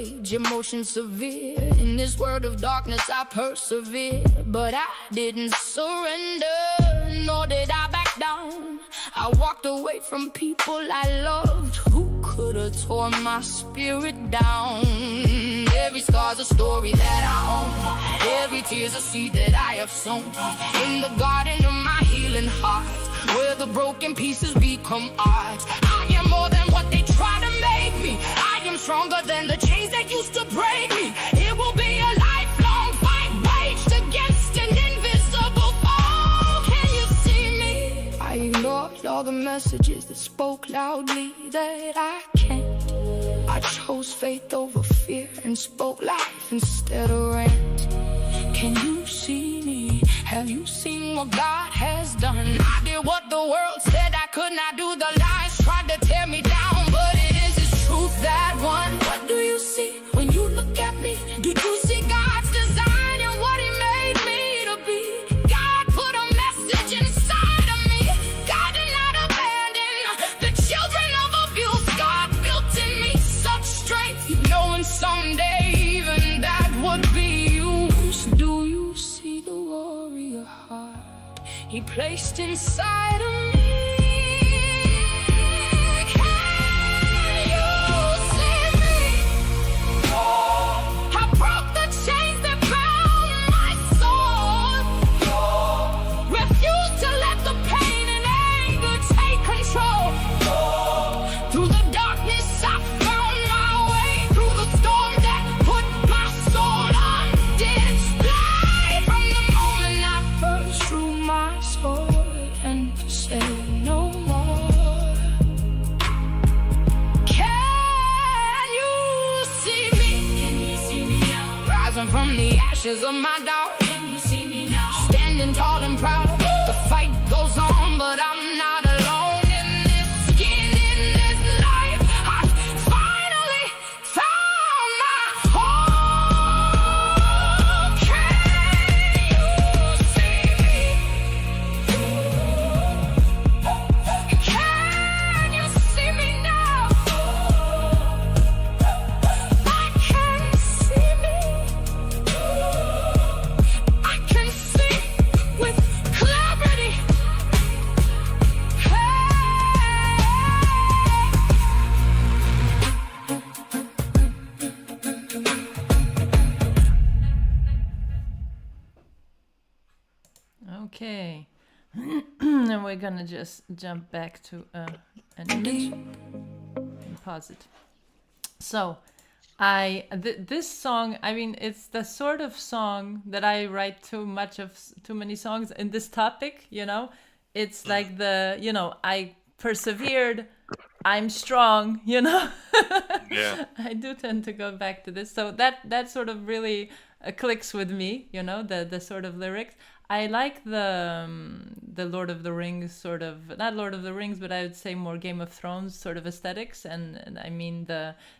rage, emotion severe. In this world of darkness I persevere, but I didn't surrender, nor did I back down. I walked away from people I loved who could have torn my spirit down. Every scar's a story that I own, every tear's a seed that I have sown. In the garden of my healing heart, where the broken pieces become art. I am more than what they try to make me. I am stronger than the chains that used to break me. It will be a lifelong fight waged against an invisible foe. Can you see me? I ignored all the messages that spoke loudly that I can't. I chose faith over fear and spoke life instead of rant. Can you see me? Have you seen what God has done? I did what the world said I could not do. The lies tried to tear me down, but it is His truth that won. What do you see when you look at me? Do you see God's design and what He made me to be? God put a message inside of me. God did not abandon the children of abuse. God built in me such strength, knowing someday even that would be used. Do you see the warrior heart He placed inside of me? Can you see me? I broke the chains that bound my soul. Refuse to let the pain and anger take control. Through the darkness I found my way. Through the storm that put my soul on display. From the moment I first drew my sword and said no more. Can you see me? Can you see me now? Rising from the ashes of my doubt. Can you see me now? Standing tall and proud. The fight goes on, but I'm not alone in this skin, in this life. I finally found my home. Can you see me? Can you see me now? I can see me. I can see with clarity. Okay. And we're gonna just jump back to an image and pause it. So, this song, I mean, it's the sort of song that I write too many songs in this topic, you know? It's like I persevered, I'm strong, you know? Yeah. I do tend to go back to this. So that sort of really clicks with me, you know, the sort of lyrics. I like the Lord of the Rings sort of, not Lord of the Rings, but I would say more Game of Thrones sort of aesthetics. And I mean,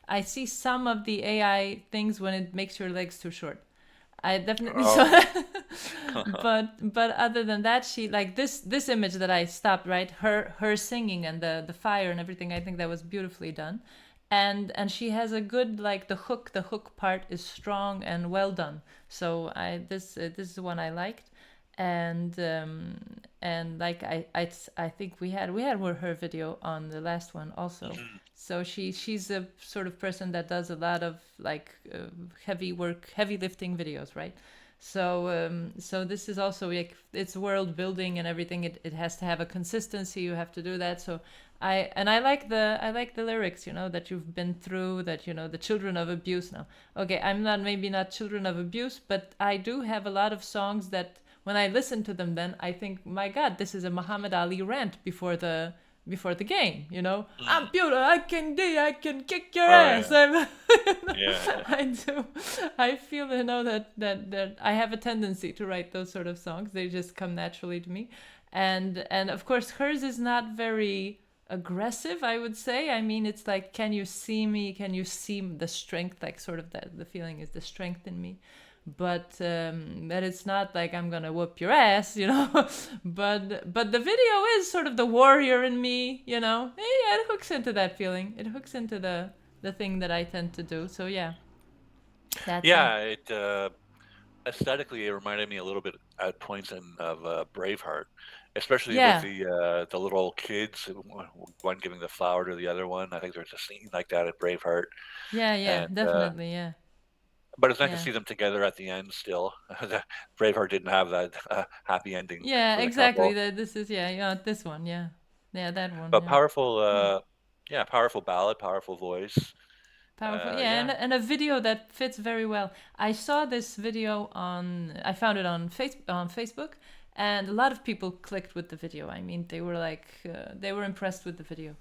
I see some of the AI things when it makes your legs too short. I definitely saw that. but other than that, she like this image that I stopped, right? Her singing and the fire and everything, I think that was beautifully done. And she has a good, like, the hook part is strong and well done. So this is one I liked. And like I think we had her video on the last one also. So she's a sort of person that does a lot of like heavy lifting videos, right? So this is also like, it's world building and everything. It has to have a consistency. You have to do that. So I like the lyrics, you know, that you've been through, that, you know, the children of abuse now. Okay, I'm maybe not children of abuse, but I do have a lot of songs that when I listen to them, then I think, my God, this is a Muhammad Ali rant before the game, you know. I'm beautiful, I can kick your ass. Yeah. I do. I feel, you know, that I have a tendency to write those sort of songs. They just come naturally to me. And of course hers is not very aggressive, I would say. I mean, it's like, can you see me? Can you see the strength? Like, sort of that the feeling is the strength in me. But that it's not like I'm gonna whoop your ass, you know. but the video is sort of the warrior in me, you know. Yeah, it hooks into that feeling. It hooks into the thing that I tend to do. So yeah, That's Yeah, it aesthetically it reminded me a little bit at points of Braveheart, especially with yeah, the little kids, one giving the flower to the other one. I think there's a scene like that at Braveheart, yeah, yeah, and definitely, yeah, but it's nice to yeah. see them together at the end still. Braveheart didn't have that happy ending Yeah, for the exactly. couple, This is yeah, this one, yeah. Yeah, that one, but yeah. powerful, Yeah. yeah, powerful ballad, powerful voice. Powerful. Yeah, Yeah. and a video that fits very well. I saw this video I found it on Facebook, and a lot of people clicked with the video. I mean, they were like they were impressed with the video.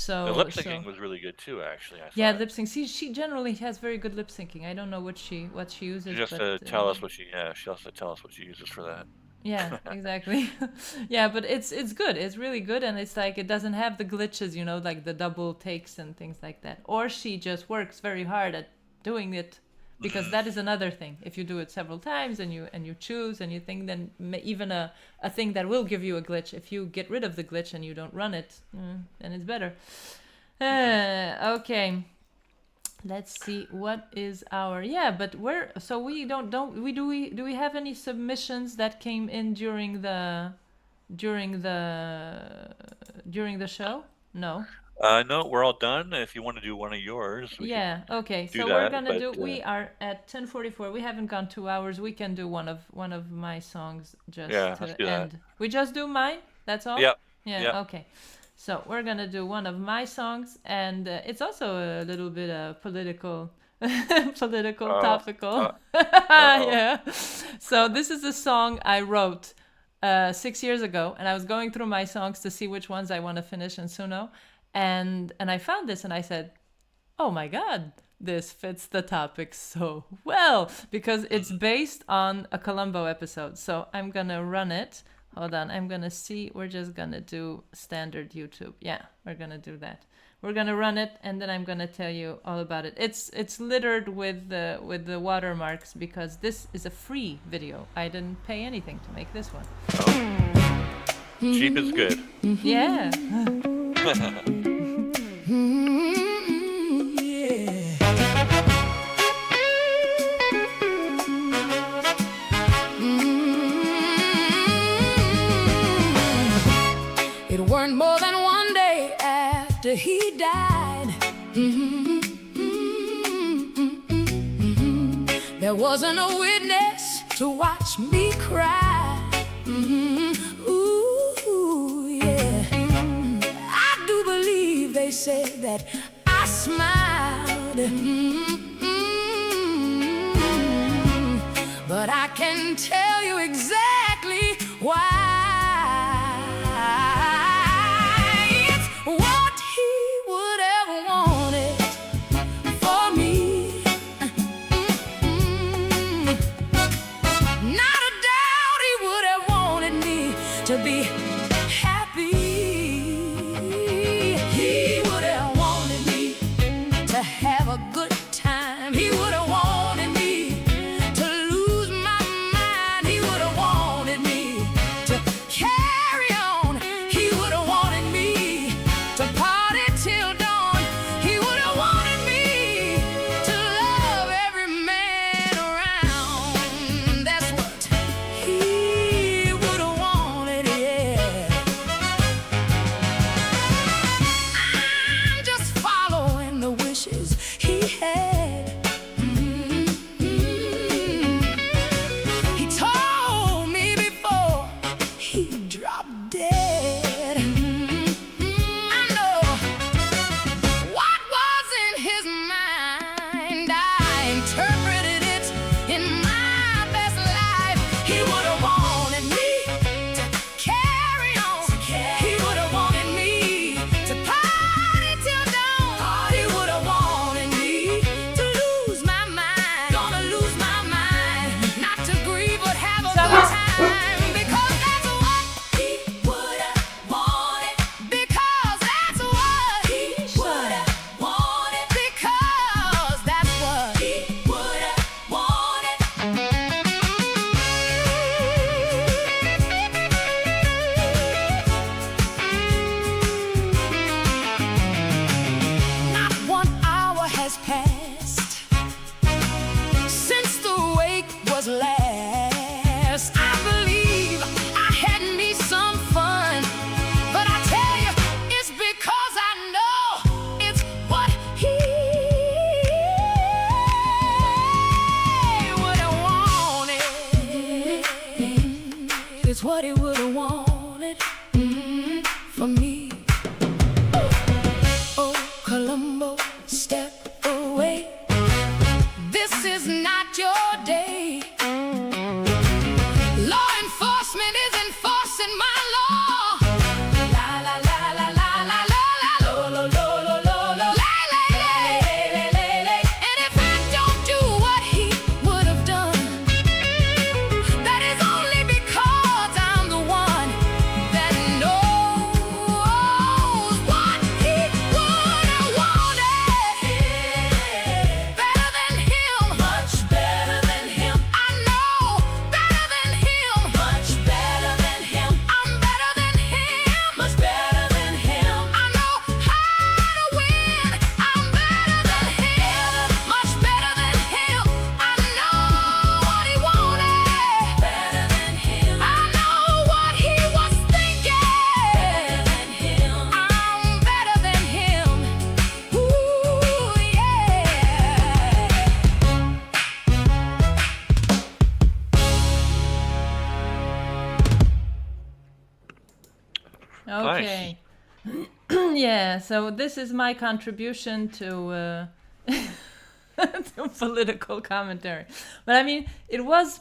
The lip So syncing was really good too, actually, I yeah, thought. lip sync. She generally has very good lip syncing. I don't know what she She uses, just but tell us what she, yeah, she also tell us what she uses for that. yeah, exactly. Yeah, but it's good. It's really good, and it's like it doesn't have the glitches, like the double takes and things like that. Or she just works very hard at doing it, because that is another thing. If you do it several times and you choose and you think, then even a thing that will give you a glitch, if you get rid of the glitch and you don't run it, then it's better. Okay. Let's see what is our but where so we don't we do we have any submissions that came in during the during the show? No. No, we're all done. If you want to do one of yours, we Yeah, can okay. do So we're that. gonna But do we are at 10:44. We haven't gone 2 hours. We can do one of my songs just yeah, let's to do that. end. We just do mine? That's all? Yep. Yep. Yeah, okay. So we're gonna do one of my songs, and it's also a little bit political, political, Oh. topical. Uh-oh. Yeah. So this is a song I wrote 6 years ago, and I was going through my songs to see which ones I want to finish in Suno, and I found this, and I said, "Oh my God, this fits the topic so well," because it's based on a Columbo episode. So I'm gonna run it. Hold on, I'm gonna see. We're just gonna do standard YouTube. Yeah, we're gonna do that. We're gonna run it, and then I'm gonna tell you all about it. It's littered with the watermarks because this is a free video. I didn't pay anything to make this one. Oh. Cheap is good. Yeah. It weren't more than one day after he died. There wasn't a witness to watch me cry. Ooh, yeah. I do believe they said that I smiled. But I can tell you exactly why. It's what he would have wanted for me. Not a doubt he would have wanted me to be happy. He would have wanted me to have a good time. He would have wanted me to lose my mind. He would have wanted me to carry on. He would have wanted me to party till dawn. He would have wanted me to love every man around. That's what he would have wanted, yeah. would have wanted from me. Oh, Colombo, step away. This is not your day. Law enforcement is enforcing my law. La la la la la la la la lo lo lo lo lo lo lay lay lay lay lay lay. And if I don't do what he would have done, that is only because I'm the one that knows what he would have wanted. Better than him, much better than him. I know better than him, much better than him. I'm better than him, much better than him. I know how to win. I'm better than him, much better than him. I know what he wanted, better than him. I know what he was thinking, better than him. I'm better than him. Ooh, yeah. Okay. Yeah, so this is my contribution to to political commentary. But I mean, it was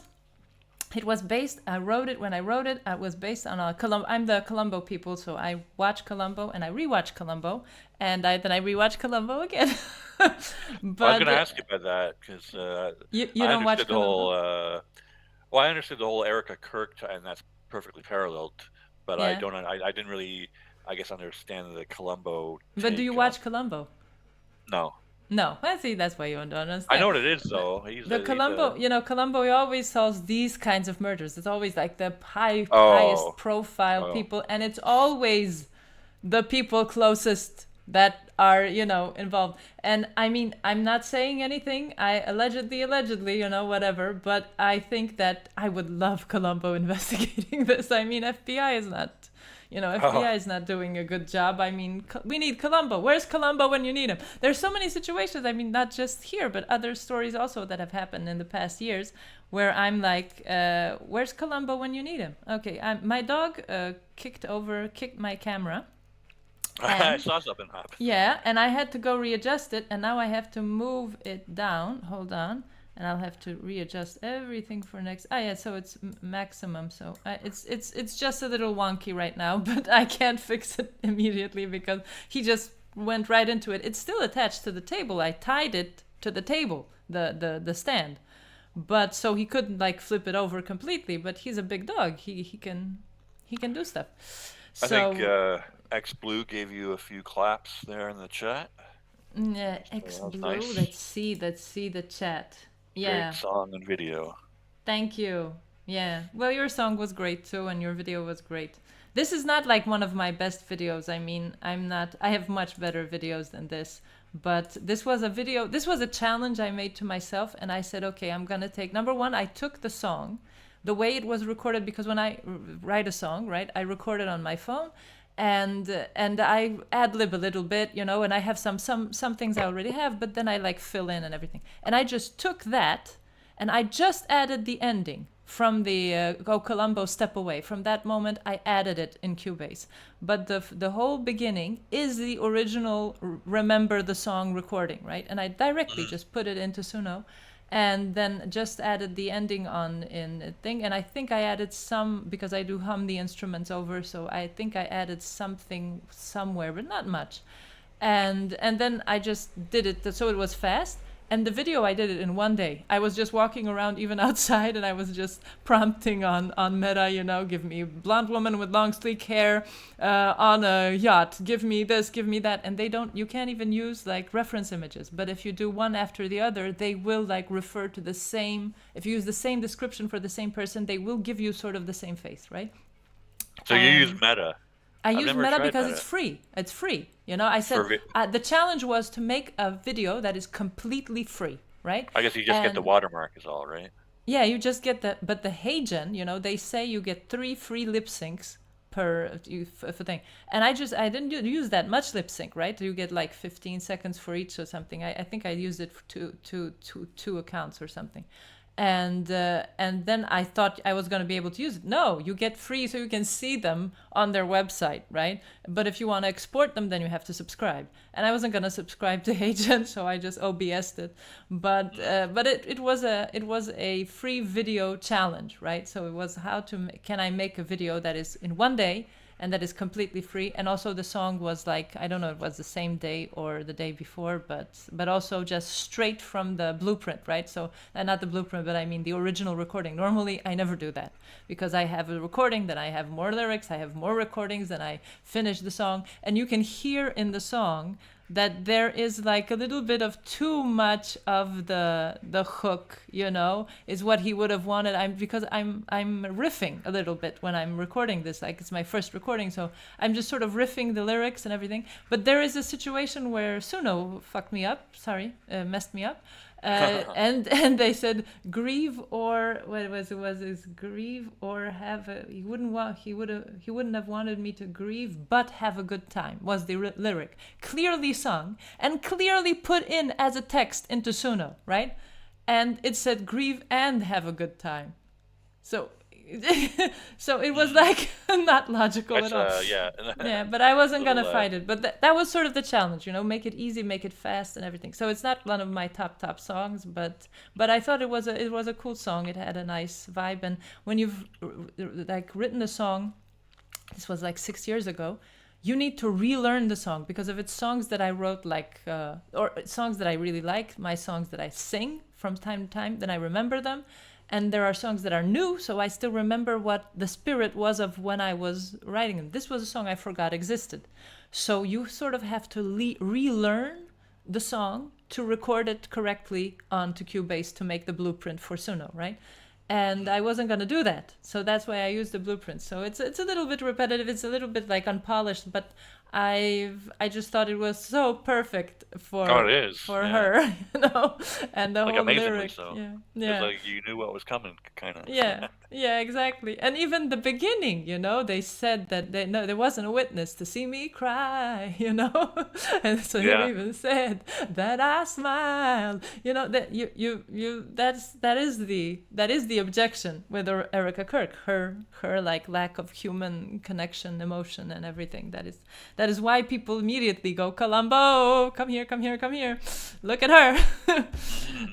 based. I wrote it when I wrote it. It was based on a Colombo. I'm the Colombo people, so I watch Colombo and I rewatch Colombo, and then I rewatch Colombo again. I was But going to ask you about that because you I don't watch understood the Colombo? whole. Well, I understood the whole Erica Kirk, and that's perfectly paralleled. But I Yeah. don't. I didn't really, I guess, understand the Colombo. But do you take watch on- Colombo? No, No. I see. That's why you don't understand. I know what it is though. The Colombo, Colombo always solves these kinds of murders. It's always like the highest Oh. profile Oh. people, and it's always the people closest that are, involved. And I mean, I'm not saying anything. I allegedly, whatever. But I think that I would love Colombo investigating this. I mean, FBI is not. FBI is not doing a good job. I mean, we need Colombo. Where's Colombo when you need him? There's so many situations, I mean, not just here, but other stories also that have happened in the past years where I'm like, where's Colombo when you need him? Okay, my dog kicked my camera. I saw something happen. Yeah, and I had to go readjust it, and now I have to move it down. Hold on. And I'll have to readjust everything for next. Yeah, so it's maximum. So it's just a little wonky right now, but I can't fix it immediately because he just went right into it. It's still attached to the table. I tied it to the table, the stand, but so he couldn't like flip it over completely. But he's a big dog. He can do stuff. I So think X Blue gave you a few claps there in the chat. yeah, X That's Blue. nice. Let's see the chat. Yeah. Great song and video. Thank you. Yeah. Well, your song was great too, and your video was great. This is not like one of my best videos. I mean, I have much better videos than this. But this was a challenge I made to myself. And I said, okay, I'm going to take, number one, I took the song, the way it was recorded, because when I write a song, right, I record it on my phone. And I ad-lib a little bit, and I have some things I already have, but then I like fill in and everything. And I just took that and I just added the ending from the Colombo Step Away. From that moment, I added it in Cubase. But the whole beginning is the original Remember the Song recording, right? And I directly just put it into Suno. And then just added the ending on in a thing. And I think I added some, because I do hum the instruments over, so I think I added something somewhere, but not much. And then I just did it, so it was fast. And the video, I did it in one day. I was just walking around even outside, and I was just prompting on Meta, give me blonde woman with long sleek hair on a yacht, give me this, give me that. And you can't even use like reference images. But if you do one after the other, they will like refer to the same, if you use the same description for the same person, they will give you sort of the same face, right? So you use Meta. I I've use never Meta tried because Meta. it's free. It's free. I said the challenge was to make a video that is completely free, right? I guess you just get the watermark is all, right? Yeah, you just get but the HeyGen, they say you get 3 free lip syncs per thing. And I didn't use that much lip sync, right? You get like 15 seconds for each or something. I think I used it to 2 accounts or something. and then I thought I was going to be able to use it. No, you get free so you can see them on their website, right? But if you want to export them, then you have to subscribe. And I wasn't going to subscribe to Agent, so I just OBS'd it. But it was a free video challenge, right? So it was can I make a video that is in one day and that is completely free. And also the song was like, I don't know, it was the same day or the day before, but also just straight from the blueprint, right? So not the blueprint, but I mean the original recording. Normally I never do that because I have a recording, then I have more lyrics, I have more recordings, then I finish the song. And you can hear in the song that there is like a little bit of too much of the hook, is what he would have wanted. Because I'm riffing a little bit when I'm recording this, like it's my first recording, so I'm just sort of riffing the lyrics and everything. But there is a situation where Suno messed me up. And they said grieve or what was it was grieve or have a, he wouldn't have wanted me to grieve but have a good time was the lyric, clearly sung and clearly put in as a text into Suno, right? And it said grieve and have a good time. So so it was like not logical at all. Yeah, but I wasn't gonna fight it. But that was sort of the challenge, make it easy, make it fast, and everything. So it's not one of my top songs, but I thought it was a cool song. It had a nice vibe, and when you've like written a song, this was like 6 years ago. You need to relearn the song because if it's songs that I wrote or songs that I really like, my songs that I sing from time to time, then I remember them. And there are songs that are new, so I still remember what the spirit was of when I was writing them. This was a song I forgot existed. So you sort of have to relearn the song to record it correctly onto Cubase to make the blueprint for Suno, right? And I wasn't going to do that. So that's why I used the blueprint. So it's a little bit repetitive. It's a little bit like unpolished, but I just thought it was so perfect for her, and the like whole amazingly lyric. So. Yeah. It's like you knew what was coming, kind of. Yeah, exactly. And even the beginning, they said that there wasn't a witness to see me cry, and so he even said that I smiled. That that is the objection with Erica Kirk, her like lack of human connection, emotion, and everything. That is why people immediately go, Columbo, come here, look at her.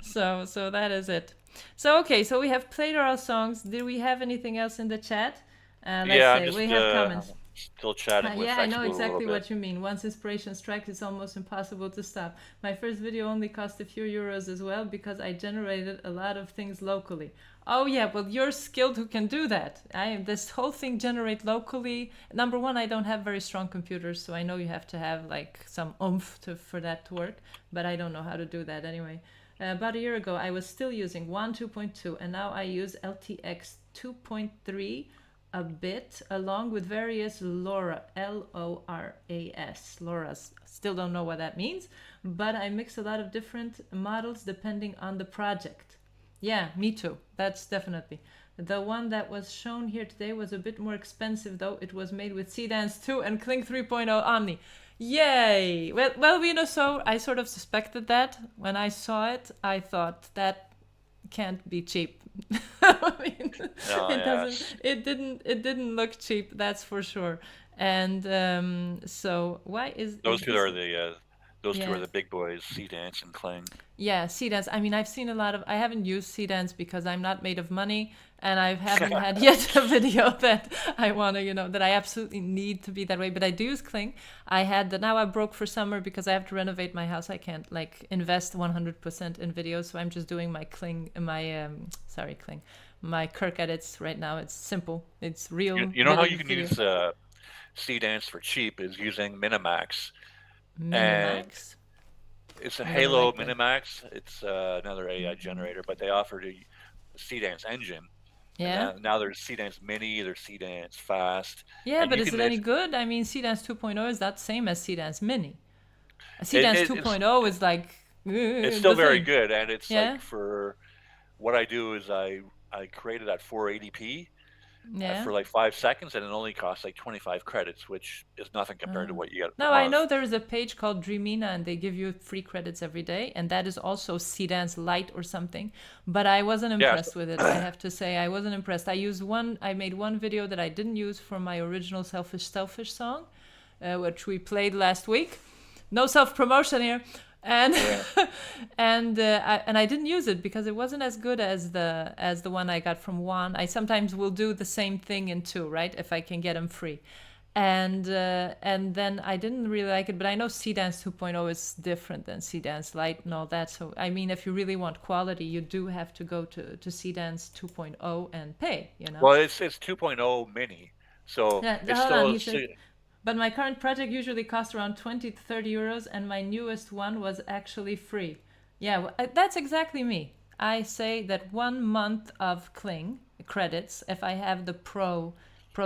So that is it. So okay, so we have played our songs. Did we have anything else in the chat? We have comments. Still chatting with I know exactly what you mean. Once inspiration strikes, it's almost impossible to stop. My first video only cost a few euros as well because I generated a lot of things locally. Oh yeah, well you're skilled who can do that. This whole thing generate locally. Number one, I don't have very strong computers, so I know you have to have like some oomph for that to work. But I don't know how to do that anyway. About a year ago, I was still using WAN 2.2, and now I use LTX 2.3 a bit, along with various LoRa, L-O-R-A-S, LoRa's. Still don't know what that means, but I mix a lot of different models depending on the project. Yeah, me too. That's definitely. The one that was shown here today was a bit more expensive, though. It was made with Seedance 2 and Kling 3.0 Omni. Yay! Well, so I sort of suspected that. When I saw it, I thought that can't be cheap. I mean, it didn't look cheap, that's for sure. And so why is those two are the big boys, Seedance and Kling. Yeah, Seedance. I mean, I haven't used Seedance because I'm not made of money, and I haven't had yet a video that I want to, that I absolutely need to be that way. But I do use Kling. Now I broke for summer because I have to renovate my house. I can't invest 100% in videos, so I'm just doing my Kling, my Kirk edits right now. It's simple. It's real. You know how you can use Seedance for cheap is using Minimax. Minimax? It's a Halo Minimax. It's another AI generator, but they offered a Seedance engine. Yeah. Now there's Seedance Mini, there's Seedance Fast. Yeah, but is it any good? I mean, Seedance 2.0 is not the same as Seedance Mini. Seedance 2.0 is like... It's still very good, and it's like for... What I do is I create it at 480p, Yeah. for like 5 seconds, and it only costs like 25 credits, which is nothing compared to what you get per No, I know month. there is a page called Dreamina and they give you free credits every day, and that is also Dance Lite or something. But I wasn't Yeah, impressed with it. I have to say, I wasn't impressed. I made one video that I didn't use for my original Selfish song, which we played last week. No self promotion here. And yeah. and I didn't use it because it wasn't as good as the one I got from Juan. I sometimes will do the same thing in two, right? If I can get them free. And then I didn't really like it, but I know Dance 2.0 is different than Dance Lite and all that. So I mean, if you really want quality, you do have to go to Dance 2.0 and pay. Well, it's 2.0 mini, so Yeah, it's hold on. still He said, but my current project usually costs around 20 to 30 euros, and my newest one was actually free. Yeah, well, that's exactly me. I say that 1 month of Kling credits, if I have the pro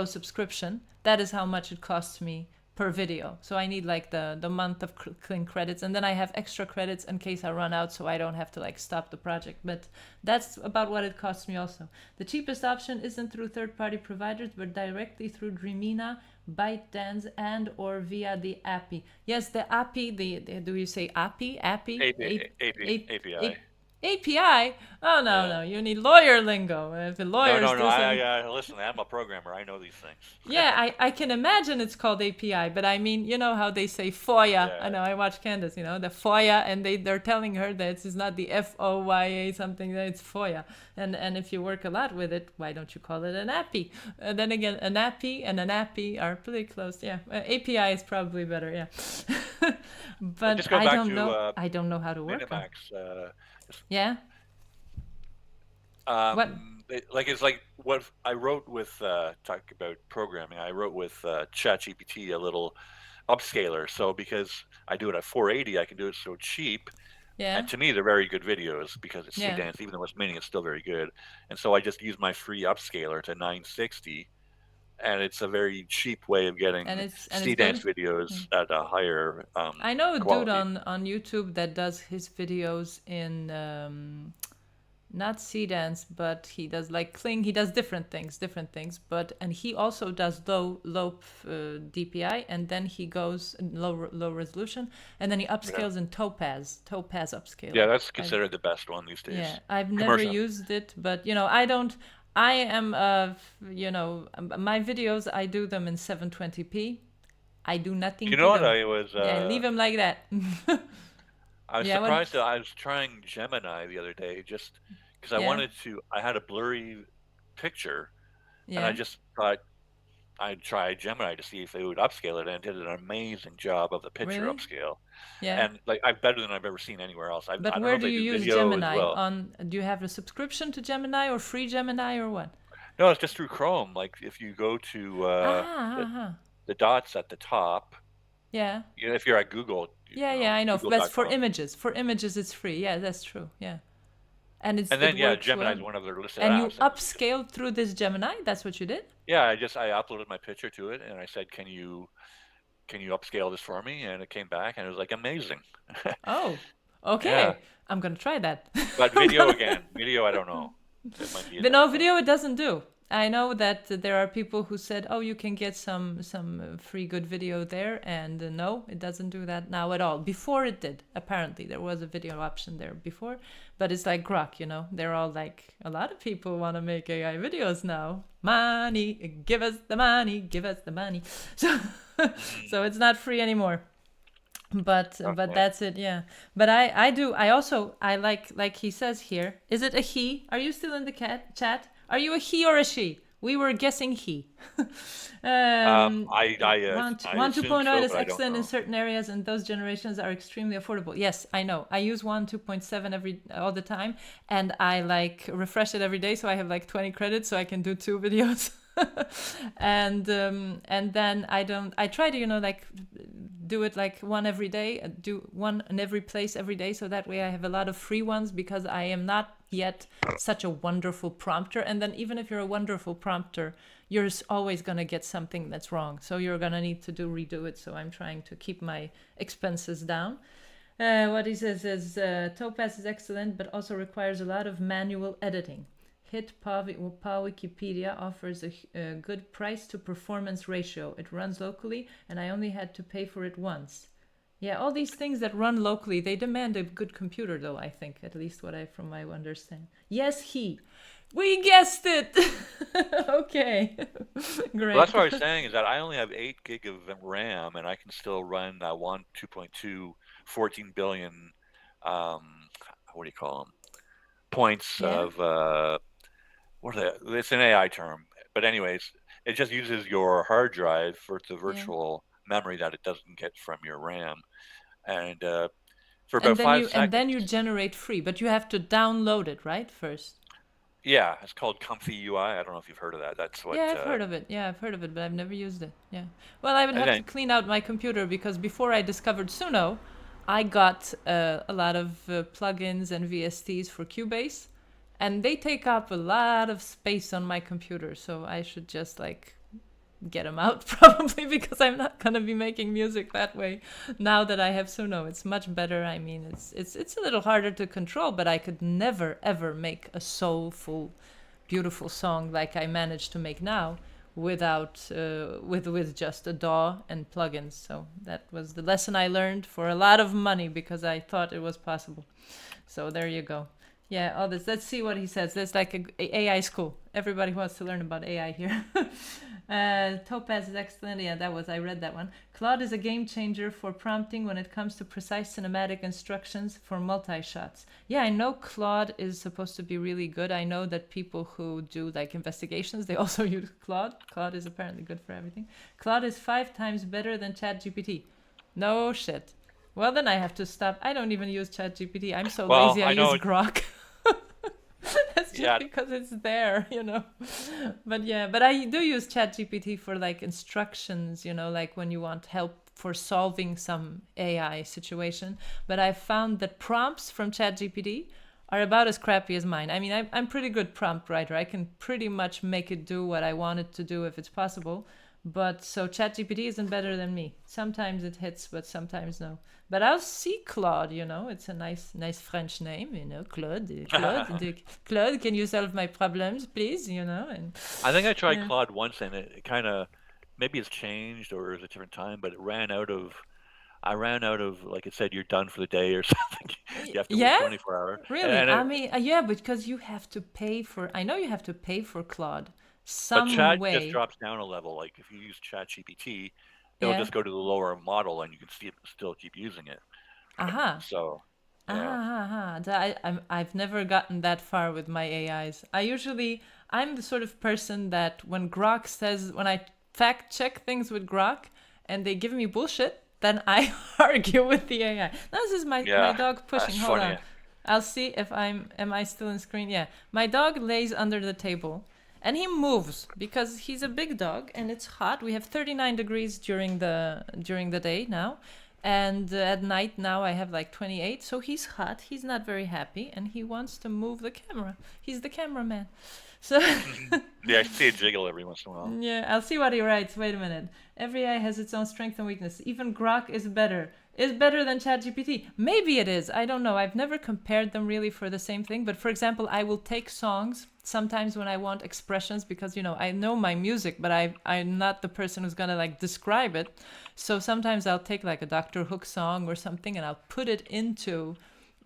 subscription, that is how much it costs me per video. So I need like the month of Kling credits, and then I have extra credits in case I run out, so I don't have to like stop the project. But that's about what it costs me also. The cheapest option isn't through third-party providers, but directly through Dreamina, ByteDance, and or via the API. Yes, the API. Do you say API? API? API. API? Oh no, Yeah. no, you need lawyer lingo. If the No, lawyers no, no. do something. Listen. I'm a programmer. I know these things. Yeah, I can imagine it's called API, but I mean, you know how they say FOIA. I Yeah. know I watch Candace, the FOIA, and they're telling her that it's not the FOYA something, that it's FOIA. And if you work a lot with it, why don't you call it an API? And then again, an API and an API are pretty close. Yeah, API is probably better. Yeah, but Just go back to I don't know how to work them. Minimax. Yeah. What? It's like what I wrote with talk about programming. I wrote with ChatGPT a little upscaler. So because I do it at 480, I can do it so cheap. Yeah. And to me, they're very good videos because it's Yeah. Dance. Even though it's mini, it's still very good. And so I just use my free upscaler to 960, and it's a very cheap way of getting And it's Dance good. videos at a higher I know a dude quality. on YouTube that does his videos in not Dance, but he does like Kling. He does different things. But and he also does low DPI, and then he goes low resolution, and then he upscales in Topaz upscaler. Yeah, that's considered the best one these days. Yeah, I've never Commercial. used it, but I don't. I am my videos. I do them in 720p. I do nothing. You know what? them. I was Leave them like that. I was Yeah, what? surprised that I was trying Gemini the other day just because I Yeah. wanted to. I had a blurry picture, and I Yeah. just thought I'd try Gemini to see if they would upscale it, and it did an amazing job of the picture Really? upscale. Yeah. And like I'm better than I've ever seen anywhere else. I But don't know where if do they you do use video as Gemini? well. Do you have a subscription to Gemini or free Gemini or what? No, it's just through Chrome. Like if you go to the dots at the top, Yeah. if you're at Google, Yeah, I know. That's for Google.com. images. For images, it's free. Yeah, that's true. Yeah. And And then it yeah, works Gemini is well. one of their listed And you apps. upscaled through this Gemini? That's what you did? Yeah, I uploaded my picture to it, and I said, "Can you upscale this for me?" And it came back, and it was like amazing. Oh, okay. Yeah, I'm gonna try that. but video again, video I don't know. It might be a But no, different one. video it doesn't do. I know that there are people who said, "Oh, you can get some free good video there," and no, it doesn't do that now at all. Before it did, apparently there was a video option there before, but it's like Grok, they're all like, a lot of people want to make AI videos now. Money, give us the money, give us the money. So, so it's not free anymore. But Okay. that's it, yeah. But I like he says here. Is it a he? Are you still in the chat? Are you a he or a she? We were guessing he. I One assume 2.0 so, is but I don't excellent in know. certain areas, and those generations are extremely affordable. Yes, I know. I use 1 2.7 all the time, and I like refresh it every day, so I have like 20 credits, so I can do 2 videos. And then I try to like do it like one every day, do one in every place every day, so that way I have a lot of free ones, because I am not yet such a wonderful prompter. And then even if you're a wonderful prompter, you're always going to get something that's wrong, so you're going to need to redo it. So I'm trying to keep my expenses down. What he says is Topaz is excellent, but also requires a lot of manual editing. Wikipedia offers a good price to performance ratio. It runs locally, and I only had to pay for it once. Yeah, all these things that run locally, they demand a good computer, though, I think, at least from my understand. Yes, we guessed it. Okay. Great. Well, that's what I was saying is that I only have 8 gig of RAM, and I can still run 2.2, 14 billion, what do you call them? Points of, what are they? It's an AI term. But anyways, it just uses your hard drive for the virtual memory that it doesn't get from your RAM. And for about 5 seconds. And then you generate free, but you have to download it, right, first? Yeah, it's called Comfy UI. I don't know if you've heard of that. That's what. Yeah, I've heard of it. Yeah, I've heard of it, but I've never used it. Yeah. Well, I would have to clean out my computer because before I discovered Suno, I got a lot of plugins and VSTs for Cubase, and they take up a lot of space on my computer. So I should just get them out probably because I'm not gonna be making music that way now that I have Suno. It's much better. I mean, it's a little harder to control, but I could never ever make a soulful, beautiful song like I managed to make now without with just a DAW and plugins. So that was the lesson I learned for a lot of money because I thought it was possible. So there you go. Yeah, all this. Let's see what he says. There's like a AI school. Everybody wants to learn about AI here. Topaz is excellent. Yeah, I read that one. Claude is a game changer for prompting when it comes to precise cinematic instructions for multi-shots. Yeah, I know Claude is supposed to be really good. I know that people who do investigations, they also use Claude. Claude is apparently good for everything. Claude is 5 times better than ChatGPT. No shit. Well, then I have to stop. I don't even use ChatGPT. I'm so lazy. I use Grok. That's just because it's there, But I do use ChatGPT for instructions, when you want help for solving some AI situation. But I found that prompts from ChatGPT are about as crappy as mine. I mean, I'm pretty good prompt writer. I can pretty much make it do what I want it to do if it's possible. But so ChatGPT isn't better than me. Sometimes it hits, but sometimes no. But I'll see Claude, it's a nice French name, Claude. Claude, can you solve my problems, please, And I think I tried Claude once, and it kind of, maybe it's changed or it was a different time, but I ran out of, like it said, you're done for the day or something. You have to wait 24 hours. Really? I mean, because you have to pay for, I know you have to pay for Claude. But Chat just drops down a level. Like if you use ChatGPT, it'll just go to the lower model, and you can still keep using it. So, I've never gotten that far with my AIs. I'm the sort of person that when I fact check things with Grok, and they give me bullshit, then I argue with the AI. Now this is my dog pushing. Hold on, I'll see if am I still in screen? Yeah, my dog lays under the table. And he moves because he's a big dog and it's hot. We have 39 degrees during the day now. And at night now I have 28. So he's hot. He's not very happy. And he wants to move the camera. He's the cameraman. So yeah, I see it jiggle every once in a while. Yeah, I'll see what he writes. Wait a minute. Every AI has its own strength and weakness. Even Grok is better. Is better than ChatGPT. Maybe it is. I don't know. I've never compared them really for the same thing. But for example, I will take songs sometimes when I want expressions because, I know my music, but I'm not the person who's going to describe it. So sometimes I'll take a Dr. Hook song or something and I'll put it into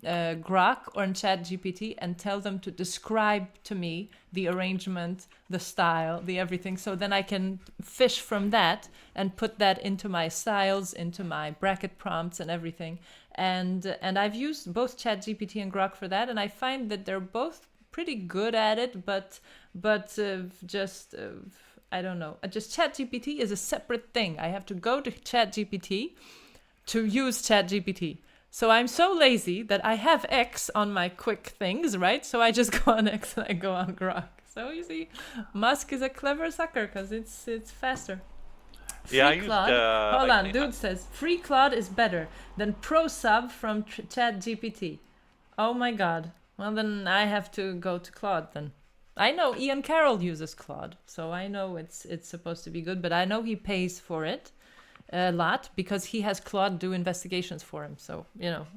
Grok or in ChatGPT and tell them to describe to me the arrangement, the style, the everything. So then I can fish from that and put that into my styles, into my bracket prompts and everything. And I've used both ChatGPT and Grok for that, and I find that they're both pretty good at it, but I don't know. Just ChatGPT is a separate thing. I have to go to ChatGPT to use ChatGPT. So I'm so lazy that I have X on my quick things, right? So I just go on X and I go on Grok. So you see, Musk is a clever sucker because it's faster. Free Claude. Hold on, dude says free Claude is better than Pro Sub from ChatGPT. Oh my God. Well, then I have to go to Claude then. I know Ian Carroll uses Claude, so I know it's supposed to be good, but I know he pays for it. a lot because he has Claude do investigations for him. So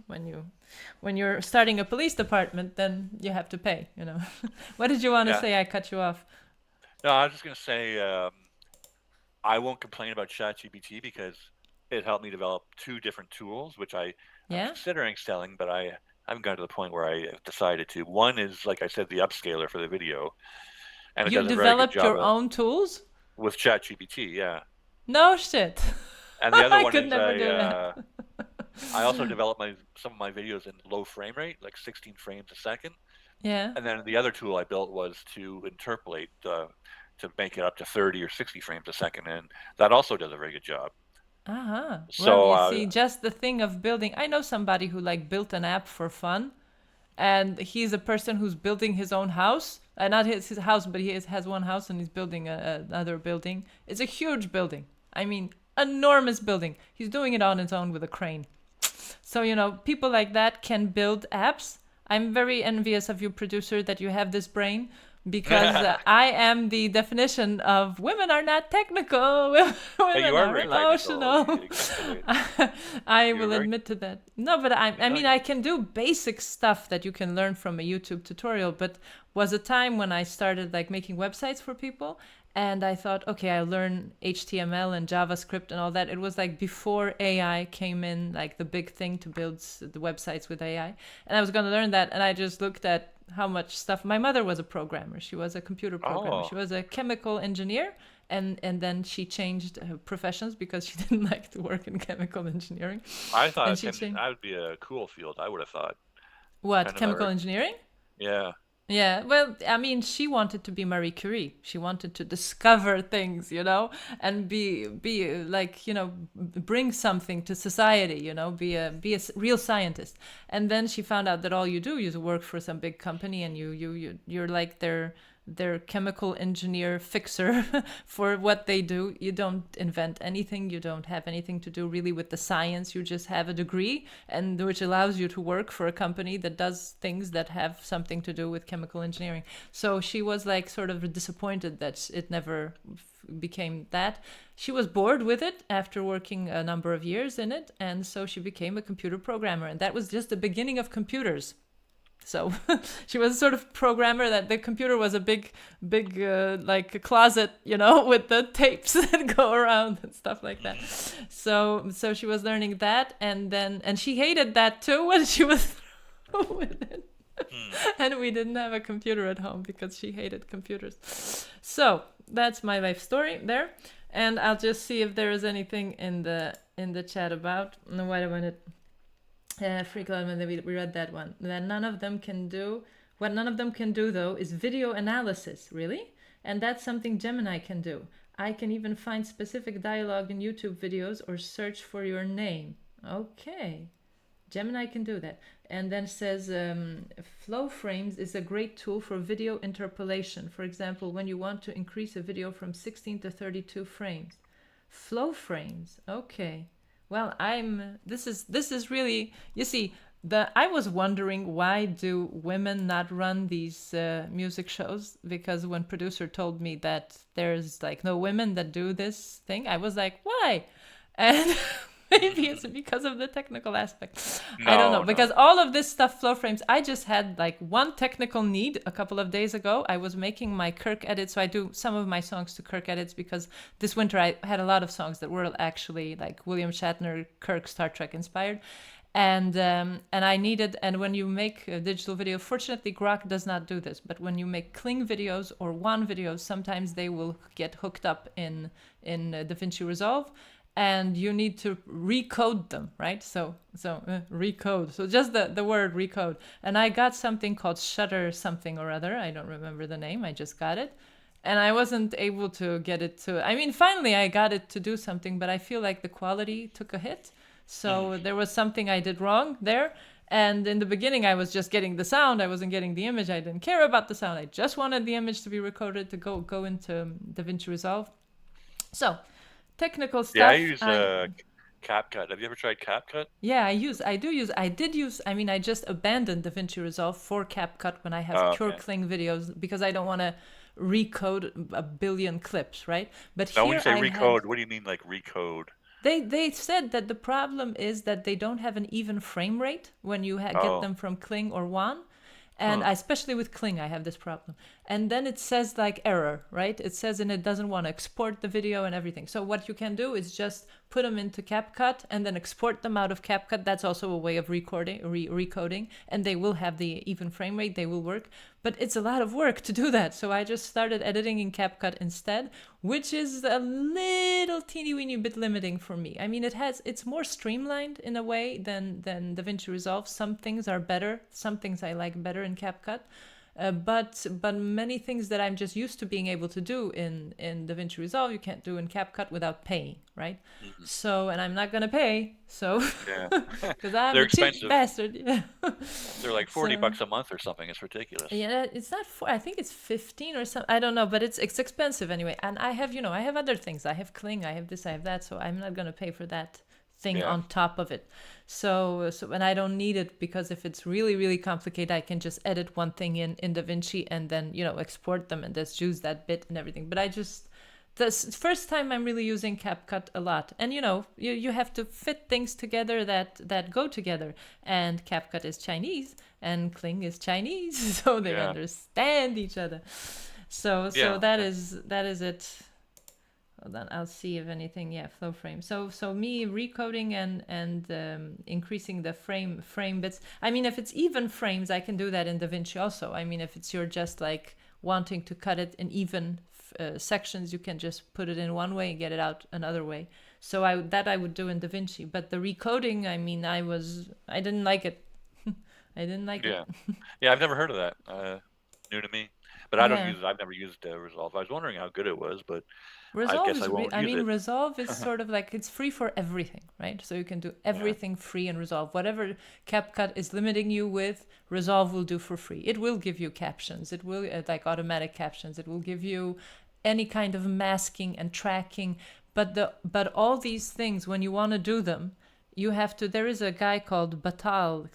when you're starting a police department, then you have to pay. What did you want to say? I cut you off. No, I was just gonna say I won't complain about ChatGPT because it helped me develop 2 different tools, which I'm considering selling, but I haven't gotten to the point where I decided to. One is, like I said, the upscaler for the video, and it You does a very good developed job your own tools? with ChatGPT, yeah. No shit. And the other I one could is never do that. I also developed some of my videos in low frame rate, like 16 frames a second. Yeah. And then the other tool I built was to interpolate to make it up to 30 or 60 frames a second, and that also does a very good job. Well, you see, just the thing of building. I know somebody who built an app for fun, and he's a person who's building his own house. Not his house, but he has one house and he's building another building. It's a huge building. I mean, enormous building. He's doing it on his own with a crane. So, people like that can build apps. I'm very envious of you, producer, that you have this brain, because I am the definition of women are not technical. Women are emotional. I will admit to that. No, but I mean, I can do basic stuff that you can learn from a YouTube tutorial, but was a time when I started making websites for people. And I thought, okay, I'll learn HTML and JavaScript and all that. It was before AI came in, the big thing to build the websites with AI. And I was going to learn that. And I just looked at how much stuff. My mother was a programmer. She was a computer programmer. She was a chemical engineer. And then she changed professions because she didn't like to work in chemical engineering. I thought that would be a cool field, I would have thought. What, chemical engineering? Yeah. Yeah, well, I mean, she wanted to be Marie Curie. She wanted to discover things, and be bring something to society, be a real scientist. And then she found out that all you do is work for some big company, and you're like their chemical engineer fixer for what they do. You don't invent anything. You don't have anything to do really with the science. You just have a degree, and which allows you to work for a company that does things that have something to do with chemical engineering. So she was sort of disappointed that it never became that. She was bored with it after working a number of years in it, and so she became a computer programmer, and that was just the beginning of computers. So she was a sort of programmer that the computer was a big a closet, with the tapes that go around and stuff like that. So she was learning that, and she hated that too when she was through with it. And we didn't have a computer at home because she hated computers. So that's my life story there. And I'll just see if there is anything in the chat about. No, wait a minute. Freak out when we read that one. Then none of them can do. What none of them can do, though, is video analysis. Really? And that's something Gemini can do. I can even find specific dialogue in YouTube videos or search for your name. Okay. Gemini can do that. And then says flow frames is a great tool for video interpolation. For example, when you want to increase a video from 16 to 32 frames. Flow frames. Okay. Well, this is really, you see, I was wondering, why do women not run these music shows? Because when producer told me that there's no women that do this thing, I was like, why? And maybe it's because of the technical aspect. I don't know, because all of this stuff, flow frames, I just had one technical need a couple of days ago. I was making my Kirk edits, so I do some of my songs to Kirk edits because this winter I had a lot of songs that were actually William Shatner, Kirk, Star Trek inspired. And I needed, and when you make a digital video, fortunately Grok does not do this, but when you make Kling videos or WAN videos, sometimes they will get hooked up in DaVinci Resolve. And you need to recode them, right? So recode. So just the word recode. And I got something called Shutter something or other. I don't remember the name. I just got it. And I wasn't able to get it to... I mean, finally I got it to do something, but I feel like the quality took a hit. So there was something I did wrong there. And in the beginning, I was just getting the sound. I wasn't getting the image. I didn't care about the sound. I just wanted the image to be recorded to go into DaVinci Resolve. So... technical stuff. Yeah, I use CapCut. Have you ever tried CapCut? Yeah, I just abandoned DaVinci Resolve for CapCut when I have pure Kling videos because I don't want to recode a billion clips, right? But now, here when you say recode, what do you mean recode? They said that the problem is that they don't have an even frame rate when you get them from Kling or WAN. And especially with Kling, I have this problem. And then it says like error, right? It says and it doesn't want to export the video and everything. So what you can do is just put them into CapCut and then export them out of CapCut. That's also a way of recoding, and they will have the even frame rate. They will work. But it's a lot of work to do that. So I just started editing in CapCut instead, which is a little teeny weeny bit limiting for me. I mean, it's more streamlined in a way than DaVinci Resolve. Some things are better. Some things I like better in CapCut. But many things that I'm just used to being able to do in DaVinci Resolve, you can't do in CapCut without paying, right? Mm-hmm. So, and I'm not gonna pay, so because I'm a cheap bastard. Yeah. They're like $40 a month or something. It's ridiculous. Yeah, it's not. I think it's 15 or something. I don't know, but it's expensive anyway. And I have other things. I have Kling, I have this, I have that. So I'm not gonna pay for that thing on top of it. So and I don't need it, because if it's really, really complicated, I can just edit one thing in DaVinci and then, export them and just use that bit and everything. But this first time I'm really using CapCut a lot. And you have to fit things together that go together. And CapCut is Chinese and Kling is Chinese, so they understand each other. So that is it. Hold on, I'll see if anything. Flow frame. So me recoding and increasing the frame bits. I mean, if it's even frames, I can do that in DaVinci also. I mean, if you're just like wanting to cut it in even sections, you can just put it in one way and get it out another way. So I would do in DaVinci. But the recoding, I mean, I didn't like it. I didn't like it. Yeah, I've never heard of that. New to me. But I've never used Resolve. I was wondering how good it was, but Resolve I guess I won't use it. Resolve is sort of like, it's free for everything, right? So you can do everything free in Resolve. Whatever CapCut is limiting you with, Resolve will do for free. It will give you captions. It will like automatic captions. It will give you any kind of masking and tracking. But all these things, when you want to do them, you have to. There is a guy called Batal,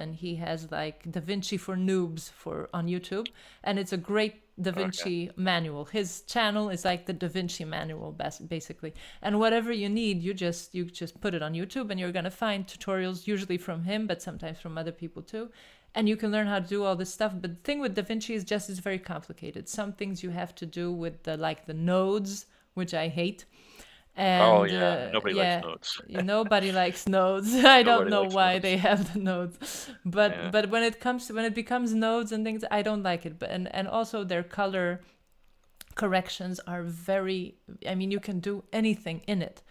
and he has like DaVinci for noobs on YouTube, and it's a great DaVinci manual. His channel is like the DaVinci manual, basically. And whatever you need, you just put it on YouTube, and you're gonna find tutorials, usually from him, but sometimes from other people too. And you can learn how to do all this stuff. But the thing with DaVinci is it's very complicated. Some things you have to do with the nodes, which I hate. And, nobody likes nodes. Nobody likes nodes. I don't know why they have the nodes, but when it becomes nodes and things, I don't like it. But and also their color corrections are very. I mean, you can do anything in it,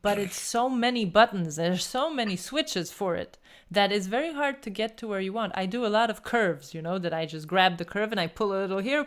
but it's so many buttons. There's so many switches for it that it's very hard to get to where you want. I do a lot of curves, that I just grab the curve and I pull a little here,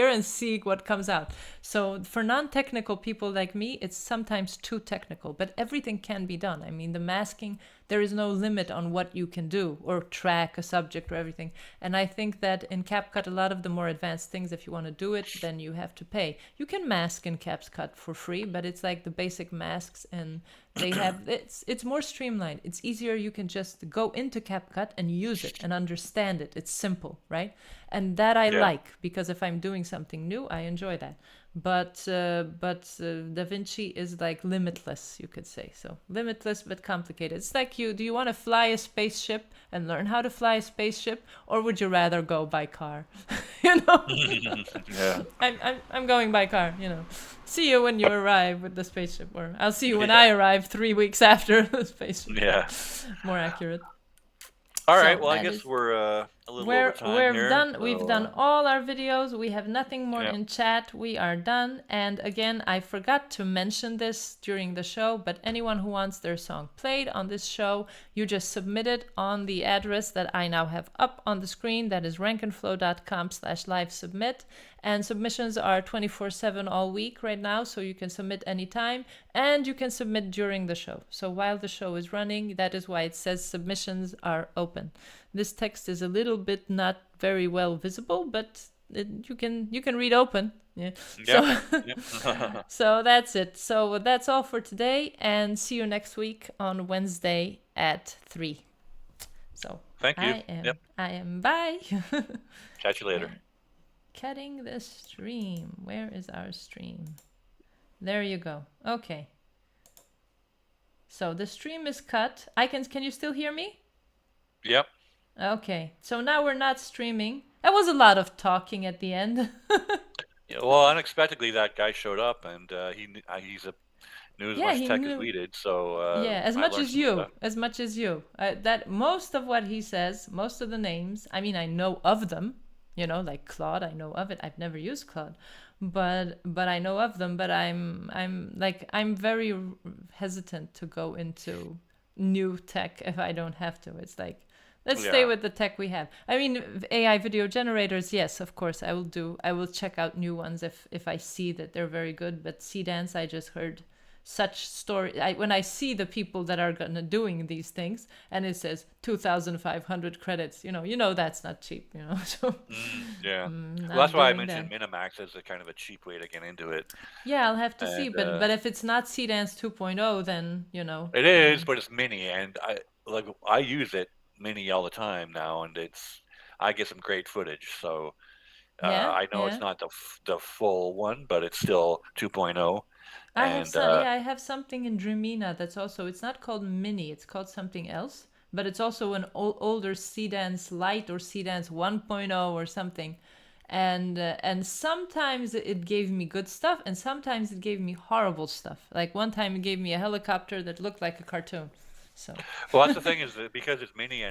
and see what comes out. So for non-technical people like me, it's sometimes too technical, but everything can be done. I mean, the masking, there is no limit on what you can do or track a subject or everything. And I think that in CapCut, a lot of the more advanced things, if you want to do it, then you have to pay. You can mask in CapCut for free, but it's like the basic masks, and they have it's more streamlined. It's easier. You can just go into CapCut and use it and understand it. It's simple, right? And that I like, because if I'm doing something new, I enjoy that. But DaVinci is like limitless, you could say. So limitless but complicated. It's like do you want to fly a spaceship and learn how to fly a spaceship, or would you rather go by car? I'm going by car. See you when you arrive with the spaceship, or I'll see you when I arrive 3 weeks after the spaceship. Yeah, more accurate. All right. Well, I guess we're a little over time here. Done. So, we've done all our videos. We have nothing more in chat. We are done. And again, I forgot to mention this during the show, but anyone who wants their song played on this show, you just submit it on the address that I now have up on the screen. That is rankandflow.com/live-submit. And submissions are 24/7 all week right now, so you can submit anytime, and you can submit during the show. So while the show is running, that is why it says submissions are open. This text is a little bit not very well visible, but you can read open. Yeah. So that's it. So that's all for today, and see you next week on Wednesday at 3. So thank you. I am bye. Catch you later. Cutting the stream. Where is our stream? There you go. Okay. So the stream is cut. Can you still hear me? Yep. Okay. So now we're not streaming. That was a lot of talking at the end. Yeah, well, unexpectedly, that guy showed up, and he's knew as Yeah, much he tech as knew. we did, so Yeah, as I much learned as some you, stuff. as much as you. That most of what he says, most of the names, I mean, I know of them. Like Claude, I know of it. I've never used Claude, but I know of them. But I'm very hesitant to go into new tech if I don't have to. It's like, let's stay Yeah, with the tech we have. I mean, AI video generators, yes, of course, I will check out new ones if I see that they're very good. But Dance, I just heard such story. When I see the people that are gonna doing these things, and it says 2,500 credits, that's not cheap. So yeah. Well, not that's why I doing that. mentioned Minimax as a kind of a cheap way to get into it. Yeah, I'll have to see. And But if it's not Dance 2.0, then it is, but it's mini, and I use it mini all the time now, and I get some great footage. So yeah, I know it's yeah. not the full one, but it's still 2.0, and I have something in Dreamina that's also, it's not called Mini, it's called something else, but it's also an older Dance Lite or Dance 1.0 or something. And sometimes it gave me good stuff, and sometimes it gave me horrible stuff. Like one time it gave me a helicopter that looked like a cartoon. So well, that's the thing is that because it's mini and